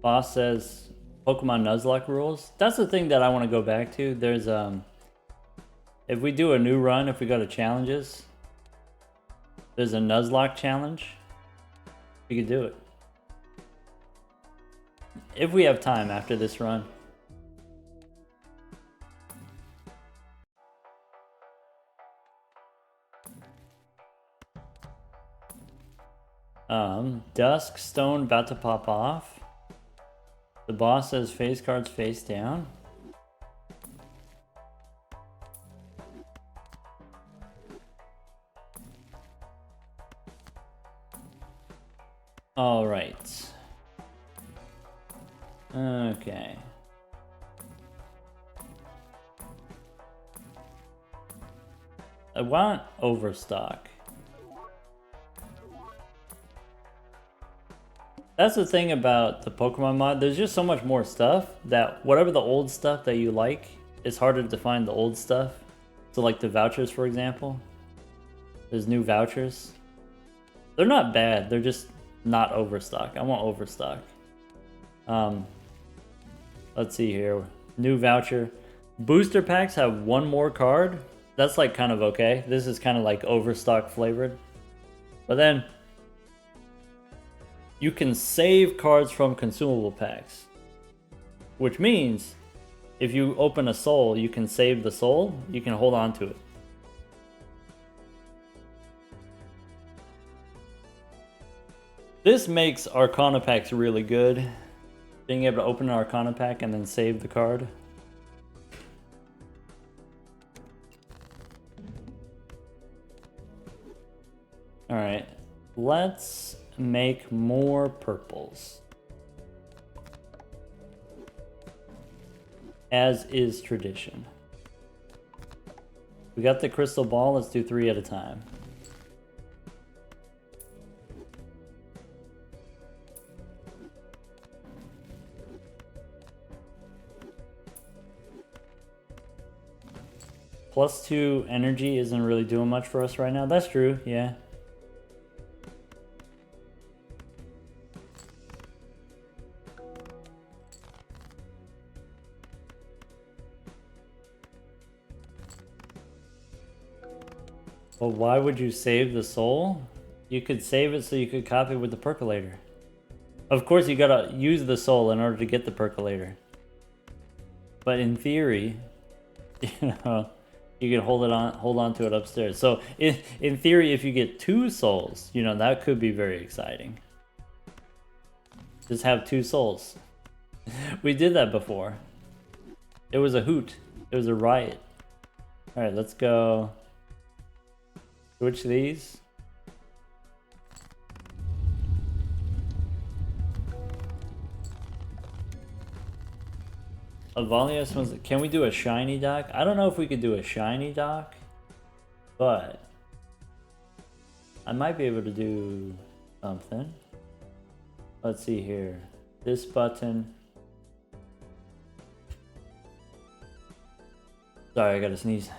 Boss says Pokemon Nuzlocke rules. That's the thing that I want to go back to. There's if we do a new run, if we go to challenges, there's a Nuzlocke challenge. We could do it. If we have time after this run. Dusk Stone about to pop off. The boss says face cards face down. All right. Okay. I want overstock. That's the thing about the Pokemon mod. There's just so much more stuff that whatever the old stuff that you like, it's harder to find the old stuff. So like the vouchers, for example. There's new vouchers. They're not bad. They're just not overstock. I want overstock. Let's see here. New voucher. Booster packs have one more card. That's like kind of okay. This is kind of like overstock flavored. But then you can save cards from consumable packs, which means if you open a soul, you can save the soul, you can hold on to it. This makes Arcana packs really good, being able to open an Arcana pack and then save the card. Alright, let's make more purples. As is tradition. We got the crystal ball, let's do 3 at a time. +2 energy isn't really doing much for us right now. That's true, yeah. Well, why would you save the soul? You could save it so you could copy with the percolator. Of course, you gotta use the soul in order to get the percolator. But in theory, you know, you can hold on to it upstairs. So in theory, if you get 2 souls, you know, that could be very exciting. Just have 2 souls. We did that before. It was a hoot. It was a riot. All right, let's go. Switch these. Avalius was. Can we do a shiny dock? I don't know if we could do a shiny dock, but I might be able to do something. Let's see here. This button. Sorry, I gotta sneeze.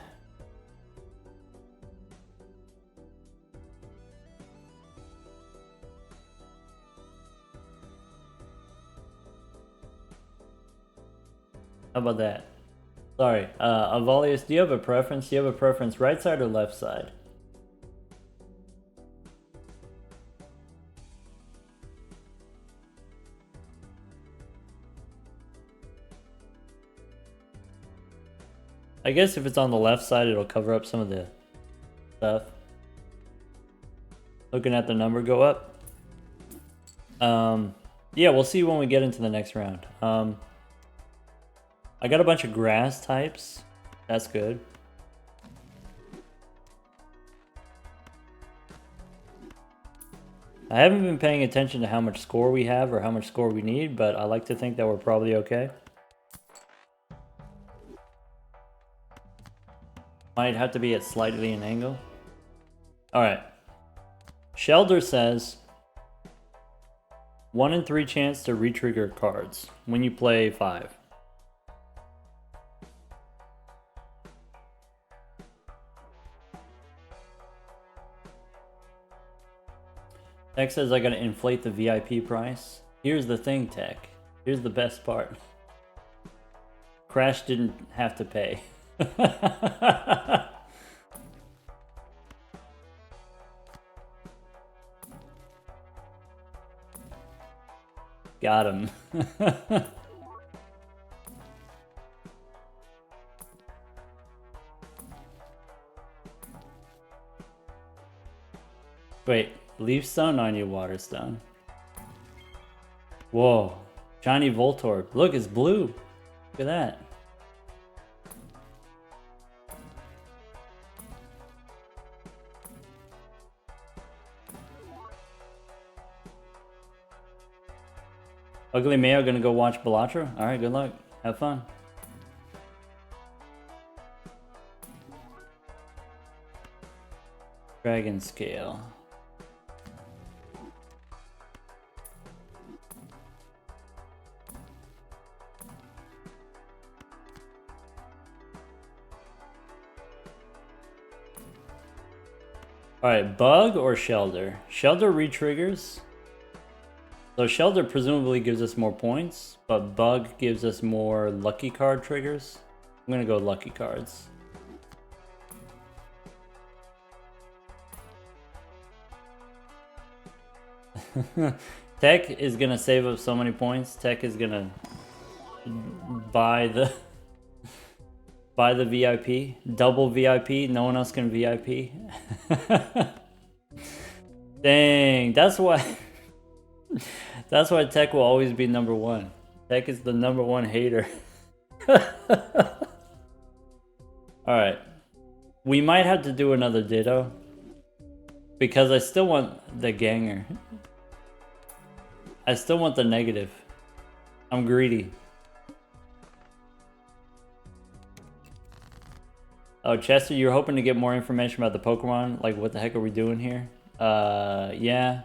How about that? Sorry, Avalius, do you have a preference? Do you have a preference, right side or left side? I guess if it's on the left side, it'll cover up some of the stuff. Looking at the number go up. Yeah, we'll see when we get into the next round. I got a bunch of grass types. That's good. I haven't been paying attention to how much score we have or how much score we need, but I like to think that we're probably okay. Might have to be at slightly an angle. Alright. Shelder says 1 in 3 chance to re-trigger cards when you play 5. Tech says I gotta inflate the VIP price. Here's the thing, Tech. Here's the best part. Crash didn't have to pay. Got him. Wait, leaf stone on you, water stone. Whoa, shiny Voltorb. Look, it's blue. Look at that. Ugly Mayo gonna go watch BalatroU? Alright, good luck. Have fun. Dragon Scale. Alright, Bug or Shelter? Shelter re-triggers. So Shelter presumably gives us more points, but Bug gives us more lucky card triggers. I'm gonna go lucky cards. Tech is gonna save up so many points. Tech is gonna buy the VIP, double VIP. No one else can VIP. Dang, that's why. That's why Tech will always be number 1. Tech is the number 1 hater. Alright. We might have to do another Ditto. Because I still want the Ganger. I still want the negative. I'm greedy. Oh, Chester, you're hoping to get more information about the Pokemon? Like, what the heck are we doing here? Yeah.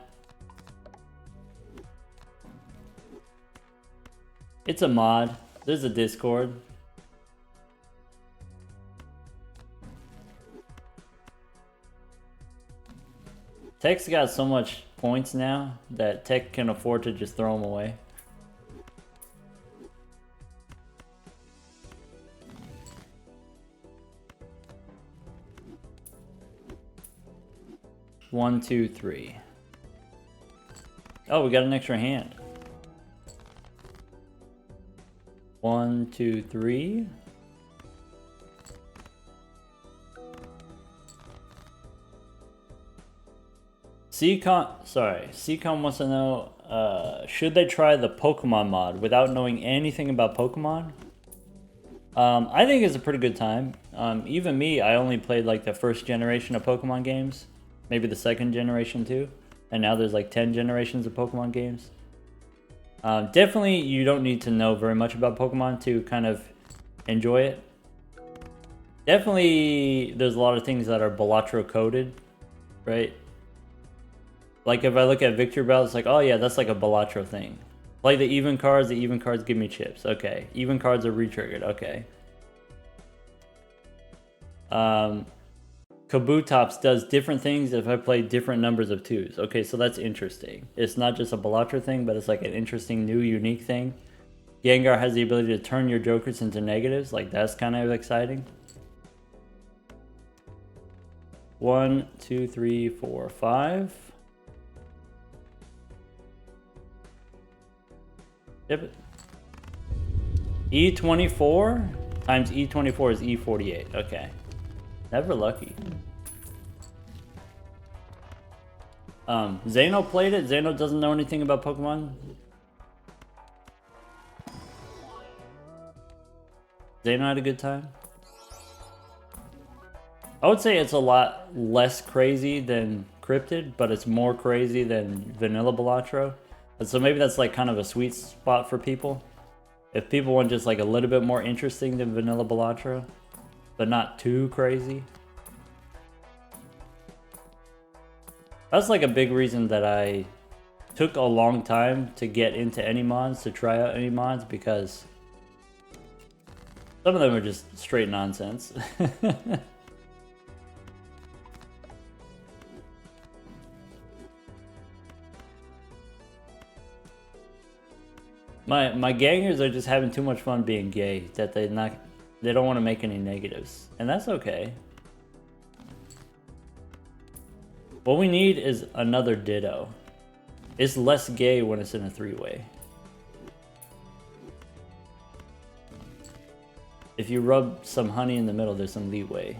It's a mod. There's a Discord. Tech's got so much points now that Tech can afford to just throw them away. 1, 2, 3. Oh, we got an extra hand. 1, 2, 3. Ccon wants to know, should they try the Pokermon mod without knowing anything about Pokemon? I think it's a pretty good time. Even me, I only played like the first generation of Pokemon games, maybe the second generation too, and now there's like 10 generations of Pokemon games. Definitely, you don't need to know very much about Pokemon to kind of enjoy it. Definitely, there's a lot of things that are Balatro coded, right? Like if I look at Victory Bell, it's like, oh yeah, that's like a Balatro thing. Play the even cards give me chips. Okay. Even cards are re-triggered. Okay. Kabutops does different things if I play different numbers of 2s. Okay, so that's interesting. It's not just a Balatro thing, but it's like an interesting, new, unique thing. Gengar has the ability to turn your jokers into negatives. Like, that's kind of exciting. 1, 2, 3, 4, 5. Yep. E24 times E24 is E48. Okay. Never lucky. Zeno played it. Zeno doesn't know anything about Pokemon. Zeno had a good time. I would say it's a lot less crazy than Cryptid, but it's more crazy than Vanilla Balatro. And so maybe that's like kind of a sweet spot for people. If people want just like a little bit more interesting than Vanilla Balatro, but not too crazy. That's like a big reason that I took a long time to get into any mods, to try out any mods, because some of them are just straight nonsense. My gangers are just having too much fun being gay that they don't want to make any negatives, and that's okay. What we need is another Ditto. It's less gay when it's in a 3-way. If you rub some honey in the middle, there's some leeway.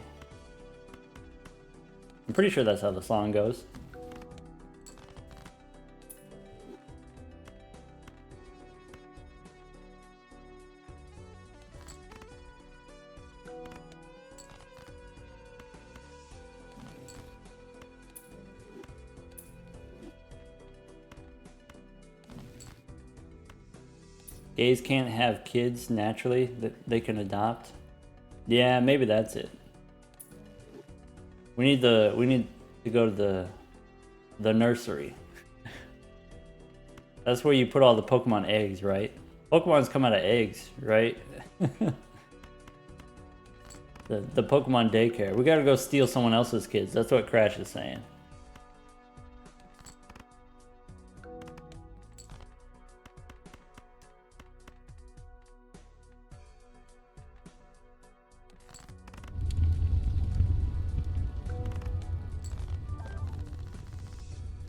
I'm pretty sure that's how the song goes. Gays can't have kids naturally that they can adopt. Yeah, maybe that's it. We need to go to the nursery. That's where you put all the Pokemon eggs, right? Pokemon's come out of eggs, right? the Pokemon daycare. We gotta go steal someone else's kids. That's what Crash is saying.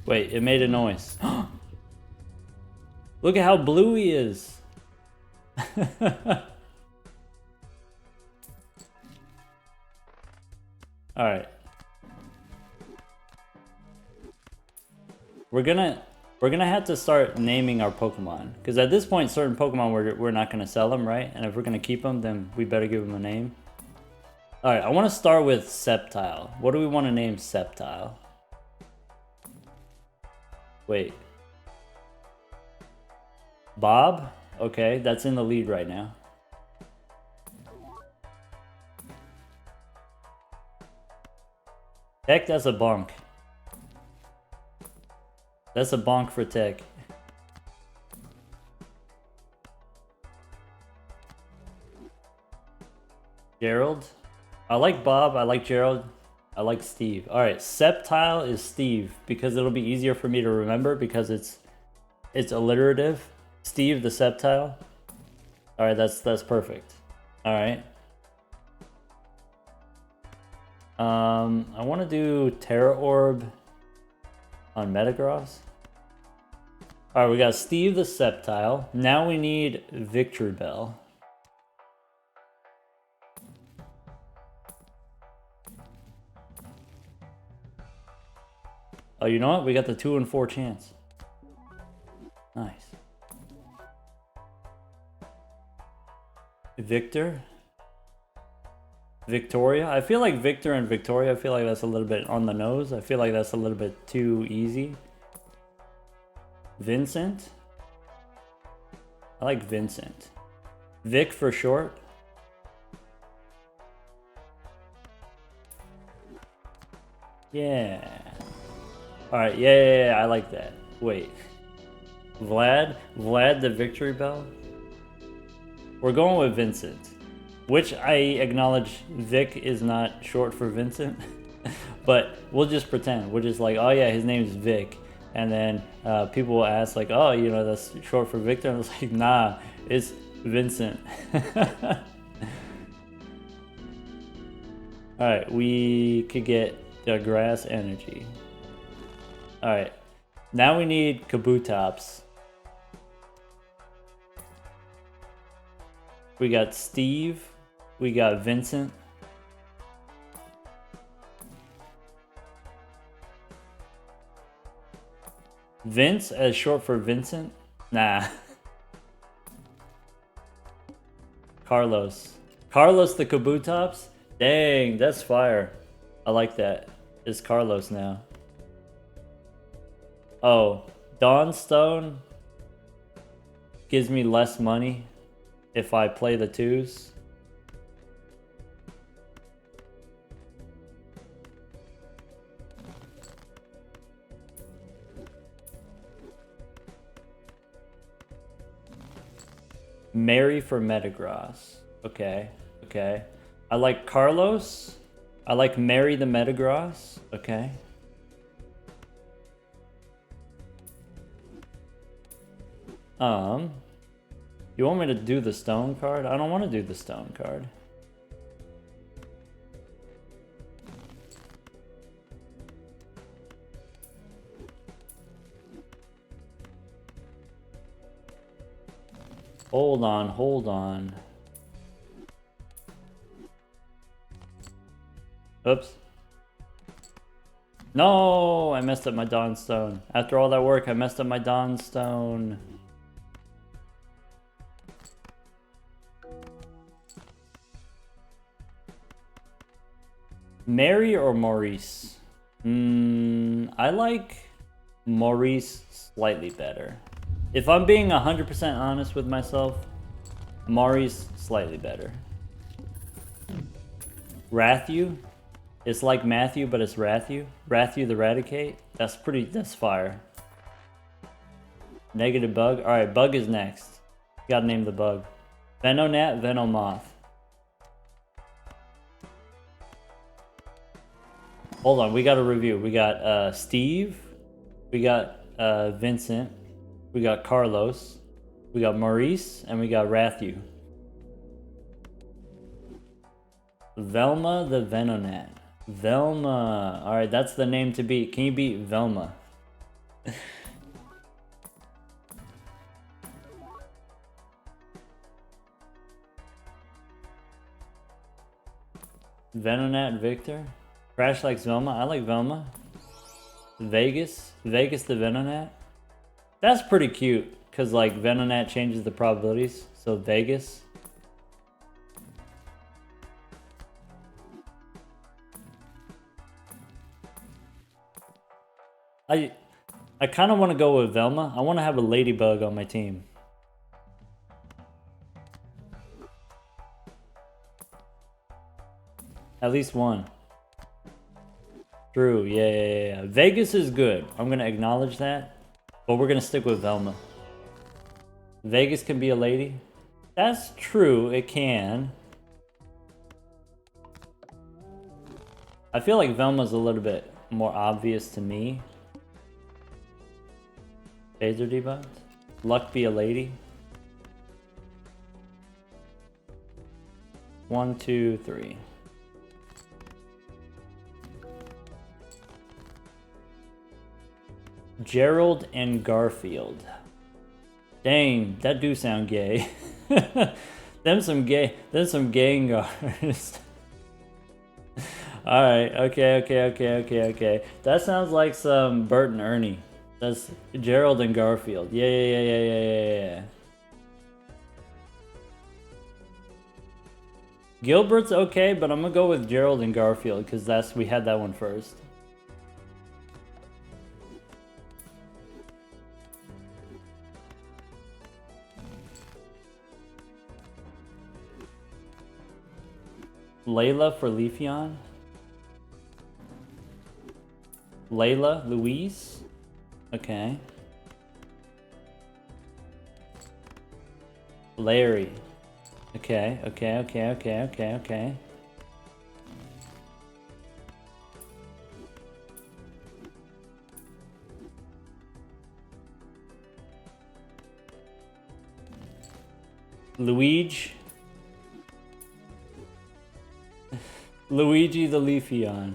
Wait, it made a noise. Look at how blue he is. Alright. We're gonna have to start naming our Pokemon. Because at this point, certain Pokemon, we're not gonna sell them, right? And if we're gonna keep them, then we better give them a name. Alright, I want to start with Sceptile. What do we want to name Sceptile? Wait. Bob? Okay, that's in the lead right now. Tech, that's a bonk. That's a bonk for Tech. Gerald? I like Bob, I like Gerald, I like Steve. Alright, Sceptile is Steve because it'll be easier for me to remember because it's alliterative. Steve the Sceptile. Alright, that's perfect. Alright. I want to do Terra Orb on Metagross. All right, we got Steve the Sceptile. Now we need Victory Bell. Oh, you know what? We got the 2 in 4 chance. Nice. Victor. Victoria. I feel like Victor and Victoria, I feel like that's a little bit on the nose. I feel like that's a little bit too easy. Vincent. I like Vincent. Vic for short. Yeah. Alright, yeah, I like that. Wait. Vlad the Victory Bell? We're going with Vincent. Which I acknowledge Vic is not short for Vincent. But we'll just pretend. We're just like, oh yeah, his name is Vic. And then people will ask like, oh, you know, that's short for Victor. And it's like, nah, it's Vincent. Alright, we could get the grass energy. Alright, now we need Kabutops. We got Steve. We got Vincent. Vince as short for Vincent? Nah. Carlos. Carlos the Kabutops? Dang, that's fire. I like that. It's Carlos now. Oh, Dawnstone gives me less money if I play the 2s. Mary for Metagross. Okay, okay. I like Carlos. I like Mary the Metagross. Okay. You want me to do the stone card? I don't want to do the stone card. Hold on, hold on. Oops. No, I messed up my Dawnstone. After all that work, I messed up my Dawnstone. Mary or Maurice? I like Maurice slightly better. If I'm being 100% honest with myself, Maurice slightly better. Rathu? It's like Matthew, but it's Rathu. Rathu the Raticate? That's fire. Negative Bug? Alright, Bug is next. Gotta name the bug. Venonat, Venomoth. Hold on, we gotta review. We got Steve. We got Vincent. We got Carlos. We got Maurice. And we got Rathu. Velma the Venonat. Velma. Alright, that's the name to beat. Can you beat Velma? Venonat Victor. Crash likes Velma. I like Velma. Vegas. Vegas the Venonat. That's pretty cute. Because like Venonat changes the probabilities. So Vegas. I kind of want to go with Velma. I want to have a ladybug on my team. At least one. True, yeah. Vegas is good. I'm going to acknowledge that. But we're going to stick with Velma. Vegas can be a lady. That's true, it can. I feel like Velma's a little bit more obvious to me. Phaser debunked. Luck be a lady. 1, 2, 3. Gerald and Garfield. Dang, that do sound gay. Them some Gengars. Alright, okay. That sounds like some Bert and Ernie. That's Gerald and Garfield. Yeah. Gilbert's okay, but I'm gonna go with Gerald and Garfield because we had that one first. Layla for Leafeon. Layla, Louise. Okay. Larry. Okay. Luigi. Luigi the Leafeon.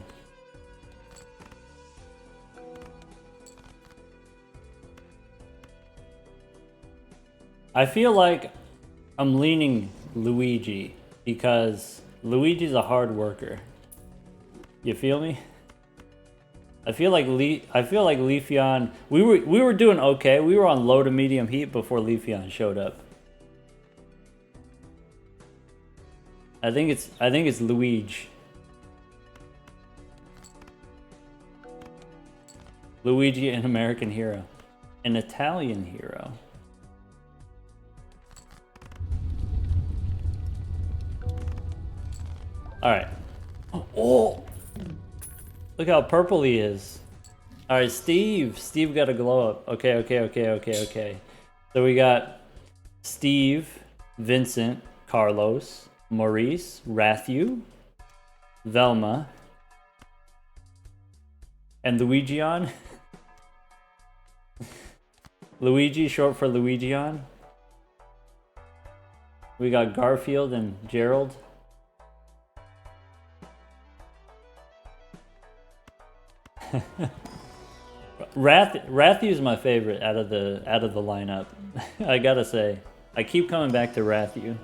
I feel like I'm leaning Luigi because Luigi's a hard worker. You feel me? I feel like Leafeon. We were doing okay. We were on low to medium heat before Leafeon showed up. I think it's Luigi. Luigi, an American hero. An Italian hero. Alright. Oh! Look how purple he is. Alright, Steve. Steve got a glow up. Okay. So we got Steve, Vincent, Carlos, Maurice, Rathu, Velma, and Luigion. Luigi, short for Luigion. We got Garfield and Gerald. Rathu's my favorite out of the lineup. I gotta say, I keep coming back to Rathu.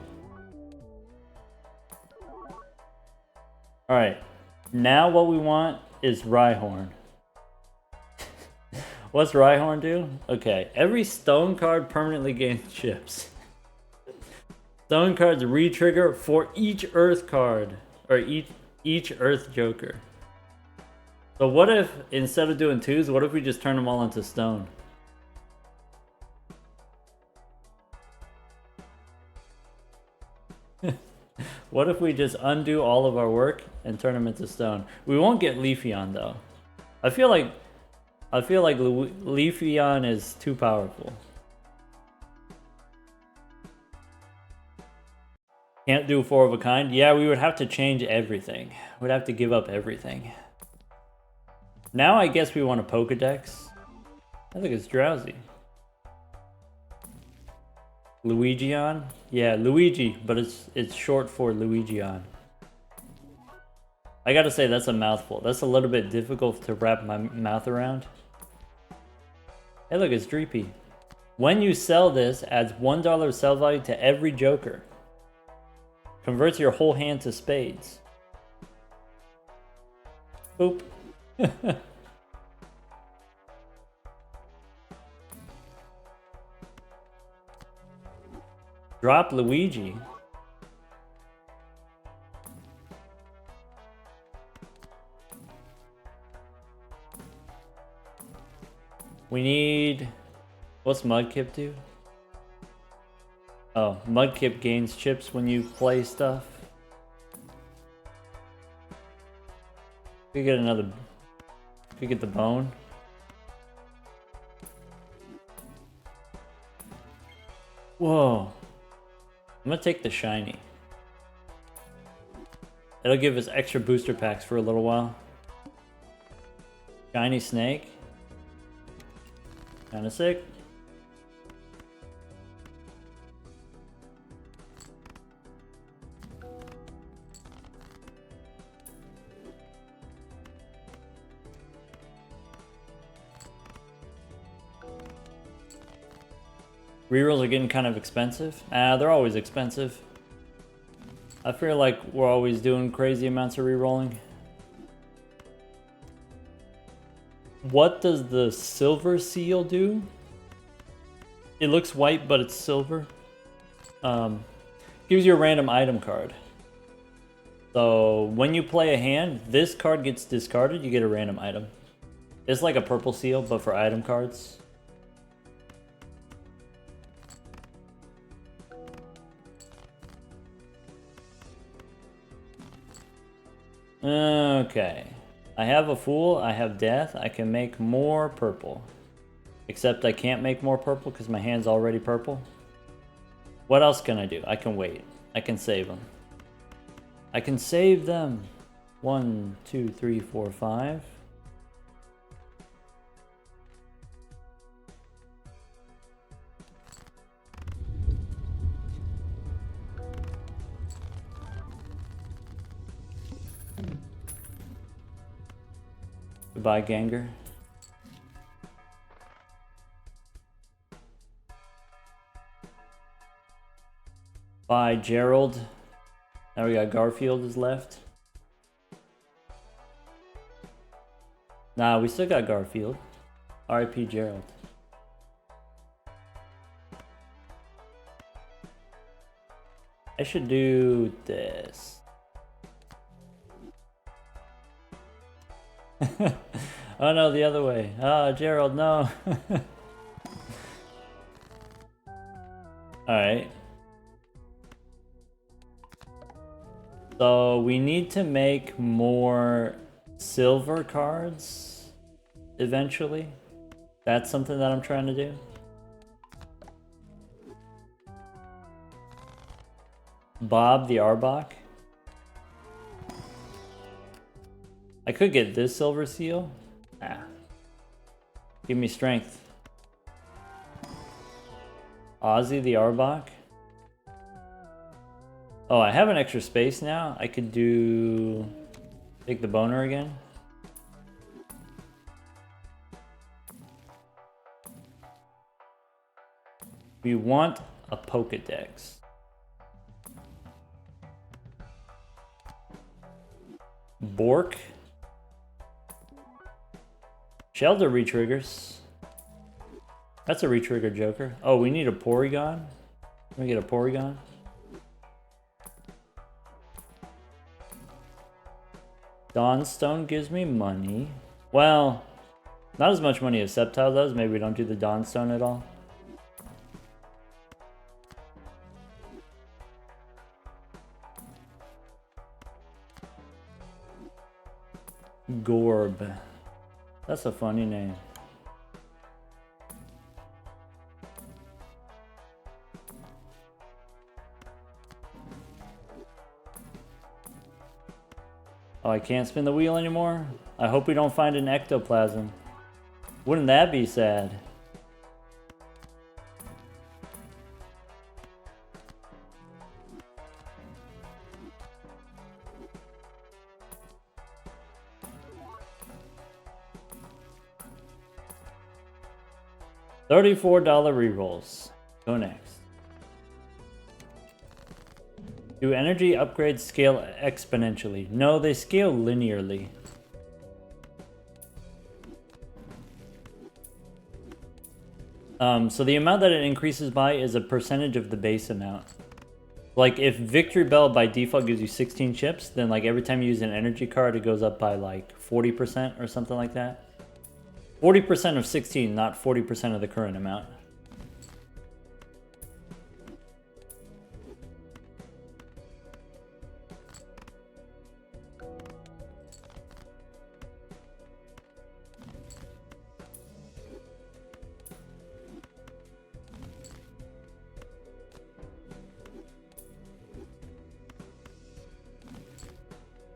All right, now what we want is Rhyhorn. What's Rhyhorn do? Okay, every stone card permanently gains chips. Stone cards re-trigger for each Earth card or each Earth Joker. So what if, instead of doing twos, what if we just turn them all into stone? What if we just undo all of our work and turn them into stone? We won't get Leafeon though. I feel like Leafeon is too powerful. Can't do 4 of a kind? Yeah, we would have to change everything. We'd have to give up everything. Now I guess we want a Pokedex. I think it's Drowsy. Luigion? Yeah, Luigi, but it's short for Luigion. I gotta say, that's a mouthful. That's a little bit difficult to wrap my mouth around. Hey look, it's Dreepy. When you sell this, adds $1 sell value to every Joker. Converts your whole hand to spades. Boop. Drop Luigi. We need... What's Mudkip do? Oh, Mudkip gains chips when you play stuff. We get another... We get the bone. Whoa. I'm gonna take the shiny. It'll give us extra booster packs for a little while. Shiny snake. Kinda sick. Rerolls are getting kind of expensive. They're always expensive. I feel like we're always doing crazy amounts of rerolling. What does the silver seal do? It looks white, but it's silver. Gives you a random item card. So when you play a hand, this card gets discarded, you get a random item. It's like a purple seal, but for item cards. Okay. I have a fool, I have death, I can make more purple. Except I can't make more purple because my hand's already purple. What else can I do? I can wait. I can save them. I can save them. 1, 2, 3, 4, 5. Goodbye, Ganger. Bye, Gerald. Now we got Garfield is left. Nah, we still got Garfield. R.I.P. Gerald. I should do this. Oh no, the other way. Ah, Gerald, no. Alright. So we need to make more silver cards eventually. That's something that I'm trying to do. Bob the Arbok. I could get this silver seal. Give me strength. Ozzy the Arbok. Oh, I have an extra space now. I could do... take the boner again. We want a Pokedex. Bork. Shelter retriggers. That's a retrigger Joker. Oh, we need a Porygon. Let me get a Porygon. Dawnstone gives me money. Well, not as much money as Sceptile does. Maybe we don't do the Dawnstone at all. Gorb. That's a funny name. Oh, I can't spin the wheel anymore? I hope we don't find an ectoplasm. Wouldn't that be sad? $34 rerolls. Go next. Do energy upgrades scale exponentially? No, they scale linearly. So the amount that it increases by is a percentage of the base amount. Like if Victory Bell by default gives you 16 chips, then like every time you use an energy card, it goes up by like 40% or something like that. 40% of 16, not 40% of the current amount.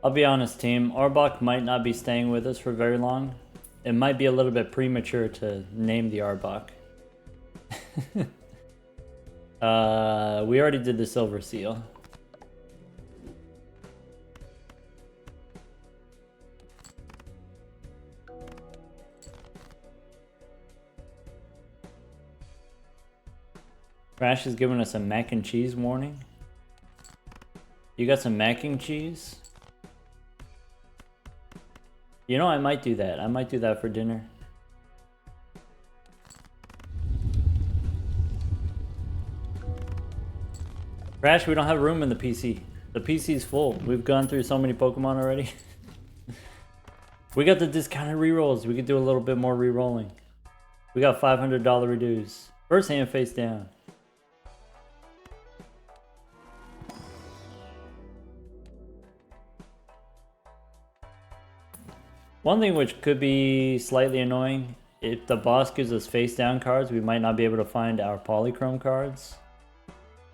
I'll be honest, team. Arbok might not be staying with us for very long. It might be a little bit premature to name the Arbok. We already did the Silver Seal. Crash is giving us a mac and cheese warning. You got some mac and cheese? You know, I might do that. I might do that for dinner. Crash, we don't have room in the PC. The PC's full. We've gone through so many Pokemon already. We got the discounted rerolls. We could do a little bit more rerolling. We got $500 reduce. First hand face down. One thing which could be slightly annoying, if the boss gives us face down cards, we might not be able to find our polychrome cards.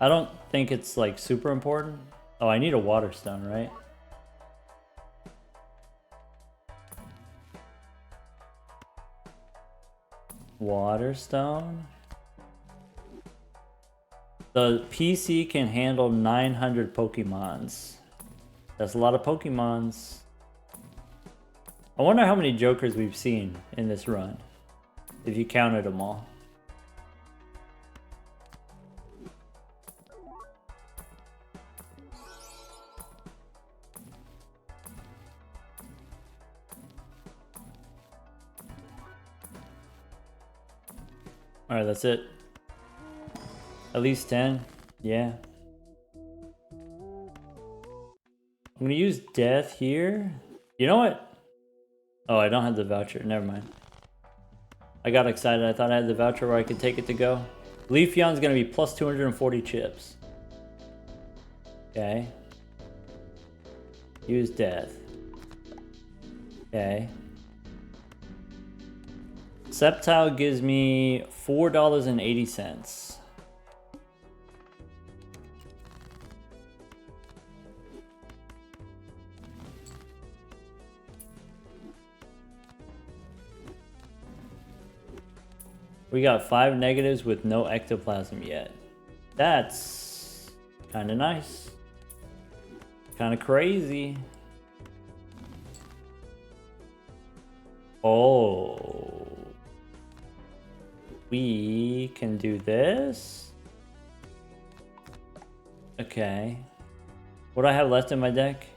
I don't think it's like super important. Oh, I need a water stone, right? Water stone. The PC can handle 900 Pokemons. That's a lot of Pokemons. I wonder how many Jokers we've seen in this run, if you counted them all. Alright, that's it. At least 10. Yeah. I'm gonna use death here. You know what? Oh, I don't have the voucher. Never mind. I got excited. I thought I had the voucher where I could take it to go. Leafeon's gonna be plus 240 chips. Okay. Use death. Okay. Sceptile gives me $4.80. We got 5 negatives with no ectoplasm yet. That's kind of nice. Kind of crazy. Oh. We can do this. Okay. What do I have left in my deck?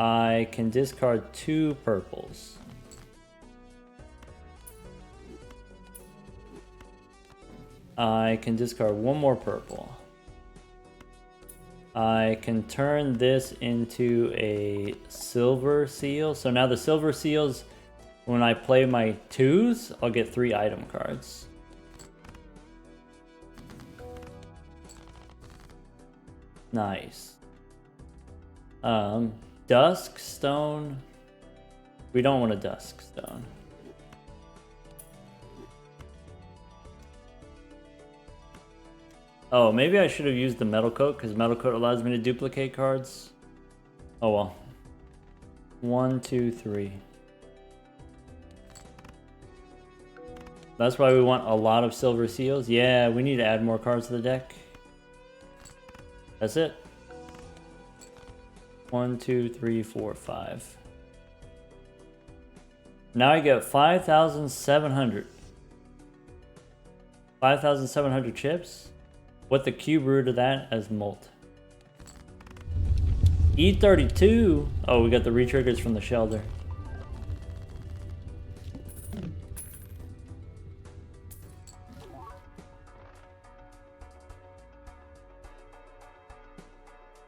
I can discard 2 purples. I can discard 1 more purple. I can turn this into a silver seal. So now the silver seals, when I play my 2s, I'll get 3 item cards. Nice. Dusk stone. We don't want a dusk stone. Oh, maybe I should have used the metal coat, because metal coat allows me to duplicate cards. Oh well. 1, 2, 3. That's why we want a lot of silver seals. Yeah, we need to add more cards to the deck. That's it. 1, 2, 3, 4, 5. Now I get 5,700. 5,700 chips. What the cube root of that as molt. E32. Oh, we got the retriggers from the shelter.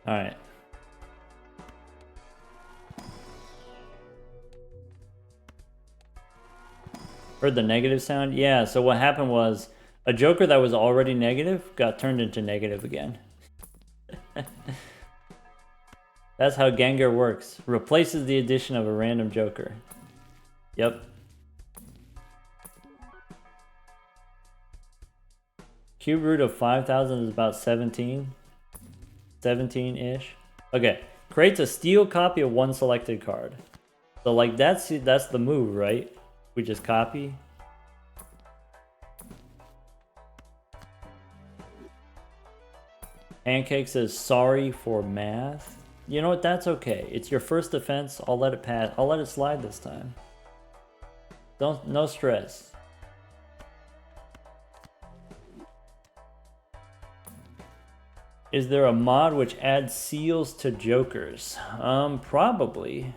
All right. Heard the negative sound? Yeah, so what happened was a Joker that was already negative got turned into negative again. That's how Gengar works. Replaces the addition of a random Joker. Yep. Cube root of 5,000 is about 17. 17-ish. Okay. Creates a steel copy of 1 selected card. So like that's the move, right? We just copy. Pancake says sorry for math. You know what? That's okay. It's your first defense. I'll let it pass. I'll let it slide this time. No stress. Is there a mod which adds seals to jokers? Probably.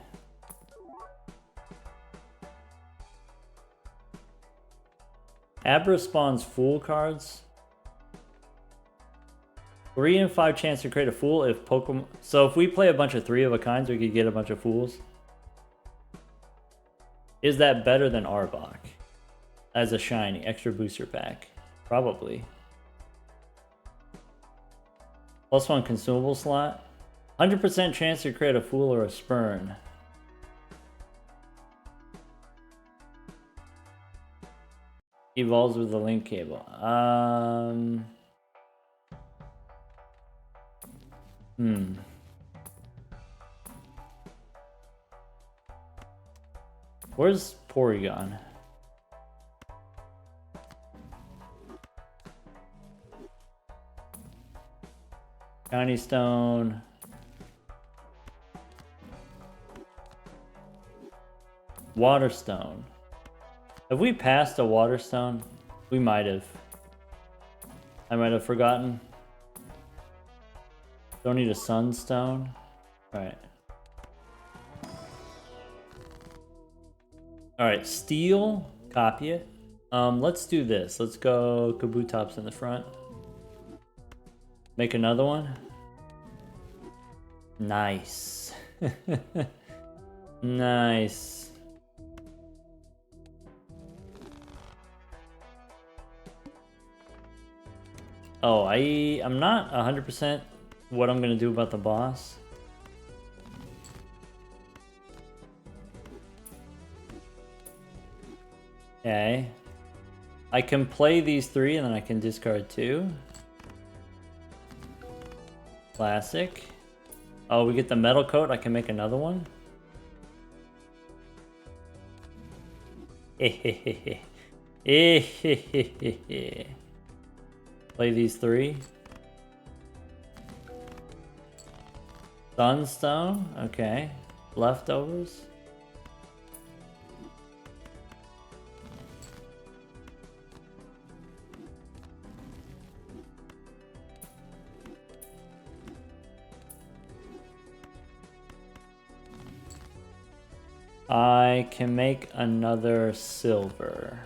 Abra spawns fool cards. 3 in 5 chance to create a fool if Pokemon. So if we play a bunch of 3 of a kinds, we could get a bunch of fools. Is that better than Arbok as a shiny extra booster pack? Probably. +1 consumable slot. 100% chance to create a fool or a spurn. Evolves with the link cable. Where's Porygon? Shiny Stone. Water Stone. Have we passed a Water Stone? We might have. I might have forgotten. Don't need a Sunstone. Alright. Alright, Steel. Copy it. Let's do this. Let's go Kabutops in the front. Make another one. Nice. Nice. Oh, I'm not 100% what I'm gonna do about the boss. Okay. I can play these 3 and then I can discard 2. Classic. Oh, we get the metal coat. I can make another one. Play these 3. Sunstone. Okay. Leftovers. I can make another silver.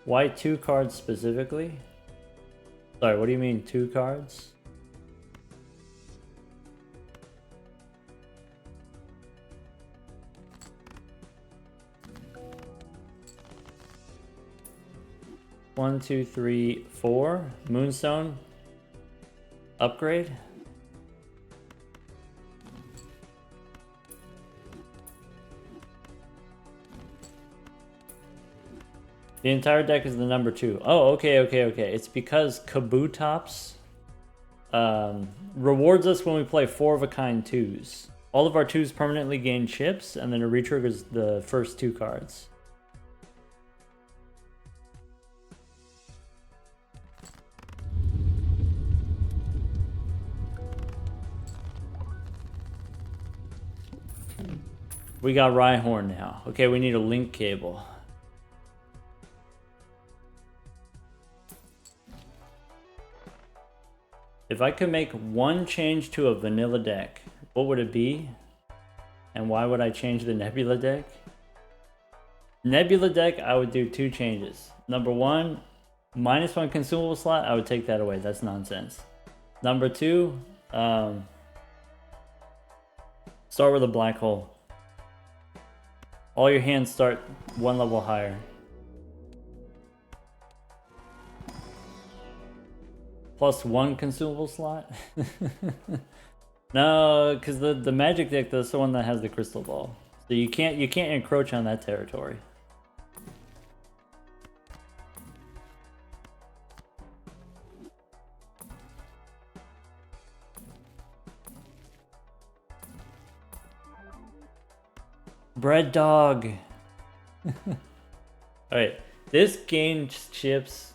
Why 2 cards specifically? Sorry, what do you mean 2 cards? One, two, three, 4. Moonstone. Upgrade. The entire deck is the number 2. Oh, okay. It's because Kabutops rewards us when we play 4 of a kind 2s. All of our 2s permanently gain chips, and then it re-triggers the first 2 cards. We got Rhyhorn now. Okay, we need a link cable. If I could make one change to a vanilla deck, what would it be? And why would I change the Nebula deck? Nebula deck, I would do 2 changes. Number 1, -1 consumable slot, I would take that away. That's nonsense. Number 2, start with a black hole. All your hands start 1 level higher. +1 consumable slot? No, because the magic deck, that's the one that has the crystal ball. So you can't encroach on that territory. Bread dog. Alright, this gains chips.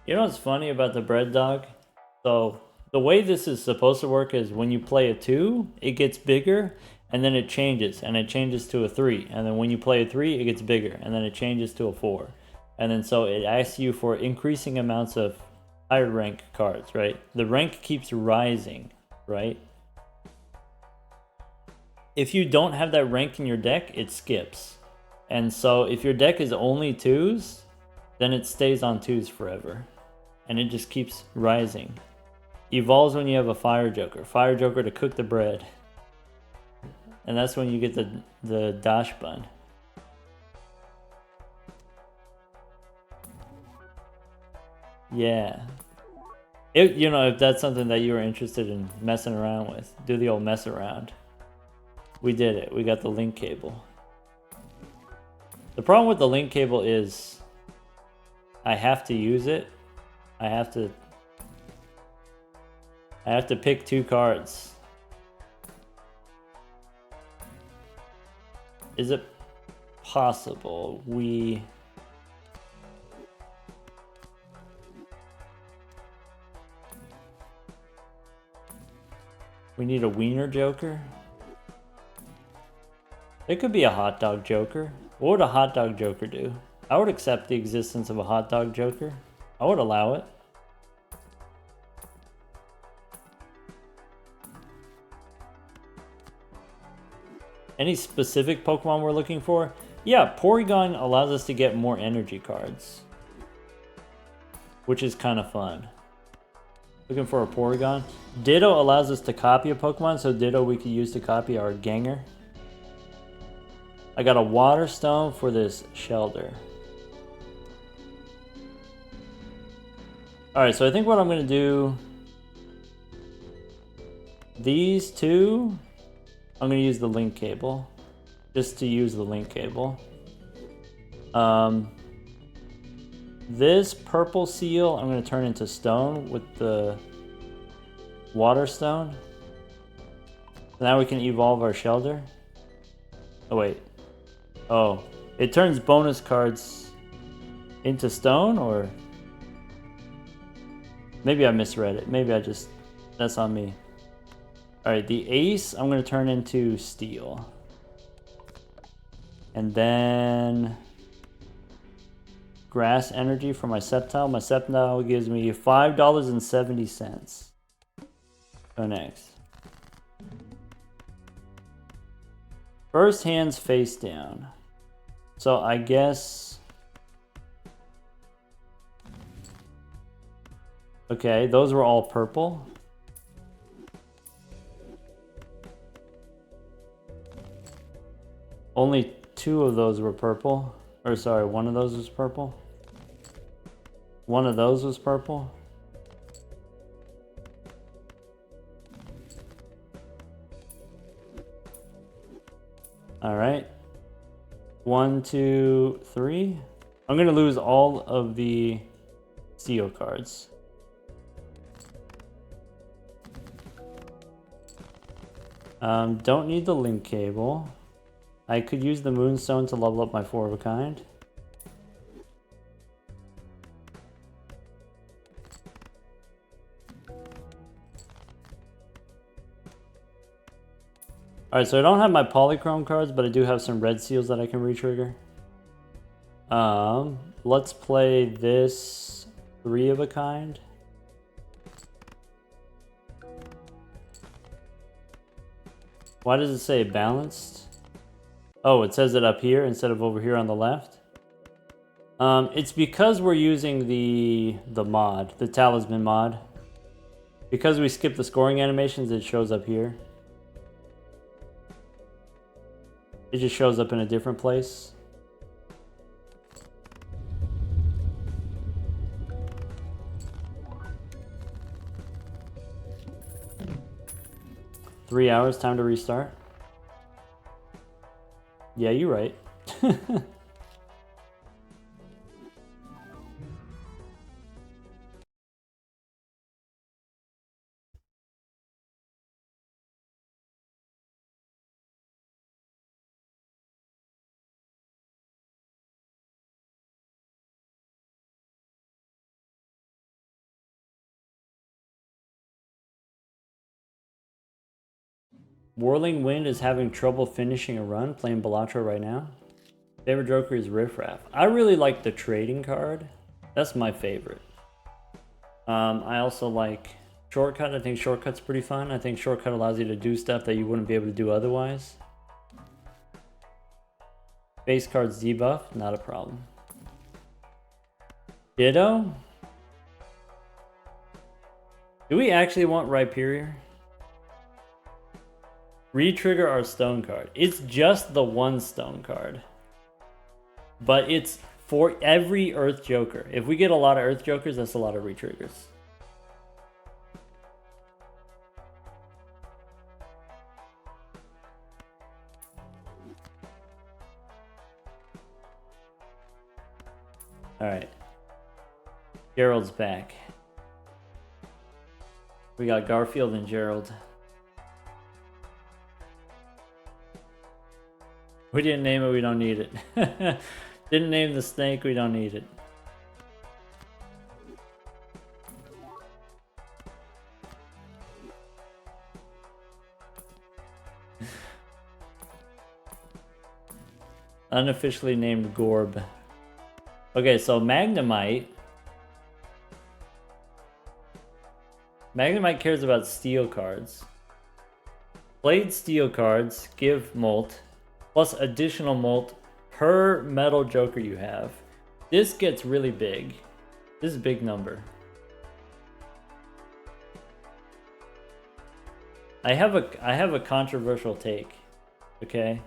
You know what's funny about the bread dog? So the way this is supposed to work is when you play a 2, it gets bigger, and then it changes to a 3. And then when you play a 3, it gets bigger, and then it changes to a 4. And then so it asks you for increasing amounts of higher rank cards, right? The rank keeps rising, right? If you don't have that rank in your deck, it skips. And so if your deck is only 2s, then it stays on 2s forever. And it just keeps rising. Evolves when you have a Fire Joker. Fire Joker to cook the bread. And that's when you get the Dash Bun. Yeah. You know, if that's something that you were interested in messing around with, do the old mess around. We did it. We got the link cable. The problem with the link cable is I have to use it. I have to pick 2 cards. Is it possible we need a wiener joker? It could be a hot dog joker. What would a hot dog joker do? I would accept the existence of a hot dog joker. I would allow it. Any specific Pokemon we're looking for? Yeah, Porygon allows us to get more energy cards, which is kind of fun. Looking for a Porygon. Ditto allows us to copy a Pokemon, so Ditto we could use to copy our Ganger. I got a Water Stone for this Shelter. Alright, so I think what I'm going to do... These 2... I'm going to use the link cable. Just to use the link cable. This purple seal I'm going to turn into stone with the Water Stone. Now we can evolve our Shelter. Oh wait. Oh. It turns bonus cards into stone, or... Maybe I misread it. Maybe I just... That's on me. Alright, the Ace I'm going to turn into Steel. And then... Grass Energy for my Sceptile. My Sceptile gives me $5.70. Go next. First hand's face down. So I guess... Okay, those were all purple. Only 2 of those were purple. Or sorry, 1 of those was purple. 1 of those was purple. Alright. 1, 2, 3. I'm gonna lose all of the Steel cards. Don't need the link cable. I could use the Moonstone to level up my 4 of a kind. Alright, so I don't have my Polychrome cards, but I do have some red seals that I can retrigger. Let's play this 3 of a kind. Why does it say balanced? Oh, it says it up here instead of over here on the left. It's because we're using the mod, the Talisman mod. Because we skipped the scoring animations, it shows up here. It just shows up in a different place. Three hours, time to restart. Yeah, you're right. Whirling Wind is having trouble finishing a run, playing Balatro right now. Favorite Joker is Riff Raff. I really like the trading card. That's my favorite. I also like Shortcut. I think Shortcut's pretty fun. I think Shortcut allows you to do stuff that you wouldn't be able to do otherwise. Base cards debuff, not a problem. Ditto? Do we actually want Rhyperior? Retrigger our stone card. It's just the one stone card. But it's for every Earth Joker. If we get a lot of Earth Jokers, that's a lot of retriggers. Alright. Gerald's back. We got Garfield and Gerald. We didn't name it, we don't need it. Didn't name the snake, we don't need it. Unofficially named Gorb. Okay, so Magnemite. Magnemite cares about steel cards. Played steel cards give molt, plus additional molt per metal joker you have. This gets really big. This is a big number. I have a controversial take. Okay.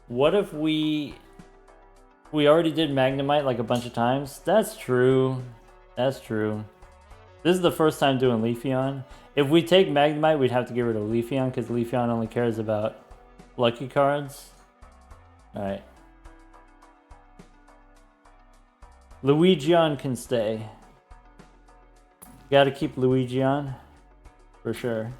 What if we already did Magnemite like a bunch of times? That's true. That's true. This is the first time doing Leafeon. If we take Magnemite, we'd have to get rid of Leafeon because Leafeon only cares about lucky cards. Alright. Luigion can stay. Gotta keep Luigion. For sure.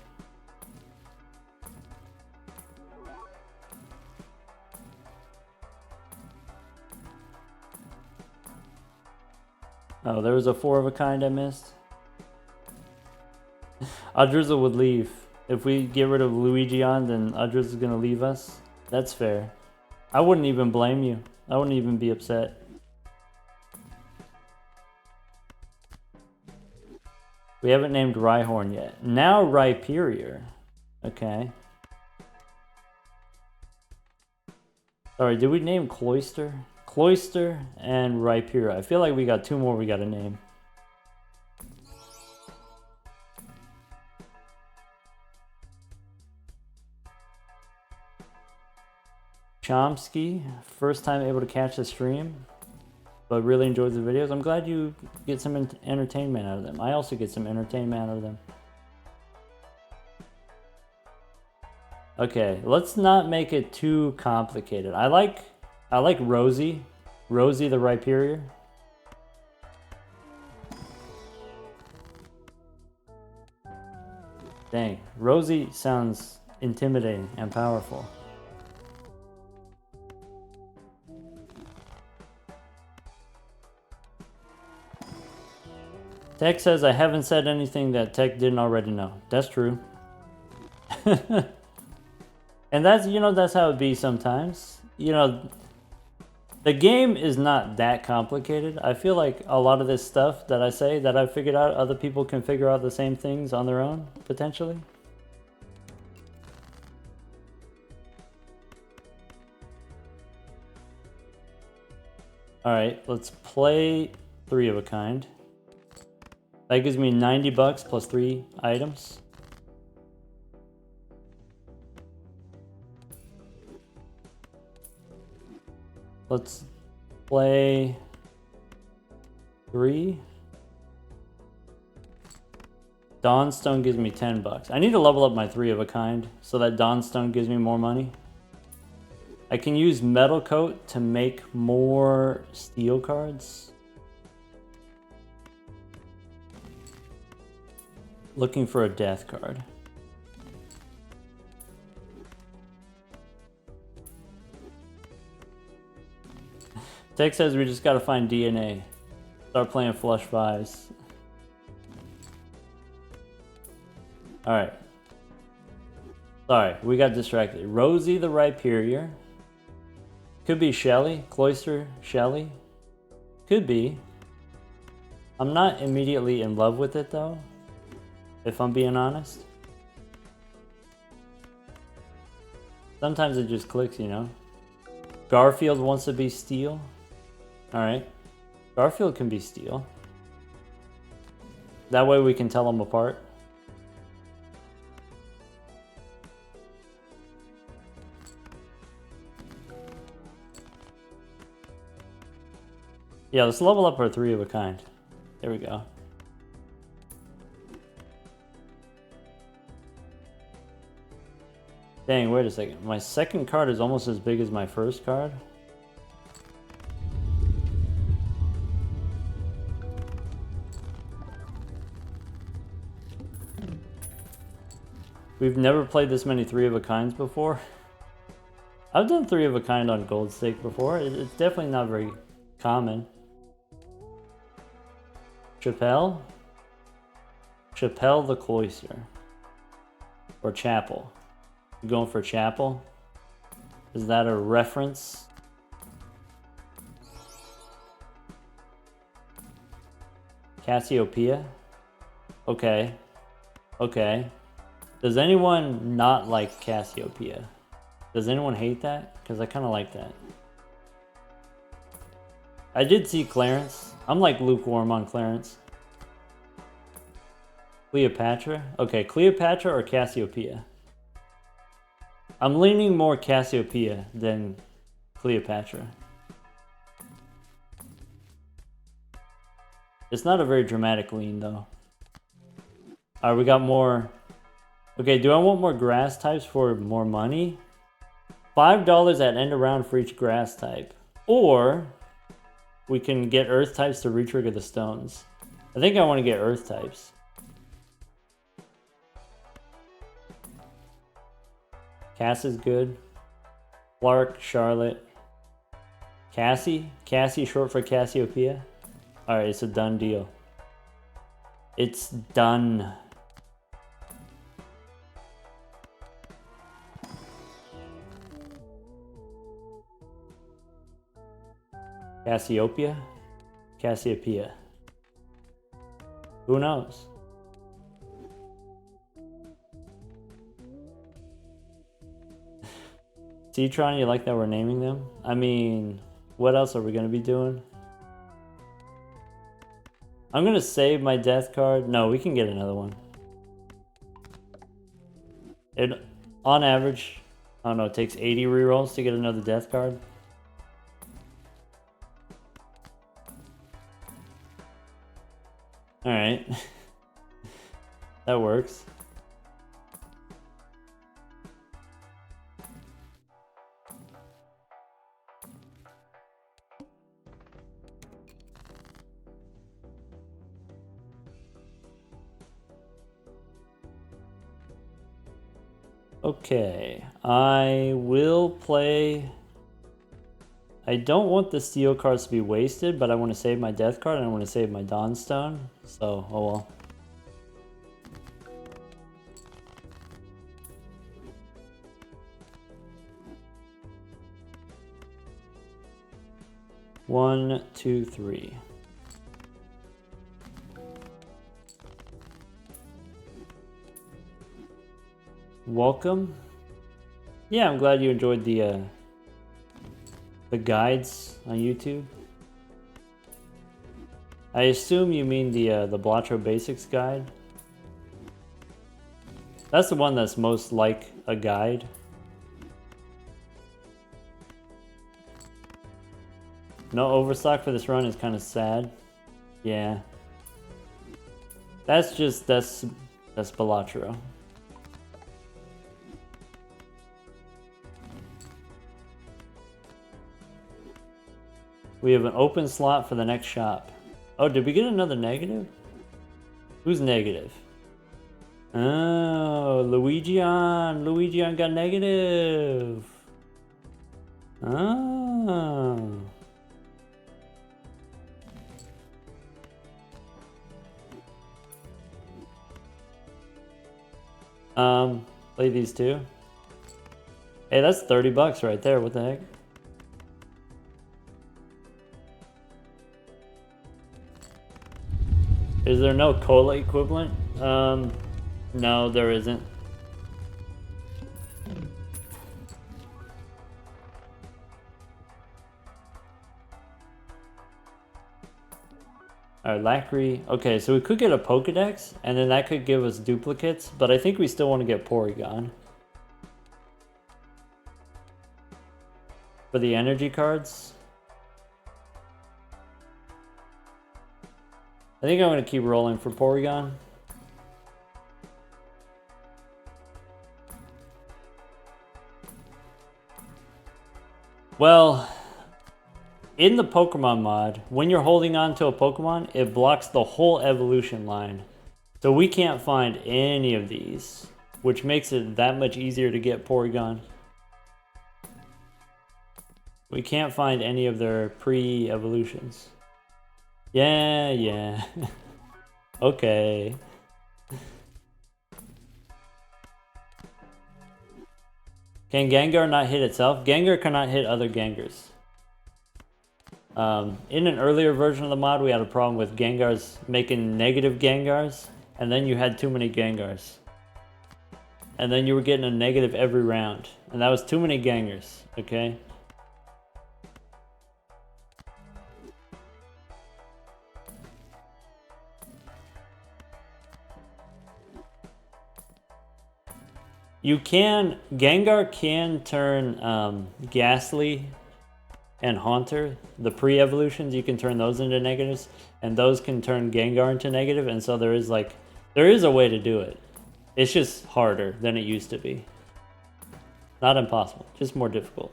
Oh, there was a 4 of a kind I missed. Udrizzle would leave. If we get rid of Luigion, then Udrizzle is gonna leave us. That's fair. I wouldn't even blame you. I wouldn't even be upset. We haven't named Rhyhorn yet. Now Rhyperior. Okay. Sorry, did we name Cloyster? Cloyster and Rhyperior. I feel like we got 2 more we gotta name. Chomsky, first time able to catch the stream, but really enjoys the videos. I'm glad you get some entertainment out of them. I also get some entertainment out of them. Okay, let's not make it too complicated. I like Rosie. Rosie the Rhyperior. Dang, Rosie sounds intimidating and powerful. Tech says I haven't said anything that Tech didn't already know. That's true. And that's, you know, that's how it be sometimes. You know, the game is not that complicated. I feel like a lot of this stuff that I say that I've figured out, other people can figure out the same things on their own, potentially. Alright, let's play 3 of a kind. That gives me 90 bucks plus 3 items. Let's play 3. Dawnstone gives me 10 bucks. I need to level up my 3 of a kind so that Dawnstone gives me more money. I can use Metal Coat to make more steel cards. Looking for a death card. Tech says we just gotta find DNA. Start playing flush 5s. Alright. Sorry, we got distracted. Rosie the Rhyperior. Could be Shelly, Cloister Shelly. Could be. I'm not immediately in love with it though, if I'm being honest. Sometimes it just clicks, you know. Garfield wants to be Steel. Alright. Garfield can be Steel. That way we can tell them apart. Yeah, let's level up our 3 of a kind. There we go. Dang, wait a second. My second card is almost as big as my first card. We've never played this many 3 of a kinds before. I've done 3 of a kind on Gold Stake before. It's definitely not very common. Chappelle? Chappelle the Cloister. Or Chapel. You going for Chapel? Is that a reference? Cassiopeia? Okay. Okay. Does anyone not like Cassiopeia? Does anyone hate that? Because I kind of like that. I did see Clarence. I'm like lukewarm on Clarence. Cleopatra? Okay, Cleopatra or Cassiopeia? I'm leaning more Cassiopeia than Cleopatra. It's not a very dramatic lean though. Alright, we got more. Okay, do I want more grass types for more money? $5 at end of round for each grass type. Or we can get earth types to retrigger the stones. I think I want to get earth types. Cass is good. Clark, Charlotte. Cassie? Cassie short for Cassiopeia? Alright, it's a done deal. It's done. Cassiopeia? Cassiopeia. Who knows? Citron, you like that we're naming them? I mean, what else are we going to be doing? I'm going to save my death card. No, we can get another one. It, on average, I don't know, it takes 80 rerolls to get another death card. Alright. That works. Okay, I will play. I don't want the steel cards to be wasted, but I want to save my death card and I want to save my Dawnstone. So, oh well. One, two, three. Welcome. Yeah, I'm glad you enjoyed the guides on YouTube. I assume you mean the BalatroU Basics guide. That's the one that's most like a guide. No overstock for this run is kind of sad. Yeah. That's BalatroU. We have an open slot for the next shop. Oh, did we get another negative? Who's negative? Oh, Luigion. Luigion got negative. Oh. Play these two. Hey, that's $30 right there. What the heck? Is there no cola equivalent? No, there isn't. Alright, Lackery. Okay, so we could get a Pokedex, and then that could give us duplicates, but I think we still want to get Porygon. For the energy cards. I think I'm going to keep rolling for Porygon. Well, in the Pokermon mod, when you're holding on to a Pokemon, it blocks the whole evolution line. So we can't find any of these, which makes it that much easier to get Porygon. We can't find any of their pre-evolutions. Yeah. Okay. Can Gengar not hit itself? Gengar cannot hit other Gengars. In an earlier version of the mod, we had a problem with Gengars making negative Gengars, and then you had too many Gengars. And then you were getting a negative every round, and that was too many Gengars, okay? Gengar can turn Ghastly and Haunter, the pre-evolutions, you can turn those into negatives, and those can turn Gengar into negative, and so there is a way to do it. It's just harder than it used to be. Not impossible, just more difficult.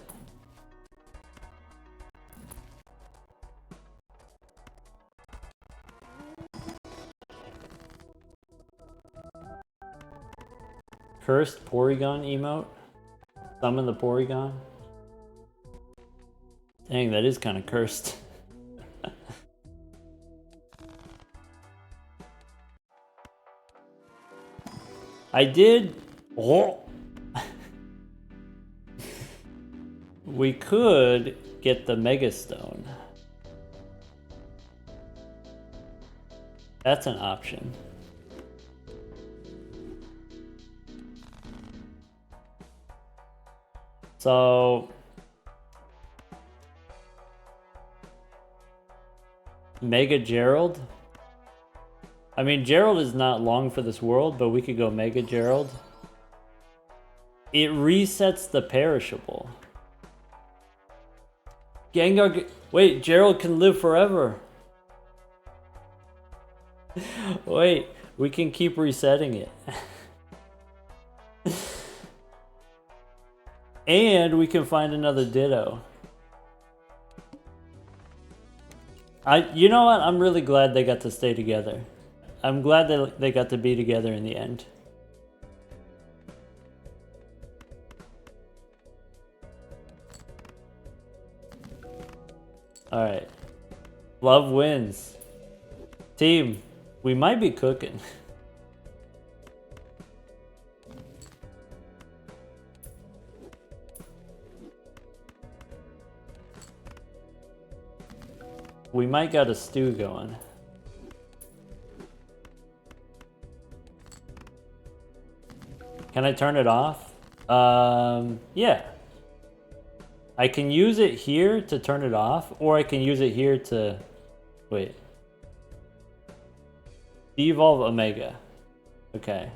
Cursed Porygon emote? Summon the Porygon? Dang, that is kind of cursed. I did... Oh. We could get the Mega Stone. That's an option. So... Mega Gerald? I mean, Gerald is not long for this world, but we could go Mega Gerald. It resets the perishable. Gengar... Wait, Gerald can live forever. Wait, we can keep resetting it. And we can find another Ditto. You know what? I'm really glad they got to stay together. I'm glad that they got to be together in the end. Alright. Love wins. Team, we might be cooking. We might got a stew going. Can I turn it off? Yeah. I can use it here to turn it off, or I can use it here to... Wait. Devolve Omega. Okay.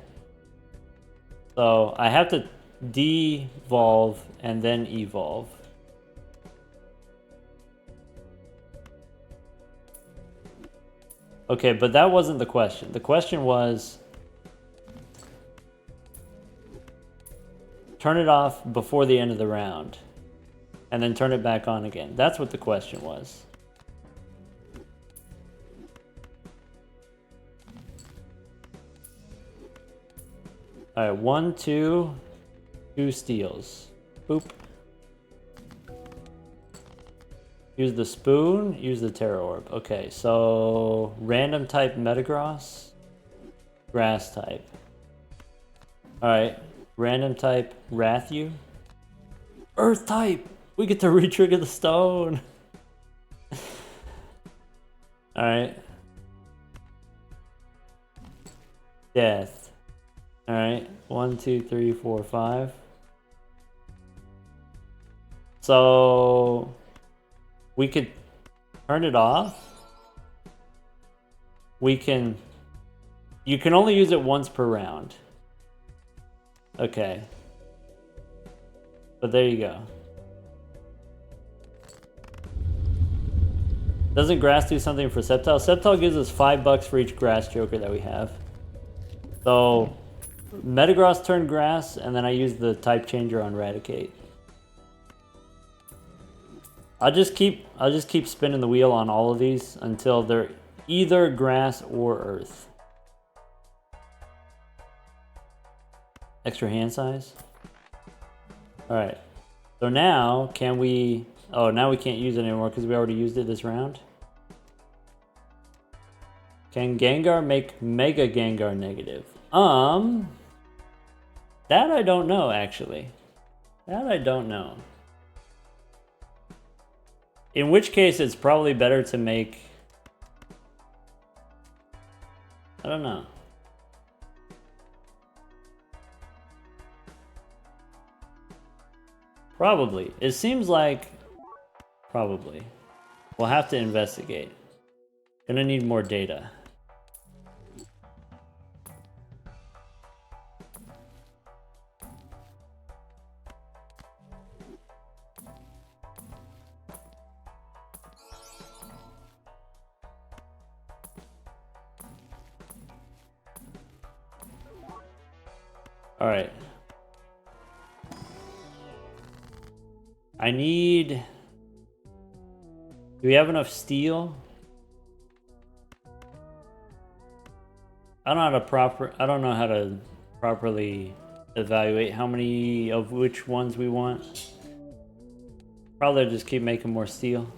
So I have to devolve and then evolve. Okay, but that wasn't the question. The question was... Turn it off before the end of the round. And then turn it back on again. That's what the question was. Alright, 1, 2, 2 steals. Boop. Use the spoon, use the Terra Orb. Okay, so random type Metagross, grass type. Alright, random type Rathu, earth type! We get to re-trigger the stone! Alright. death. All right, 1, 2, 3, 4, 5. So we could turn it off. You can only use it once per round. Okay. But there you go. Doesn't grass do something for Sceptile? Sceptile gives us $5 for each grass joker that we have. So Metagross turned grass, and then I use the type changer on Eradicate. I'll just keep spinning the wheel on all of these until they're either grass or earth. Extra hand size. All right. So now can we? Oh, now we can't use it anymore because we already used it this round. Can Gengar make Mega Gengar negative? That I don't know actually. That I don't know. In which case, it's probably better to make... I don't know. Probably. It seems like... Probably. We'll have to investigate. Gonna need more data. All right. I need... Do we have enough steel? I don't know how to properly evaluate how many of which ones we want. Probably just keep making more steel.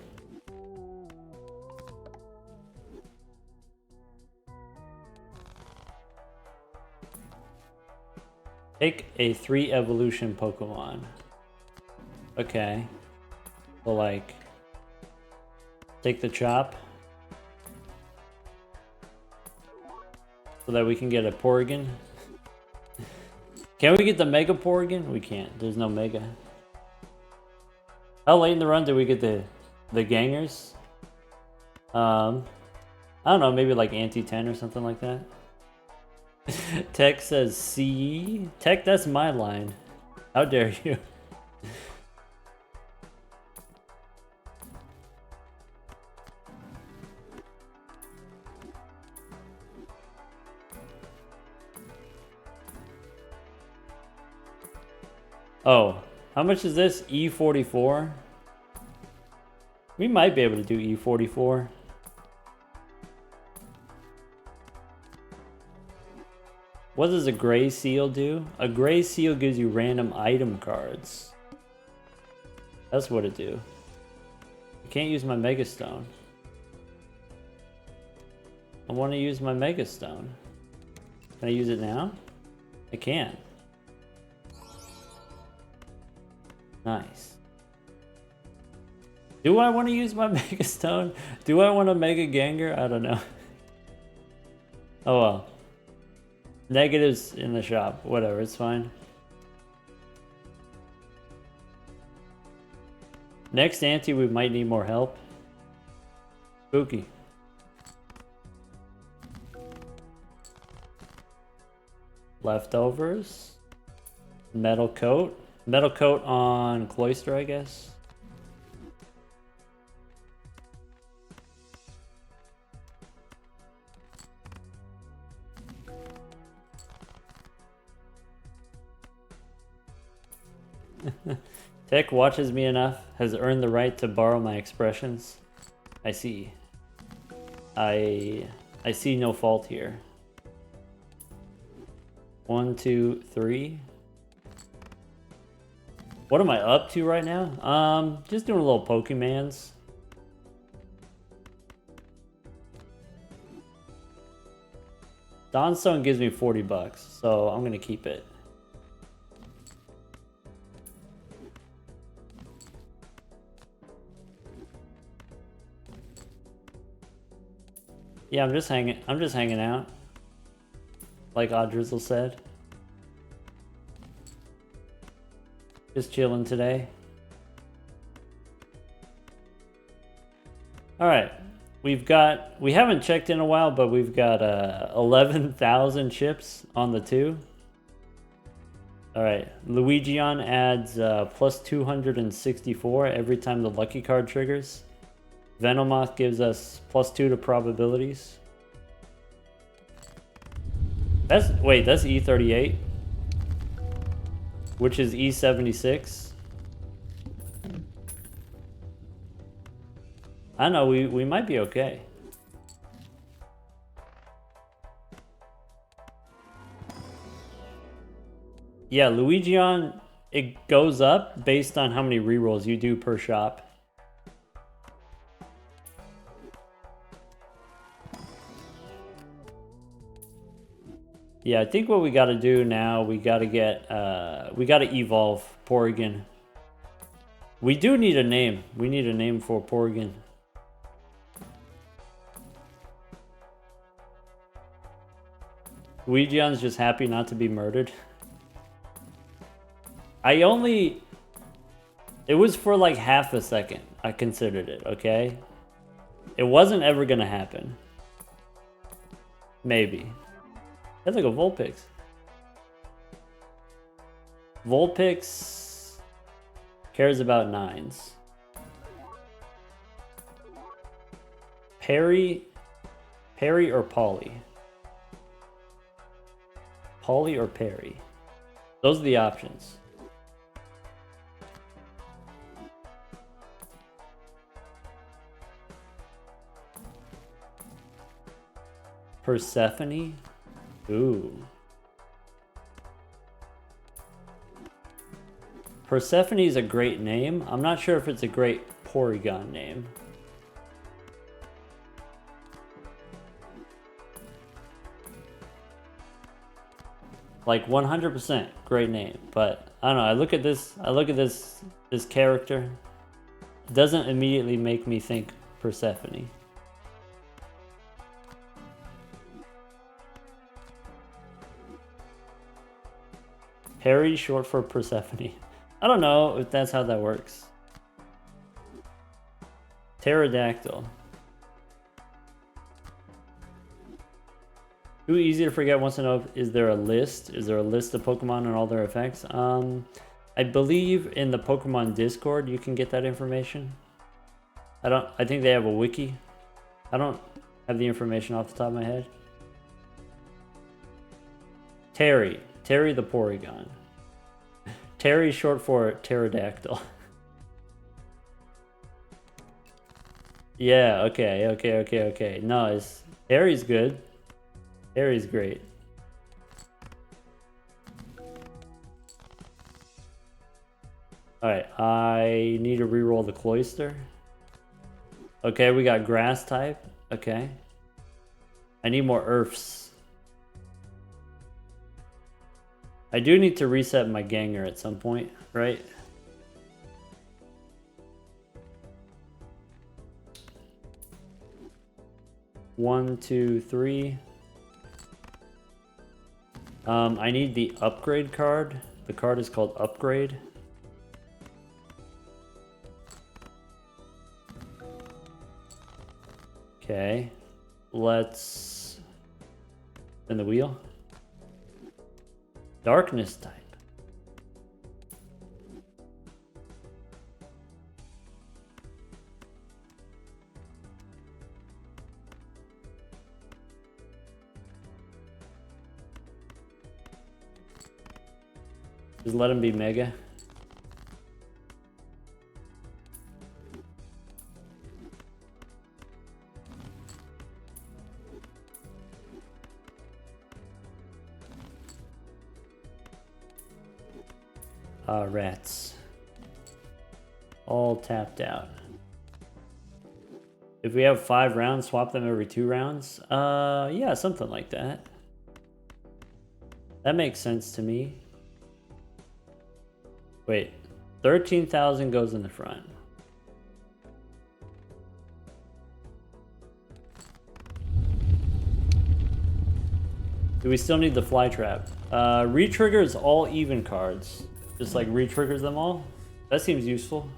Take a 3 evolution Pokemon. Okay. So like, take the chop. So that we can get a Porygon. Can we get the Mega Porygon? We can't. There's no Mega. How late in the run did we get the Gangers? I don't know, maybe like Ante 10 or something like that. Tech says C. Tech, that's my line. How dare you? Oh, how much is this? E44? We might be able to do E44. What does a gray seal do? A gray seal gives you random item cards. That's what it do. I can't use my Mega Stone. I want to use my Mega Stone. Can I use it now? I can. Nice. Do I want to use my Mega Stone? Do I want a Mega Gengar? I don't know. Oh well. Negatives in the shop. Whatever, it's fine. Next ante, we might need more help. Spooky. Leftovers. Metal coat. Metal coat on Cloyster, I guess. Tech watches me enough, has earned the right to borrow my expressions. I see. I see no fault here. 1, 2, 3. What am I up to right now? Just doing a little Pokemans. Dawnstone gives me $40, so I'm gonna keep it. Yeah, I'm just hanging out. like Audrizzle said. Just chilling today. Alright, we haven't checked in a while, but we've got 11,000 chips on the 2. Alright, Luigion adds plus 264 every time the lucky card triggers. Venomoth gives us plus 2 to probabilities. That's E38, which is E76. I don't know, we might be okay. Yeah, Luigion, it goes up based on how many rerolls you do per shop. Yeah, I think what we gotta do now, we gotta evolve Porygon. We do need a name. We need a name for Porygon. Luigion's just happy not to be murdered. It was for like half a second. I considered it, okay? It wasn't ever gonna happen. Maybe. That's like a Vulpix. Vulpix cares about 9s. Perry or Polly? Polly or Perry? Those are the options. Persephone? Ooh. Persephone is a great name. I'm not sure if it's a great Porygon name. Like 100% great name, but I don't know. I look at this character. It doesn't immediately make me think Persephone. Perry, short for Persephone. I don't know if that's how that works. Pterodactyl. Too easy to forget. Wants to know, is there a list? Is there a list of Pokemon and all their effects? I believe in the Pokemon Discord you can get that information. I think they have a wiki. I don't have the information off the top of my head. Terry the Porygon. Terry short for pterodactyl. Yeah, okay. No, Terry's good. Terry's great. Alright, I need to reroll the Cloyster. Okay, we got grass type. Okay. I need more Earths. I do need to reset my Ganger at some point, right? One, two, three. I need the upgrade card. The card is called Upgrade. Okay, let's spin the wheel. Darkness type. Just let him be Mega. Rats. All tapped out. If we have 5 rounds, swap them every 2 rounds? Yeah, something like that. That makes sense to me. Wait, 13,000 goes in the front. Do we still need the fly trap? Retriggers all even cards. Just like retriggers them all. That seems useful.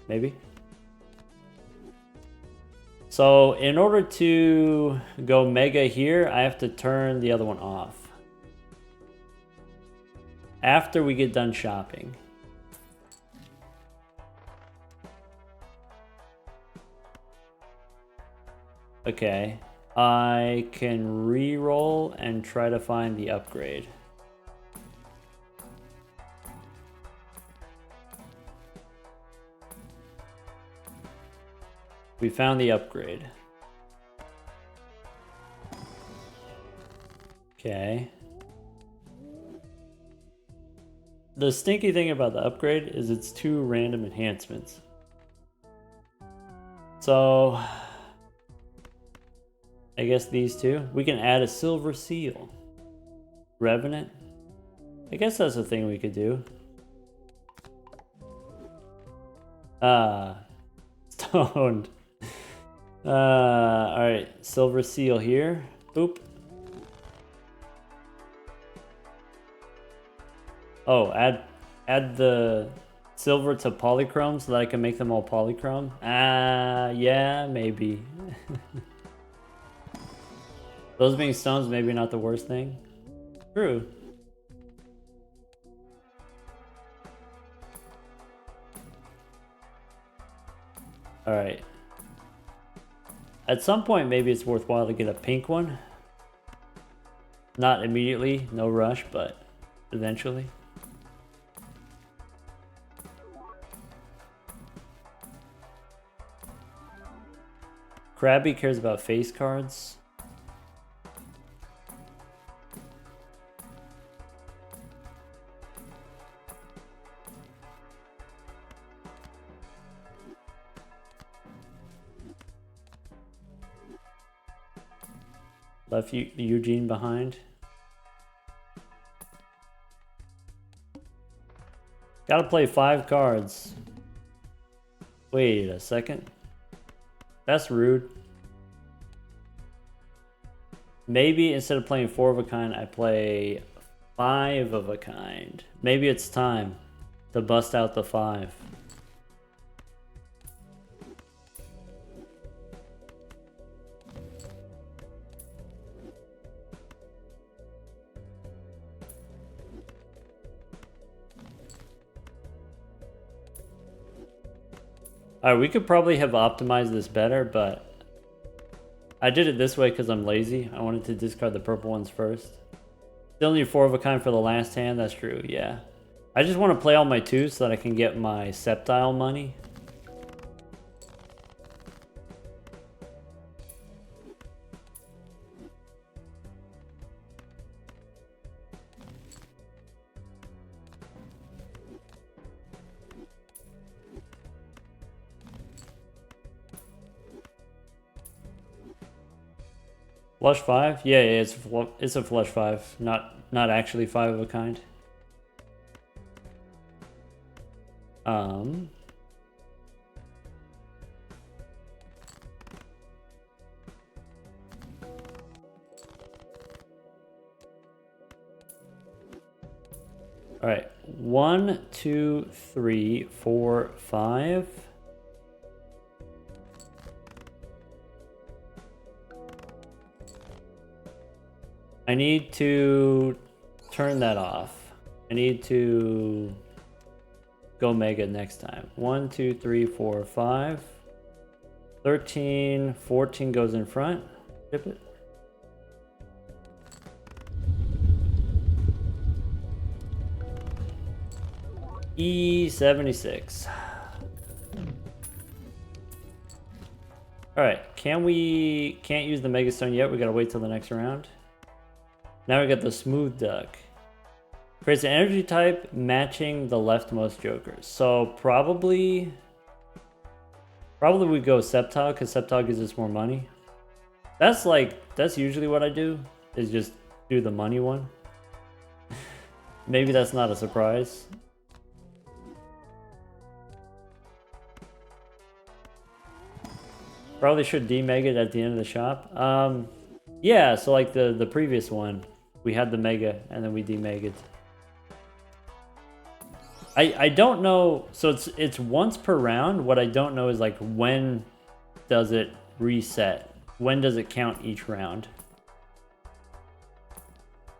Maybe. So in order to go mega here, I have to turn the other one off. After we get done shopping. Okay. I can re-roll and try to find the upgrade. We found the upgrade. Okay. The stinky thing about the upgrade is it's 2 random enhancements. So I guess these 2. We can add a silver seal. Revenant. I guess that's a thing we could do. Stoned. Alright, silver seal here. Oop. Oh, add the silver to polychrome so that I can make them all polychrome. Yeah, maybe. Those being stones, maybe not the worst thing. True. Alright. At some point, maybe it's worthwhile to get a pink one. Not immediately, no rush, but eventually. Krabby cares about face cards. Left Eugene behind. Gotta play 5 cards. Wait a second. That's rude. Maybe instead of playing 4 of a kind, I play 5 of a kind. Maybe it's time to bust out the 5. Alright, we could probably have optimized this better, but I did it this way because I'm lazy. I wanted to discard the purple ones first. Still need 4 of a kind for the last hand, that's true, yeah. I just want to play all my 2s so that I can get my Septile money. Flush 5? Yeah, it's a flush 5, not actually 5 of a kind. All right, 1, 2, 3, 4, 5. I need to turn that off. I need to go mega next time. 1, 2, 3, 4, 5. 13, 14 goes in front. Chip it. E76. Alright, can't use the Megastone yet. We gotta wait till the next round. Now we got the Smooth Duck. Creates an energy type matching the leftmost jokers. So probably we go Septile because Septile gives us more money. That's usually what I do, is just do the money one. Maybe that's not a surprise. Probably should demega it at the end of the shop. Yeah, so like the previous one, we had the mega and then we demega it. I don't know, so it's once per round. What I don't know is like when does it reset? When does it count each round?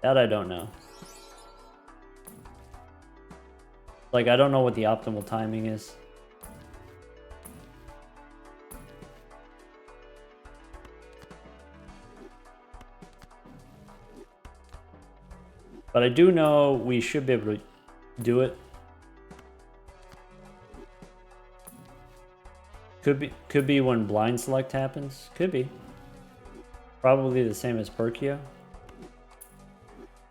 That I don't know. Like I don't know what the optimal timing is. But I do know we should be able to do it. Could be when blind select happens. Could be. Probably the same as Perkio.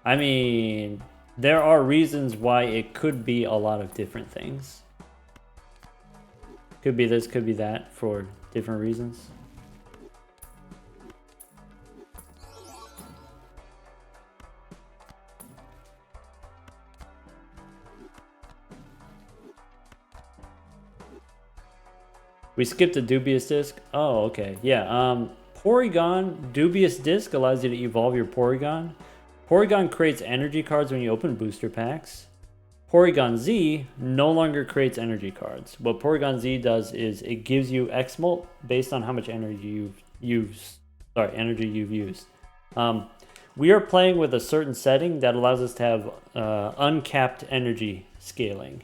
I mean, there are reasons why it could be a lot of different things. Could be this, could be that for different reasons. We skipped a dubious disc. Oh, okay. Yeah. Porygon dubious disc allows you to evolve your Porygon. Porygon creates energy cards when you open booster packs. Porygon Z no longer creates energy cards. What Porygon Z does is it gives you X-Molt based on how much energy you've used. We are playing with a certain setting that allows us to have uncapped energy scaling.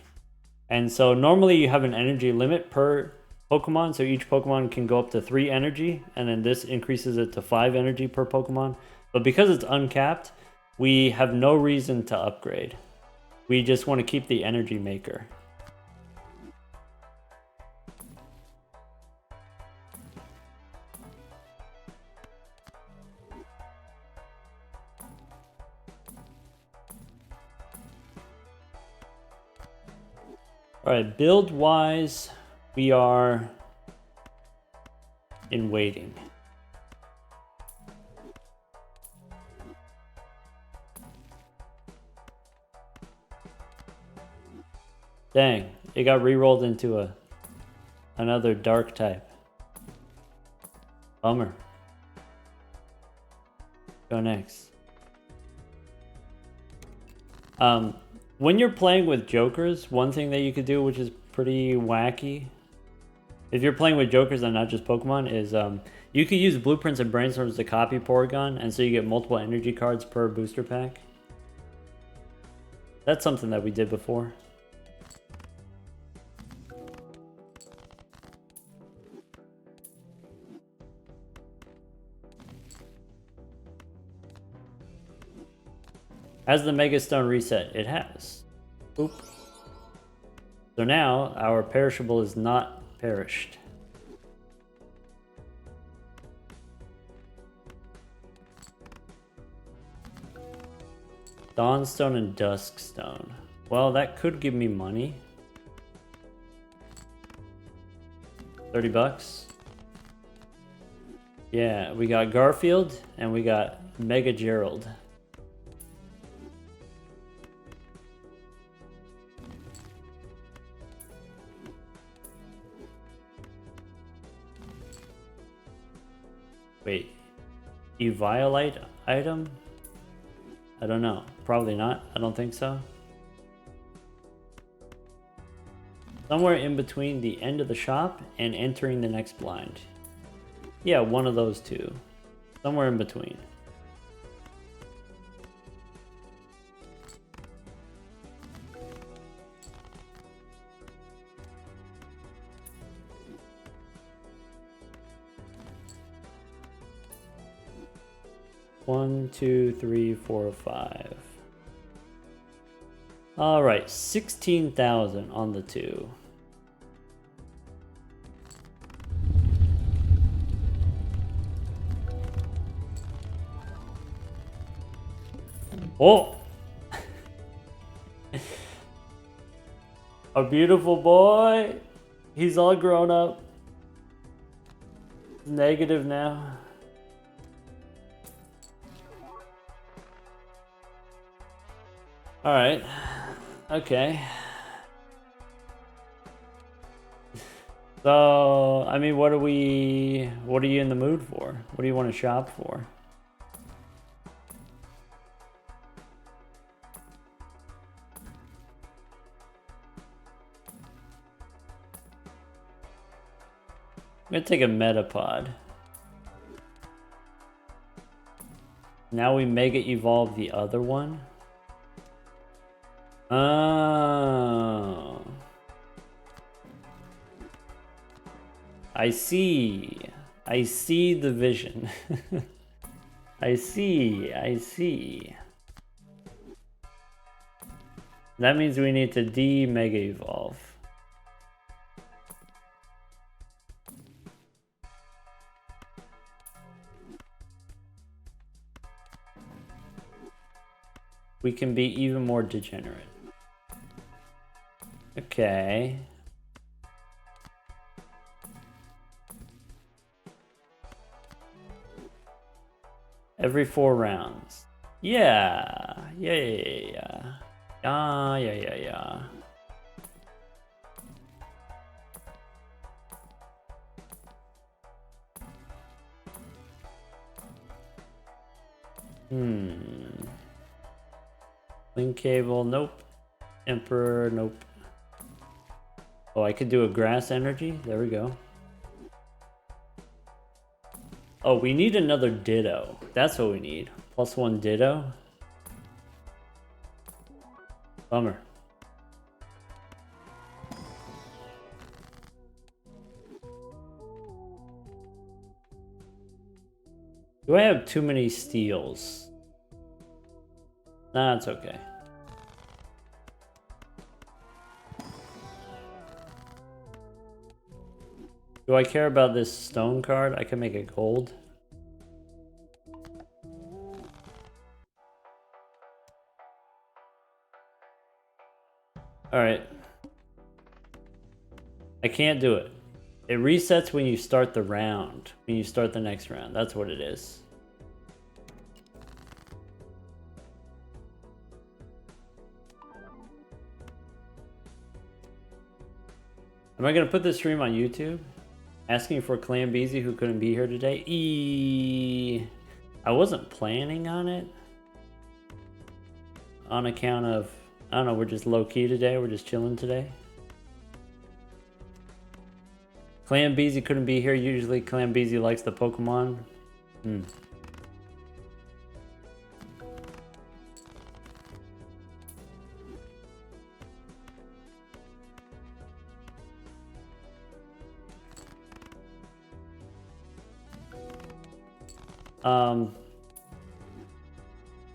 And so normally you have an energy limit per Pokemon, so each Pokemon can go up to 3 energy, and then this increases it to 5 energy per Pokemon. But because it's uncapped, we have no reason to upgrade. We just want to keep the energy maker. Alright, build-wise, we are in waiting. Dang, it got re-rolled into another dark type. Bummer. Go next. When you're playing with jokers, one thing that you could do, which is pretty wacky, if you're playing with jokers and not just Pokemon, is you could use blueprints and brainstorms to copy Porygon, and so you get multiple energy cards per booster pack. That's something that we did before. Has the Mega Stone reset? It has. Oop. So now our perishable is not perished. Dawnstone and Duskstone. Well, that could give me money. 30 bucks. Yeah, we got Garfield and we got Mega Gerald. Wait, Eviolite item? I don't know. Probably not. I don't think so. Somewhere in between the end of the shop and entering the next blind. Yeah, one of those two. Somewhere in between. One, two, three, 4, 5. All right, 16,000 on the 2. Oh! A beautiful boy. He's all grown up. Negative now. All right. Okay. So, I mean, what are you in the mood for? What do you want to shop for? I'm gonna take a Metapod. Now we mega evolve the other one. Oh. I see. I see the vision. I see. That means we need to de-mega evolve. We can be even more degenerate. Okay. Every 4 rounds. Yeah. Yeah. Link cable, nope. Emperor, nope. Oh, I could do a grass energy. There we go. Oh, we need another Ditto. That's what we need. +1 Ditto. Bummer. Do I have too many steals? Nah, it's okay. Do I care about this stone card? I can make it gold. Alright. I can't do it. It resets when you start the round. When you start the next round. That's what it is. Am I going to put this stream on YouTube? Asking for clayamambeezy who couldn't be here today. I wasn't planning on it. On account of, I don't know, we're just low-key today. We're just chilling today. clayamambeezy couldn't be here. Usually clayamambeezy likes the Pokemon.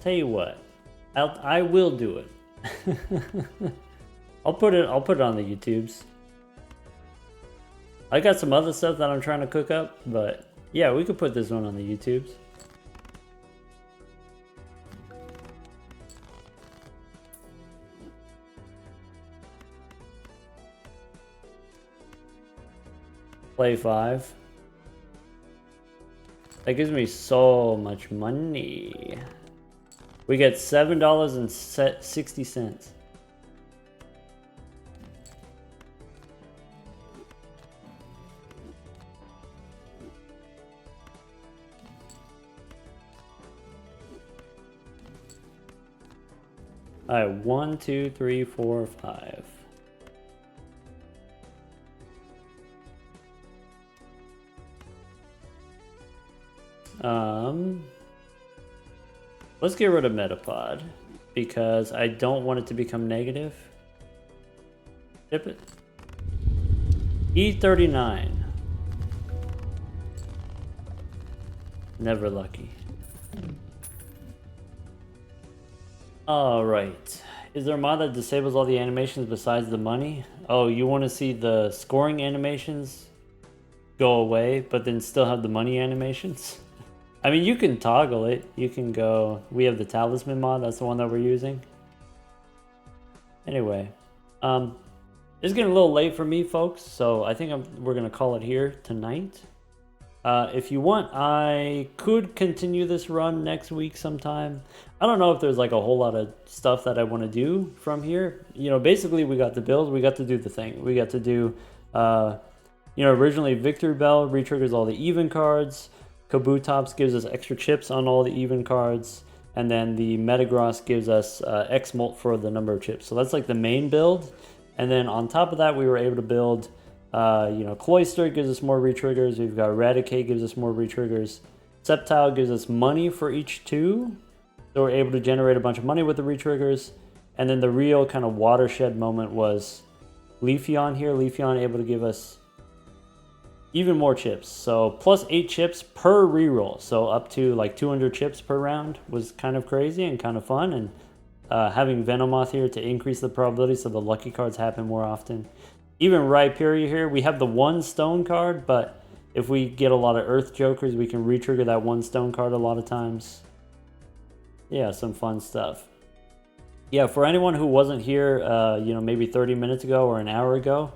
Tell you what, I will do it. I'll put it on the YouTubes. I got some other stuff that I'm trying to cook up, but yeah, we could put this one on the YouTubes. Play 5. That gives me so much money. We get $7.60. All right, 1, 2, 3, 4, 5. Let's get rid of Metapod because I don't want it to become negative. Ship it. E39. Never lucky. Alright. Is there a mod that disables all the animations besides the money? Oh, you want to see the scoring animations go away, but then still have the money animations? I mean, you can toggle it. You can go... We have the talisman mod. That's the one that we're using. Anyway. It's getting a little late for me, folks. So I think we're going to call it here tonight. If you want, I could continue this run next week sometime. I don't know if there's like a whole lot of stuff that I want to do from here. You know, basically we got the build. We got to do the thing. We got to do... You know, originally Victory Bell retriggers all the even cards. Kabutops gives us extra chips on all the even cards. And then the Metagross gives us X molt for the number of chips. So that's like the main build. And then on top of that, we were able to build, you know, Cloyster gives us more retriggers. We've got Eradicate gives us more retriggers. Sceptile gives us money for each 2. So we're able to generate a bunch of money with the retriggers. And then the real kind of watershed moment was Leafeon here. Leafeon able to give us even more chips. So plus 8 chips per reroll. So up to like 200 chips per round was kind of crazy and kind of fun. And having Venomoth here to increase the probability so the lucky cards happen more often. Even Rhyperior here, we have the 1 stone card, but if we get a lot of Earth Jokers, we can retrigger that 1 stone card a lot of times. Yeah, some fun stuff. Yeah, for anyone who wasn't here, you know, maybe 30 minutes ago or an hour ago,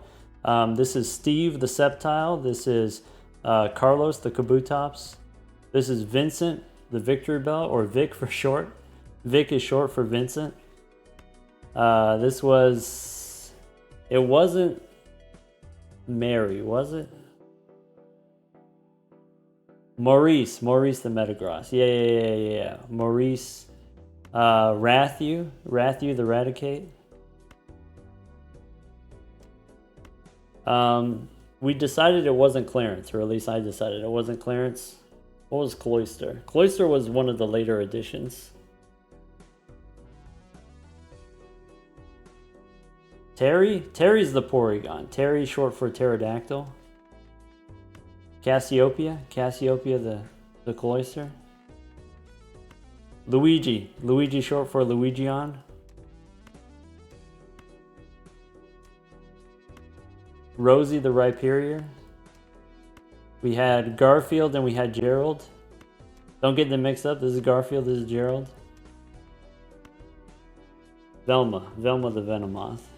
this is Steve the Sceptile. This is Carlos the Kabutops. This is Vincent the Victory Bell, or Vic for short. Vic is short for Vincent. This was... It wasn't Mary, was it? Maurice the Metagross. Yeah. Maurice. Rathu the Eradicate. We decided it wasn't Clarence, or at least I decided it wasn't Clarence. What was Cloyster? Cloyster was one of the later additions. Terry's the Porygon. Terry short for Pterodactyl. Cassiopeia the Cloyster. Luigi short for Luigion. Rosie the Rhyperior. We had Garfield and we had Gerald. Don't get them mixed up. This is Garfield, this is Gerald. Velma the Venomoth.